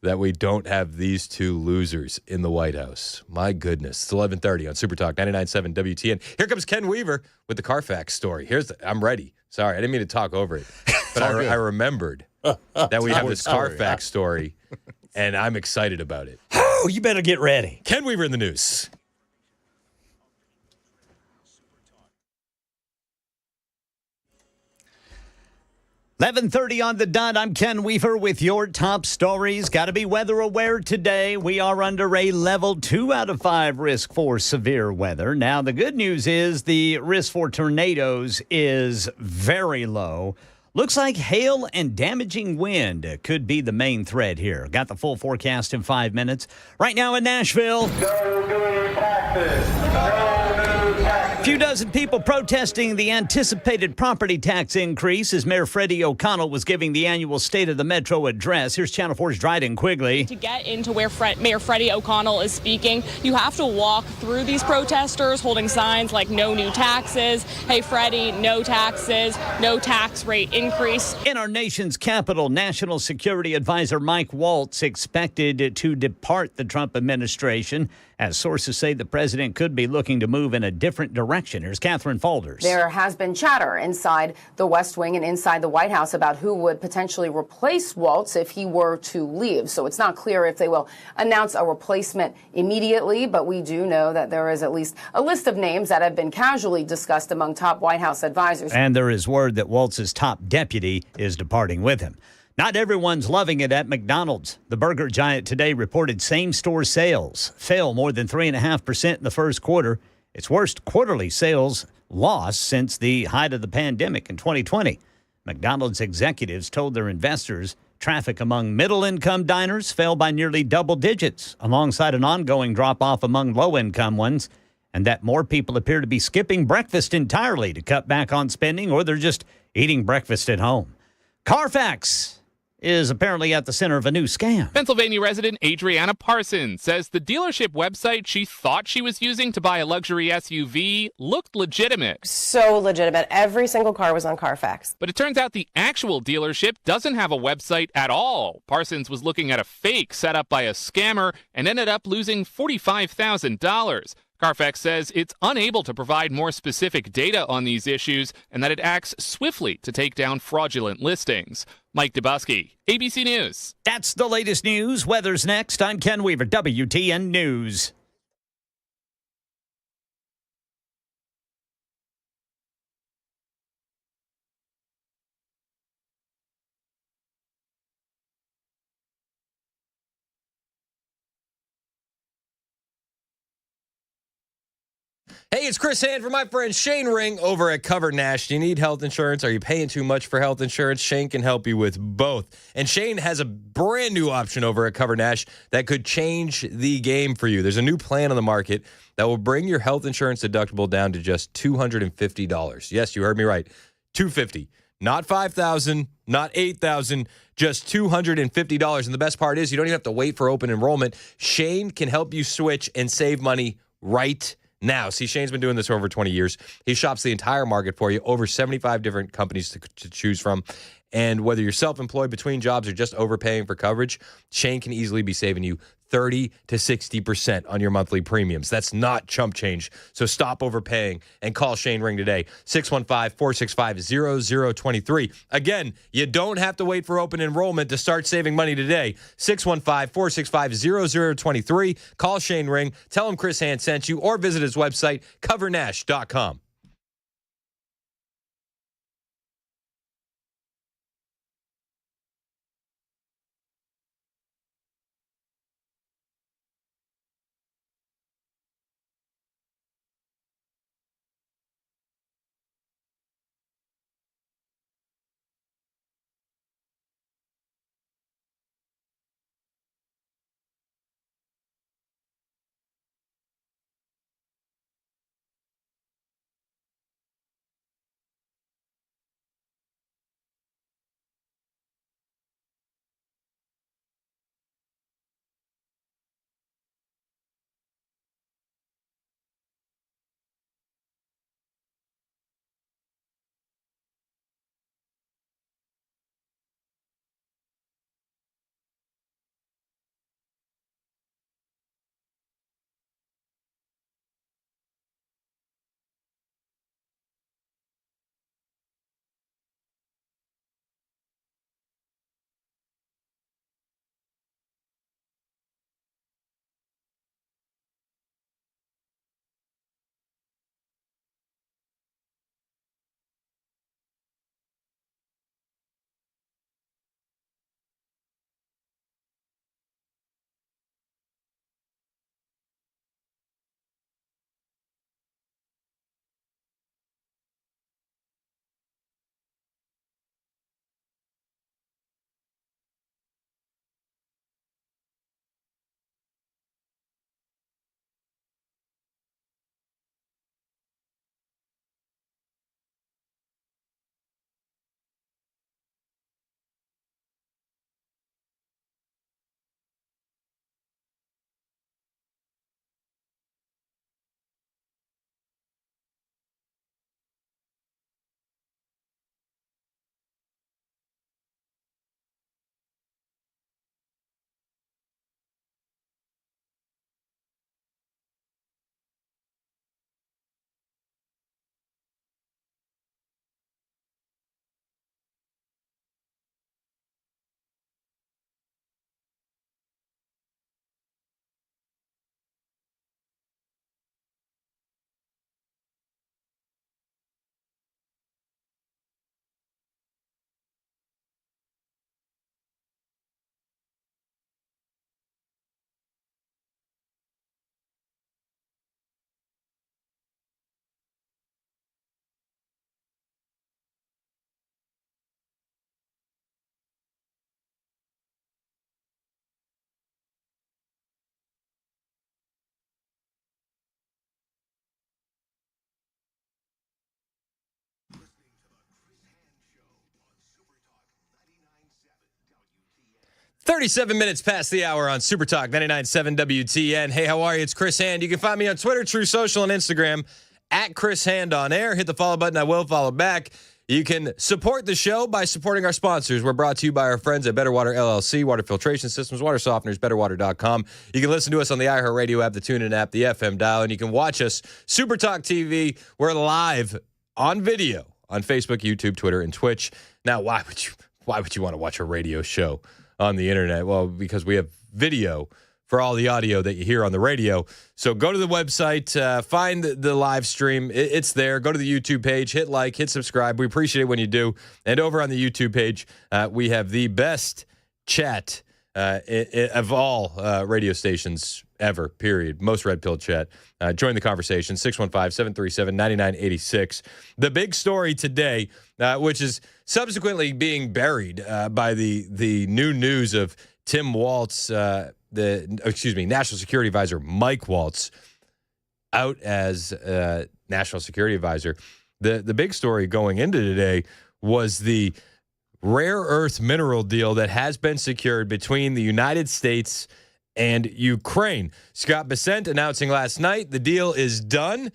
that we don't have these two losers in the White House. My goodness. It's 11:30 on Super Talk 99.7 WTN. Here comes Ken Weaver with the Carfax story. I'm ready. Sorry, I didn't mean to talk over it, but I remembered that we have this Carfax story, and I'm excited about it. Oh, you better get ready. Ken Weaver in the news. $11:30 on the dot. I'm Ken Weaver with your top stories. Got to be weather aware today. We are under a level 2 out of 5 risk for severe weather. Now, the good news is the risk for tornadoes is very low. Looks like hail and damaging wind could be the main threat here. Got the full forecast in 5 minutes. Right now in Nashville. Go do your taxes. Go do taxes. A few dozen people protesting the anticipated property tax increase as Mayor Freddie O'Connell was giving the annual State of the Metro address. Here's Channel 4's Dryden Quigley. To get into where Mayor Freddie O'Connell is speaking, you have to walk through these protesters holding signs like no new taxes. Hey, Freddie, no taxes, no tax rate increase. In our nation's capital, National Security Advisor Mike Waltz expected to depart the Trump administration as sources say the president could be looking to move in a different direction. Here's Catherine Falders. There has been chatter inside the West Wing and inside the White House about who would potentially replace Waltz if he were to leave. So it's not clear if they will announce a replacement immediately, but we do know that there is at least a list of names that have been casually discussed among top White House advisors. And there is word that Waltz's top deputy is departing with him. Not everyone's loving it at McDonald's. The burger giant today reported same-store sales fell more than 3.5% in the first quarter. Its worst quarterly sales loss since the height of the pandemic in 2020. McDonald's executives told their investors traffic among middle-income diners fell by nearly double digits, alongside an ongoing drop-off among low-income ones, and that more people appear to be skipping breakfast entirely to cut back on spending, or they're just eating breakfast at home. Carfax is apparently at the center of a new scam. Pennsylvania resident Adriana Parsons says the dealership website she thought she was using to buy a luxury SUV looked legitimate. So legitimate. Every single car was on Carfax. But it turns out the actual dealership doesn't have a website at all. Parsons was looking at a fake set up by a scammer and ended up losing $45,000. Carfax says it's unable to provide more specific data on these issues and that it acts swiftly to take down fraudulent listings. Mike Dubusky, ABC News. That's the latest news. Weather's next. I'm Ken Weaver, WTN News. Hey, it's Chris Hand for my friend Shane Ring over at Cover Nash. Do you need health insurance? Are you paying too much for health insurance? Shane can help you with both. And Shane has a brand new option over at Cover Nash that could change the game for you. There's a new plan on the market that will bring your health insurance deductible down to just $250. Yes, you heard me right. $250. Not $5,000, not $8,000, just $250. And the best part is you don't even have to wait for open enrollment. Shane can help you switch and save money right now. See, Shane's been doing this for over 20 years. He shops the entire market for you, over 75 different companies to choose from. And whether you're self-employed, between jobs, or just overpaying for coverage, Shane can easily be saving you 30 to 60% on your monthly premiums. That's not chump change. So stop overpaying and call Shane Ring today, 615-465-0023. Again, you don't have to wait for open enrollment to start saving money today. 615-465-0023. Call Shane Ring. Tell him Chris Hand sent you, or visit his website, covernash.com. 37 minutes past the hour on Super Talk 99.7 WTN. Hey, how are you? It's Chris Hand. You can find me on Twitter, True Social, and Instagram at Chris Hand on air. Hit the follow button. I will follow back. You can support the show by supporting our sponsors. We're brought to you by our friends at Better Water LLC, Water Filtration Systems, Water Softeners, BetterWater.com. You can listen to us on the iHeartRadio app, the TuneIn app, the FM dial, and you can watch us, Super Talk TV. We're live on video on Facebook, YouTube, Twitter, and Twitch. Now, why would you want to watch a radio show on the internet? Well, because we have video for all the audio that you hear on the radio. So go to the website, find the live stream. It's there. Go to the YouTube page, hit like, hit subscribe. We appreciate it when you do. And over on the YouTube page, we have the best chat of all radio stations ever, period. Most red pill chat. Join the conversation, 615-737-9986. The big story today, which is subsequently being buried by the new news of Tim Waltz, National Security Advisor Mike Waltz, out as National Security Advisor. The big story going into today was the rare earth mineral deal that has been secured between the United States and Ukraine. Scott Bessent announcing last night the deal is done.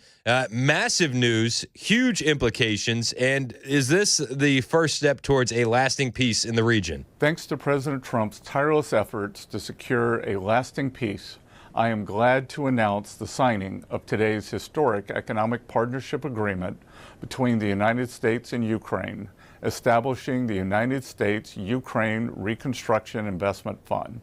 Massive news, huge implications. And is this the first step towards a lasting peace in the region? Thanks to President Trump's tireless efforts to secure a lasting peace, I am glad to announce the signing of today's historic economic partnership agreement between the United States and Ukraine, establishing the United States-Ukraine Reconstruction Investment Fund.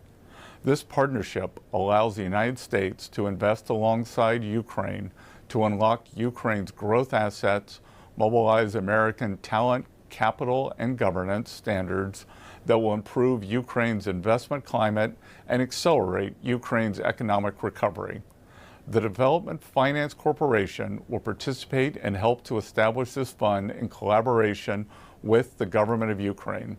This partnership allows the United States to invest alongside Ukraine to unlock Ukraine's growth assets, mobilize American talent, capital, and governance standards that will improve Ukraine's investment climate and accelerate Ukraine's economic recovery. The Development Finance Corporation will participate and help to establish this fund in collaboration with the government of Ukraine.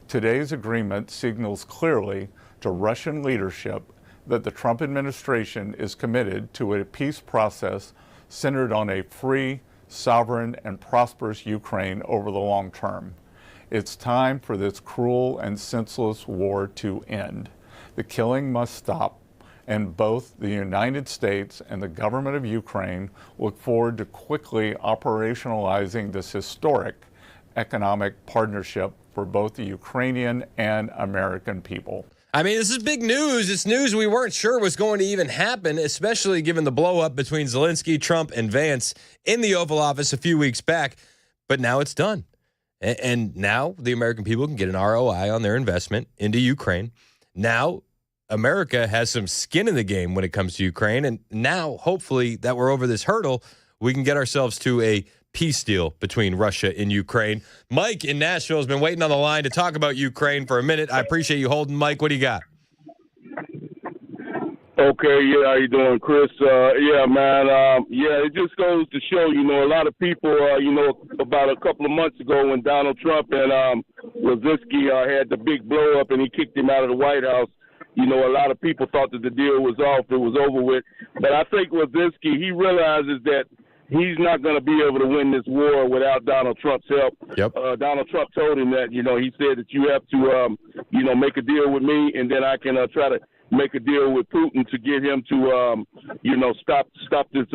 Today's agreement signals clearly to Russian leadership that the Trump administration is committed to a peace process centered on a free, sovereign, and prosperous Ukraine over the long term. It's time for this cruel and senseless war to end. The killing must stop, and both the United States and the government of Ukraine look forward to quickly operationalizing this historic economic partnership for both the Ukrainian and American people. I mean, this is big news. It's news we weren't sure was going to even happen, especially given the blow-up between Zelensky, Trump, and Vance in the Oval Office a few weeks back. But now it's done. And now the American people can get an ROI on their investment into Ukraine. Now America has some skin in the game when it comes to Ukraine. And now, hopefully, that we're over this hurdle, we can get ourselves to a peace deal between Russia and Ukraine. Mike in Nashville has been waiting on the line to talk about Ukraine for a minute. I appreciate you holding. Mike, what do you got? Okay, yeah, how you doing, Chris? Yeah, man, it just goes to show, a lot of people, about a couple of months ago when Donald Trump and Resignation had the big blow up and he kicked him out of the White House, a lot of people thought that the deal was off, it was over with. But I think Resignation, he realizes that he's not going to be able to win this war without Donald Trump's help. Yep. Donald Trump told him that, he said that you have to, make a deal with me, and then I can try to make a deal with Putin to get him to, stop this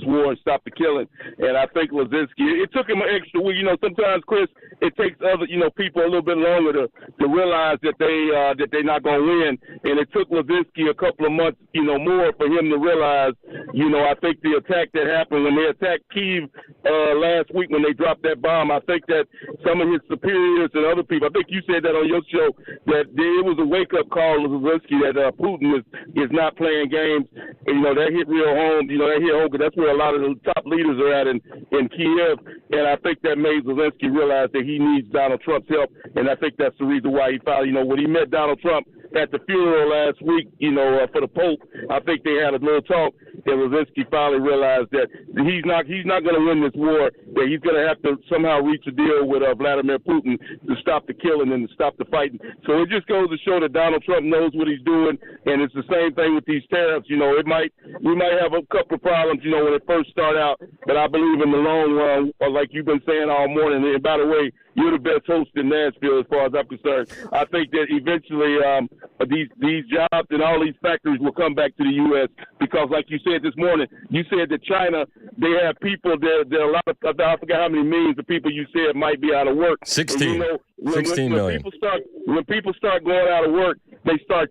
war and stop the killing. And I think Resignation, it took him an extra week. Sometimes, Chris, it takes other, people a little bit longer to realize that they're not going to win. And it took Resignation a couple of months, more for him to realize, I think the attack that happened when they attacked Kyiv last week when they dropped that bomb, I think that some of his superiors and other people, I think you said that on your show, that it was a wake-up call to Resignation that Putin is not playing games. And, that hit real home. That hit home because that's where a lot of the top leaders are at in Kiev. And I think that made Zelensky realize that he needs Donald Trump's help. And I think that's the reason why he finally, when he met Donald Trump at the funeral last week, for the Pope, I think they had a little talk. And Resignation finally realized that he's not going to win this war that he's going to have to somehow reach a deal with Vladimir Putin to stop the killing and to stop the fighting. So it just goes to show that Donald Trump knows what he's doing, and it's the same thing with these tariffs. We might have a couple of problems, when it first start out, but I believe in the long run, like you've been saying all morning. And by the way, you're the best host in Nashville as far as I'm concerned. I think that eventually these jobs and all these factories will come back to the U.S. because, like you said this morning, you said that China, they have people, there are a lot of, I forgot how many millions of people you said might be out of work. 16 million. When people start going out of work, they start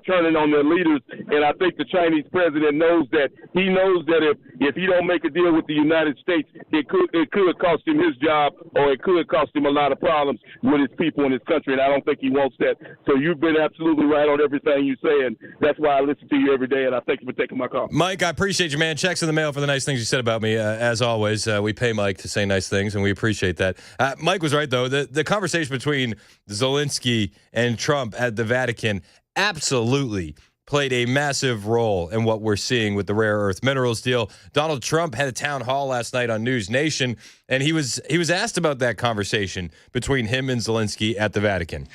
turning on their leaders, and I think the Chinese president knows that. He knows that if he don't make a deal with the United States, it could cost him his job, or it could cost him a lot of problems with his people in his country, and I don't think he wants that. So you've been absolutely right on everything you say, and that's why I listen to you every day, and I thank you for taking my call. Mike, I appreciate you, man. Checks in the mail for the nice things you said about me. As always, we pay Mike to say nice things, and we appreciate that. Mike was right, though. The conversation between Zelensky and Trump at the Vatican absolutely played a massive role in what we're seeing with the rare earth minerals deal. Donald Trump had a town hall last night on News Nation, and he was asked about that conversation between him and Zelensky at the Vatican.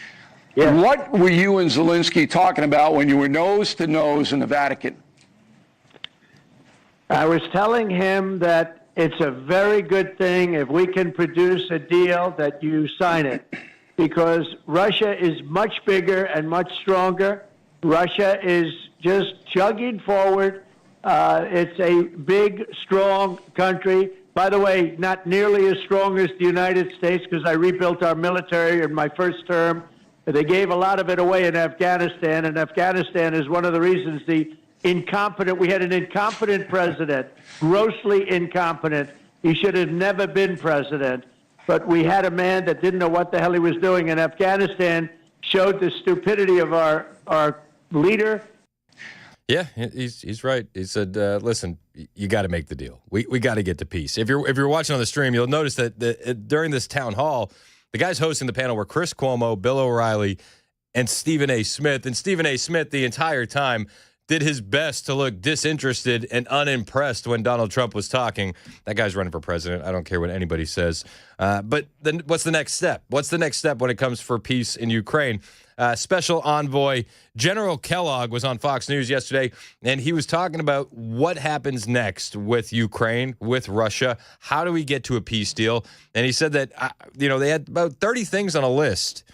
Yeah. What were you and Zelensky talking about when you were nose to nose in the Vatican? I was telling him that it's a very good thing if we can produce a deal that you sign it, because Russia is much bigger and much stronger. Russia is just chugging forward. It's a big, strong country. By the way, not nearly as strong as the United States, because I rebuilt our military in my first term. They gave a lot of it away in Afghanistan, and Afghanistan is one of the reasons we had an incompetent president, grossly incompetent. He should have never been president. But we had a man that didn't know what the hell he was doing in Afghanistan, showed the stupidity of our leader. Yeah, he's right. He said, listen, you got to make the deal. We got to get to peace. If you're watching on the stream, you'll notice that during this town hall, the guys hosting the panel were Chris Cuomo, Bill O'Reilly, and Stephen A. Smith. And Stephen A. Smith, the entire time, did his best to look disinterested and unimpressed when Donald Trump was talking. That guy's running for president. I don't care what anybody says. But then what's the next step? What's the next step when it comes for peace in Ukraine? Special Envoy General Kellogg was on Fox News yesterday, and he was talking about what happens next with Ukraine, with Russia. How do we get to a peace deal? And he said that, they had about 30 things on a list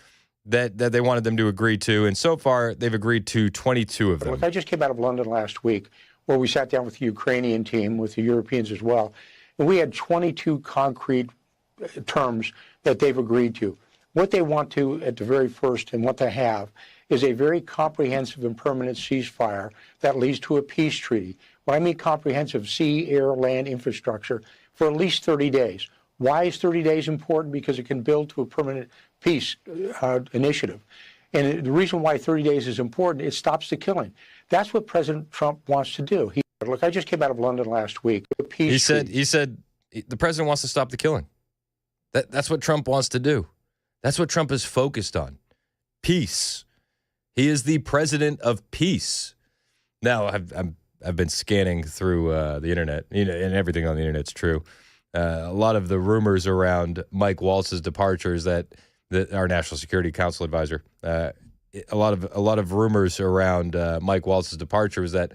that they wanted them to agree to, and so far they've agreed to 22 of them. Look, I just came out of London last week, where we sat down with the Ukrainian team, with the Europeans as well, and we had 22 concrete terms that they've agreed to. What they want to, at the very first, and what they have, is a very comprehensive and permanent ceasefire that leads to a peace treaty. When I mean comprehensive, sea, air, land infrastructure, for at least 30 days. Why is 30 days important? Because it can build to a permanent peace initiative. And the reason why 30 days is important, it stops the killing. That's what President Trump wants to do. Look, I just came out of London last week. He said the president wants to stop the killing. That's what Trump wants to do. That's what Trump is focused on. Peace. He is the president of peace. Now, I've been scanning through the internet, and everything on the internet's true. A lot of the rumors around Mike Waltz's departure is that our National Security Council advisor, a lot of rumors around Mike Waltz's departure is that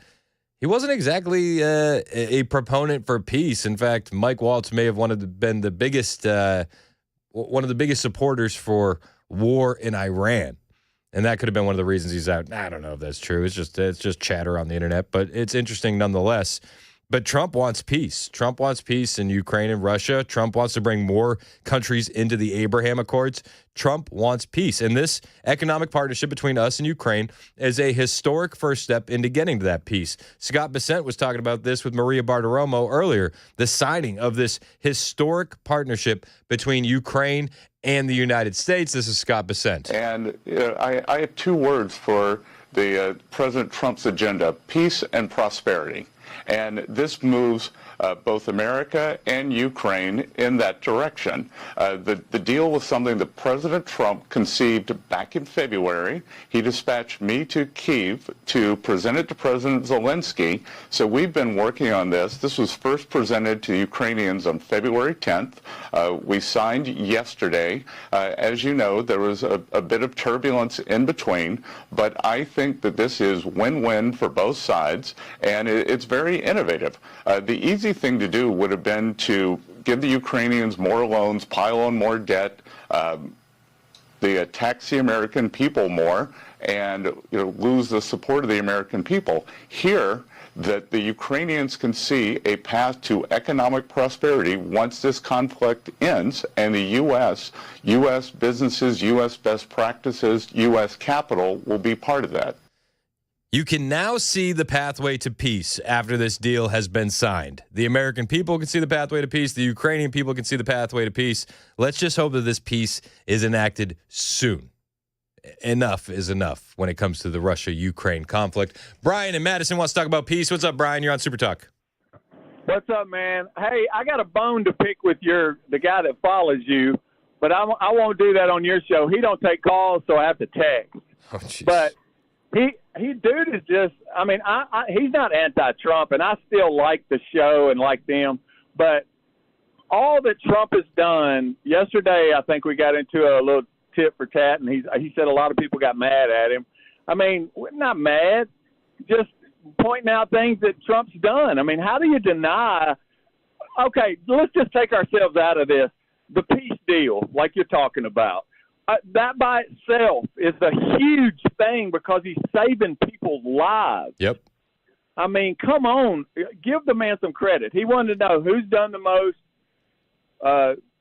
he wasn't exactly a proponent for peace. In fact, Mike Waltz may have been the biggest one of the biggest supporters for war in Iran. And that could have been one of the reasons he's out. I don't know if that's true. It's just chatter on the internet, but it's interesting nonetheless. But Trump wants peace. Trump wants peace in Ukraine and Russia. Trump wants to bring more countries into the Abraham Accords. Trump wants peace. And this economic partnership between us and Ukraine is a historic first step into getting to that peace. Scott Bessent was talking about this with Maria Bartiromo earlier, the signing of this historic partnership between Ukraine and the United States. This is Scott Bessent. And I have two words for the President Trump's agenda: peace and prosperity. And this moves both America and Ukraine in that direction. The deal was something that President Trump conceived back in February. He dispatched me to Kyiv to present it to President Zelensky. So we've been working on this. This was first presented to Ukrainians on February 10th. We signed yesterday. As you know, there was a bit of turbulence in between, but I think that this is win-win for both sides, and it's very innovative. The easy thing to do would have been to give the Ukrainians more loans, pile on more debt, tax the American people more, and lose the support of the American people. Here, that the Ukrainians can see a path to economic prosperity once this conflict ends, and the U.S. businesses, U.S. best practices, U.S. capital will be part of that. You can now see the pathway to peace after this deal has been signed. The American people can see the pathway to peace. The Ukrainian people can see the pathway to peace. Let's just hope that this peace is enacted soon. Enough is enough when it comes to the Russia-Ukraine conflict. Brian in Madison wants to talk about peace. What's up, Brian? You're on Super Talk. What's up, man? Hey, I got a bone to pick with the guy that follows you, but I won't do that on your show. He don't take calls, so I have to text. Oh, geez. But dude is just, I mean, he's not anti-Trump, and I still like the show and like them, but all that Trump has done, yesterday I think we got into a little tit for tat, and he said a lot of people got mad at him. I mean, we're not mad, just pointing out things that Trump's done. I mean, how do you deny? Okay, let's just take ourselves out of this. The peace deal, like you're talking about, that by itself is a huge thing because he's saving people's lives. Yep. I mean, come on, give the man some credit. He wanted to know who's done the most.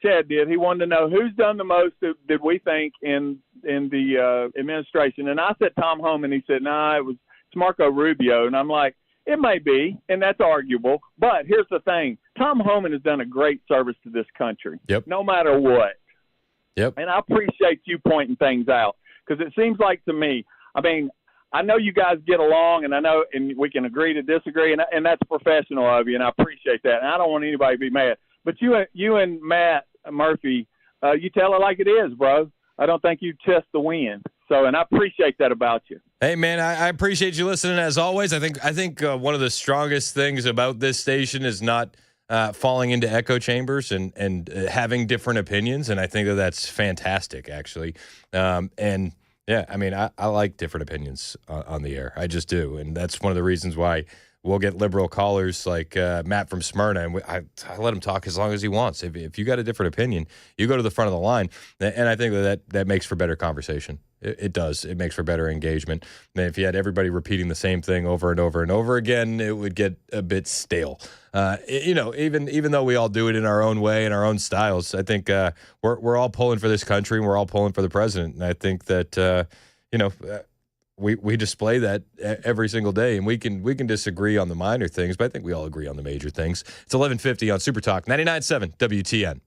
Chad did. He wanted to know who's done the most, did we think, in the administration. And I said Tom Homan. He said, nah, it's Marco Rubio. And I'm like, it may be, and that's arguable. But here's the thing. Tom Homan has done a great service to this country, no matter what. Yep. And I appreciate you pointing things out because it seems like to me, I mean, I know you guys get along, and I know, and we can agree to disagree, and that's professional of you, and I appreciate that. And I don't want anybody to be mad. But you and Matt Murphy, you tell it like it is, bro. I don't think you test the wind. So, and I appreciate that about you. Hey, man, I appreciate you listening as always. I think one of the strongest things about this station is not falling into echo chambers and having different opinions, and I think that's fantastic, actually. And yeah, I mean, I like different opinions on the air. I just do, and that's one of the reasons why we'll get liberal callers like Matt from Smyrna, and I let him talk as long as he wants. If you got a different opinion, you go to the front of the line, and I think that makes for better conversation. It does. It makes for better engagement. And if you had everybody repeating the same thing over and over and over again, it would get a bit stale. Even though we all do it in our own way and our own styles, I think we're all pulling for this country and we're all pulling for the president. And I think that we display that every single day, and we can disagree on the minor things, but I think we all agree on the major things. It's 11:50 on Super Talk 99.7 WTN.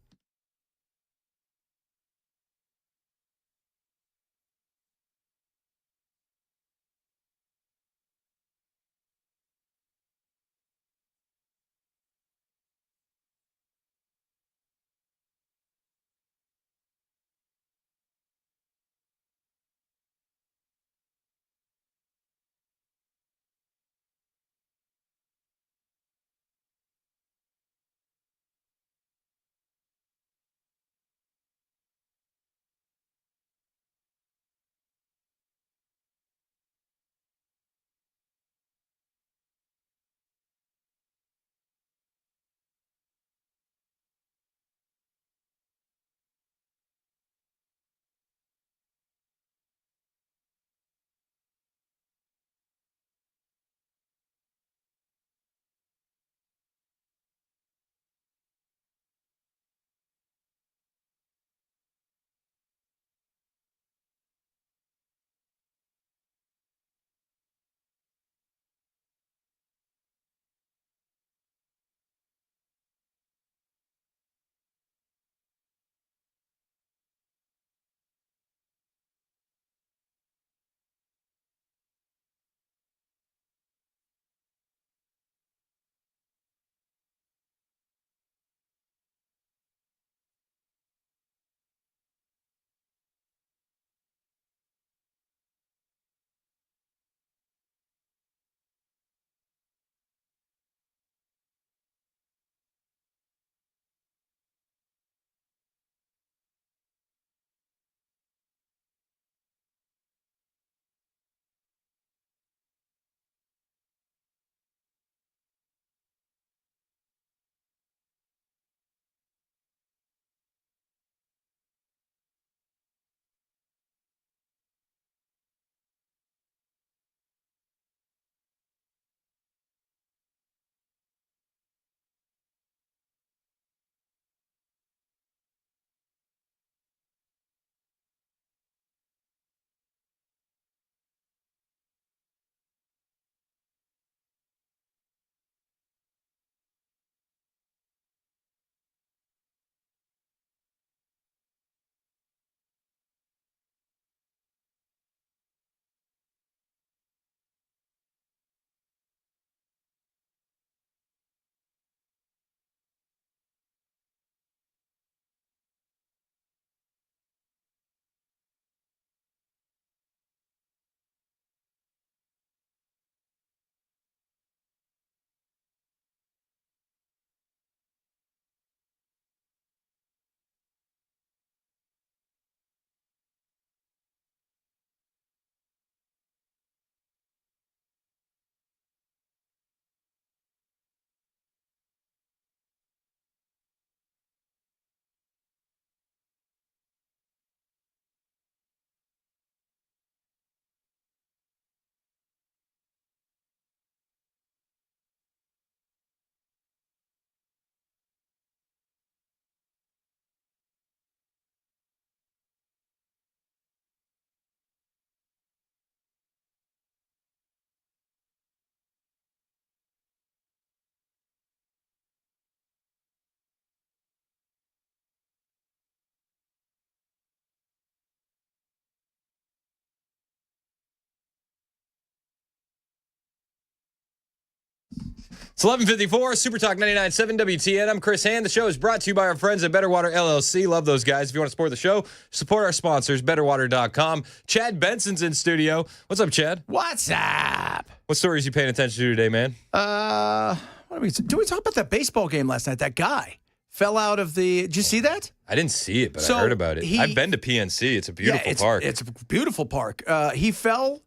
It's 11:54, Super Talk 99.7 WTN. I'm Chris Hand. The show is brought to you by our friends at Better Water LLC. Love those guys. If you want to support the show, support our sponsors, betterwater.com. Chad Benson's in studio. What's up, Chad? What's up? What stories you paying attention to today, man? What did we talk about that baseball game last night? That guy fell out of the. Did you see that? I didn't see it, but So I heard about it. he- I've been to PNC. It's a beautiful park. It's a beautiful park. He fell.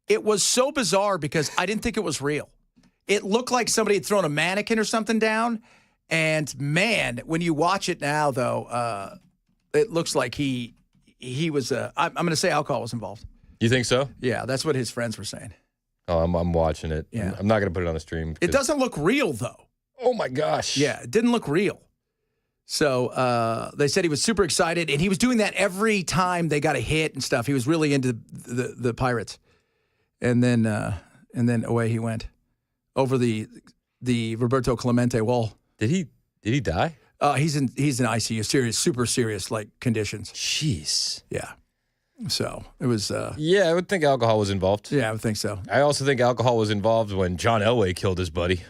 It was so bizarre because I didn't think it was real. It looked like somebody had thrown a mannequin or something down. And man, when you watch it now, though, it looks like he was. I'm going to say alcohol was involved. You think so? Yeah, that's what his friends were saying. Oh, I'm watching it. Yeah. I'm not going to put it on the stream. It doesn't look real, though. Oh, my gosh. Yeah, it didn't look real. So they said he was super excited, and he was doing that every time they got a hit and stuff. He was really into the Pirates. And then away he went over the Roberto Clemente wall. Did he die? He's in ICU, serious, super serious conditions. Jeez. Yeah. So it was. Yeah, I would think alcohol was involved. Yeah, I would think so. I also think alcohol was involved when John Elway killed his buddy.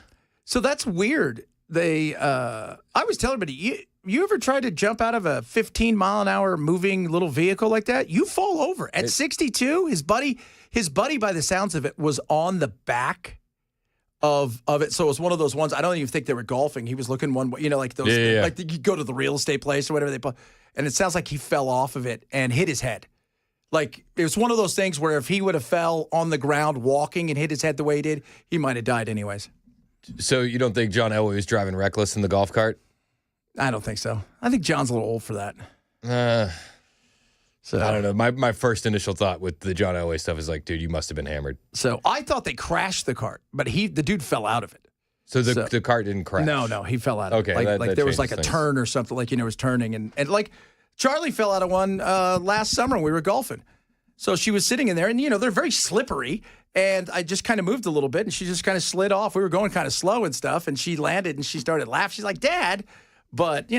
So that's weird. I was telling everybody, you ever tried to jump out of a 15-mile-an-hour moving little vehicle like that? You fall over. At 62, his buddy, by the sounds of it, was on the back of it. So it was one of those ones. I don't even think they were golfing. He was looking one way, like those, like you go to the real estate place or whatever they put, and it sounds like he fell off of it and hit his head. Like it was one of those things where if he would have fell on the ground walking and hit his head the way he did, he might have died anyways. So you don't think John Elway was driving reckless in the golf cart? I don't think so. I think John's a little old for that. So I don't know. My first initial thought with the John Elway stuff is like, dude, you must have been hammered. So I thought they crashed the cart, but the dude fell out of it. So the cart didn't crash? No, he fell out of it. Okay. Like there was like a turn or something, like, was turning. And like Charlie fell out of one last summer when we were golfing. So she was sitting in there, and, they're very slippery. And I just kind of moved a little bit, and she just kind of slid off. We were going kind of slow and stuff, and she landed, and she started laughing. She's like, Dad. But,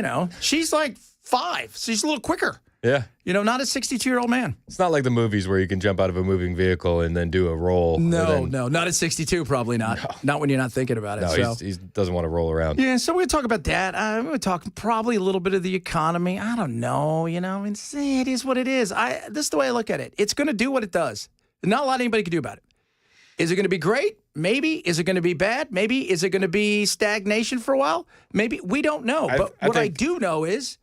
she's like 5. So she's a little quicker. Yeah. Not a 62-year-old man. It's not like the movies where you can jump out of a moving vehicle and then do a roll. No, not at 62, probably not. No. Not when you're not thinking about it. No, he doesn't want to roll around. Yeah, so we're going to talk about that. We're going to talk probably a little bit of the economy. I don't know, it is what it is. This is the way I look at it. It's going to do what it does. Not a lot anybody can do about it. Is it going to be great? Maybe. Is it going to be bad? Maybe. Is it going to be stagnation for a while? Maybe. We don't know. But what I do know is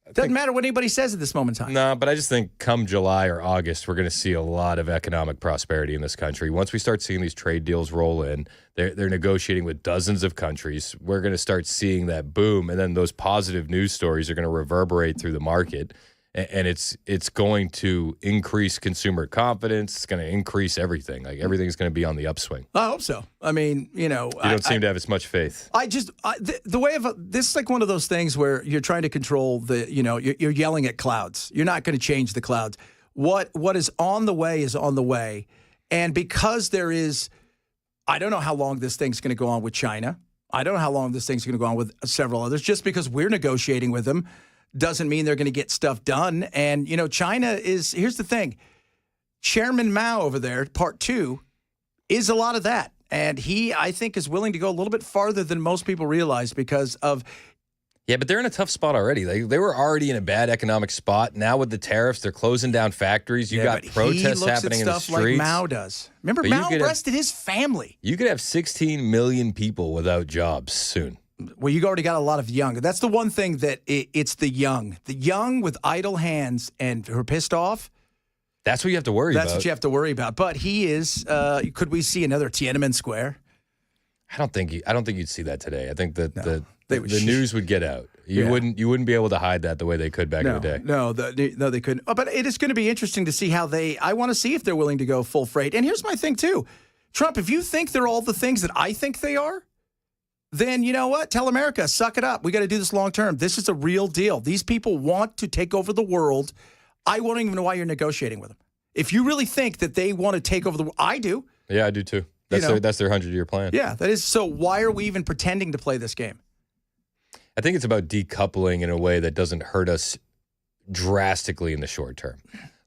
it doesn't matter what anybody says at this moment in time. No, but I just think come July or August, we're going to see a lot of economic prosperity in this country. Once we start seeing these trade deals roll in, they're negotiating with dozens of countries. We're going to start seeing that boom, and then those positive news stories are going to reverberate through the market. And it's going to increase consumer confidence. It's going to increase everything. Like everything's going to be on the upswing. I hope so. I mean, you don't seem to have as much faith. The way of this is like one of those things where you're trying to control you're yelling at clouds. You're not going to change the clouds. What is on the way is on the way, and because there is, I don't know how long this thing's going to go on with China. I don't know how long this thing's going to go on with several others. Just because we're negotiating with them doesn't mean they're going to get stuff done. And, China here's the thing. Chairman Mao over there, part 2, is a lot of that. And he, I think, is willing to go a little bit farther than most people realize because of. Yeah, but they're in a tough spot already. They were already in a bad economic spot. Now with the tariffs, they're closing down factories. You got protests happening in the streets. Like Mao does. Remember, Mao arrested his family. You could have 16 million people without jobs soon. Well, you already got a lot of young. That's the one thing that it's the young with idle hands and who are pissed off. That's what you have to worry about. That's what you have to worry about. But he is. Could we see another Tiananmen Square? I don't think you'd see that today. I think that the news would get out. You wouldn't be able to hide that the way they could back in the day. No, they couldn't. Oh, but it is going to be interesting to see how I want to see if they're willing to go full freight. And here's my thing too, Trump. If you think they're all the things that I think they are, then you know what? Tell America, suck it up. We got to do this long term. This is a real deal. These people want to take over the world. I won't even know why you're negotiating with them. If you really think that they want to take over the world, I do. Yeah, I do too. That's their 100-year plan. Yeah, that is. So why are we even pretending to play this game? I think it's about decoupling in a way that doesn't hurt us drastically in the short term.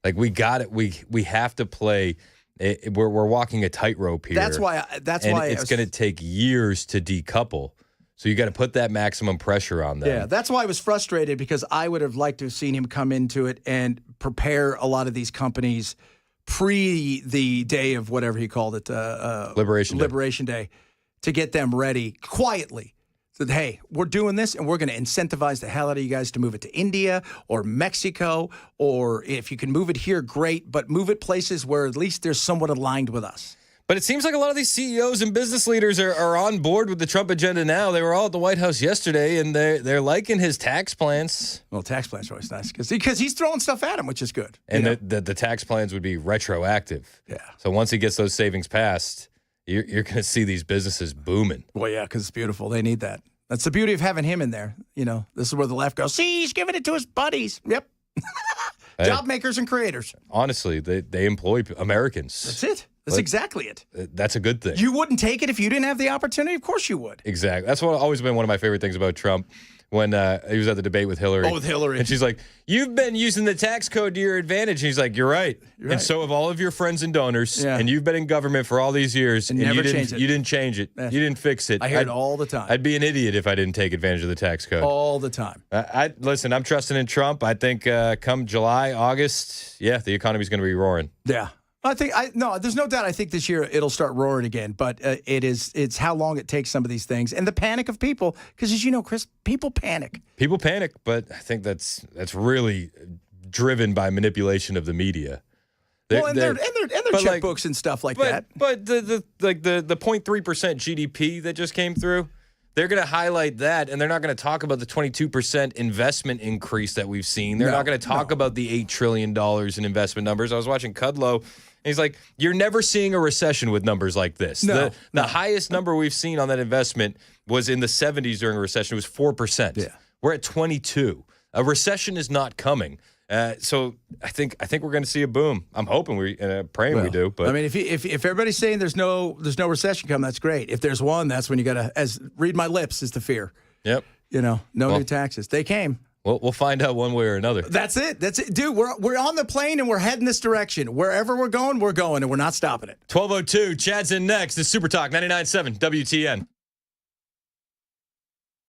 Like we got it. We have to play We're walking a tightrope here. That's why it's going to take years to decouple. So you got to put that maximum pressure on them. Yeah, that's why I was frustrated, because I would have liked to have seen him come into it and prepare a lot of these companies pre the day of whatever he called it, Liberation Day, to get them ready quietly. Said, hey, we're doing this, and we're going to incentivize the hell out of you guys to move it to India or Mexico, or if you can move it here, great, but move it places where at least there's somewhat aligned with us. But it seems like a lot of these CEOs and business leaders are on board with the Trump agenda now. They were all at the White House yesterday, and they're liking his tax plans. Well, tax plans are always nice because he's throwing stuff at him, which is good. And the tax plans would be retroactive. Yeah. So once he gets those savings passed, you're going to see these businesses booming. Well, yeah, because it's beautiful. They need that. That's the beauty of having him in there. This is where the left goes, see, he's giving it to his buddies. Yep. Job makers and creators. Honestly, they employ Americans. That's it. That's exactly it. That's a good thing. You wouldn't take it if you didn't have the opportunity? Of course you would. Exactly. That's always been one of my favorite things about Trump. When he was at the debate with Hillary. Oh, with Hillary. And she's like, you've been using the tax code to your advantage. And he's like, you're right. And so have all of your friends and donors. Yeah. And you've been in government for all these years. And you didn't change it. You didn't fix it. I hear it all the time. I'd be an idiot if I didn't take advantage of the tax code. All the time. Listen, I'm trusting in Trump. I think come July, August, the economy's going to be roaring. Yeah. There's no doubt. I think this year it'll start roaring again, but it's how long it takes some of these things and the panic of people. Because as you know, Chris, people panic. People panic, but I think that's really driven by manipulation of the media. Their checkbooks and stuff like that. But the 0.3% GDP that just came through, they're going to highlight that, and they're not going to talk about the 22% investment increase that we've seen. They're not going to talk about the $8 trillion in investment numbers. I was watching Kudlow. And he's like, you're never seeing a recession with numbers like this. The highest number we've seen on that investment was in the 70s during a recession. It was 4%. Yeah. We're at 22. A recession is not coming. So I think we're going to see a boom. I'm hoping praying we do. But I mean, if everybody's saying there's no recession coming, that's great. If there's one, that's when you got to read my lips is the fear. Yep. No new taxes. They came. Well, we'll find out one way or another. That's it. Dude, we're on the plane and we're heading this direction. Wherever we're going, and we're not stopping it. 12:02, Chad's in next. It's Super Talk 99.7 WTN.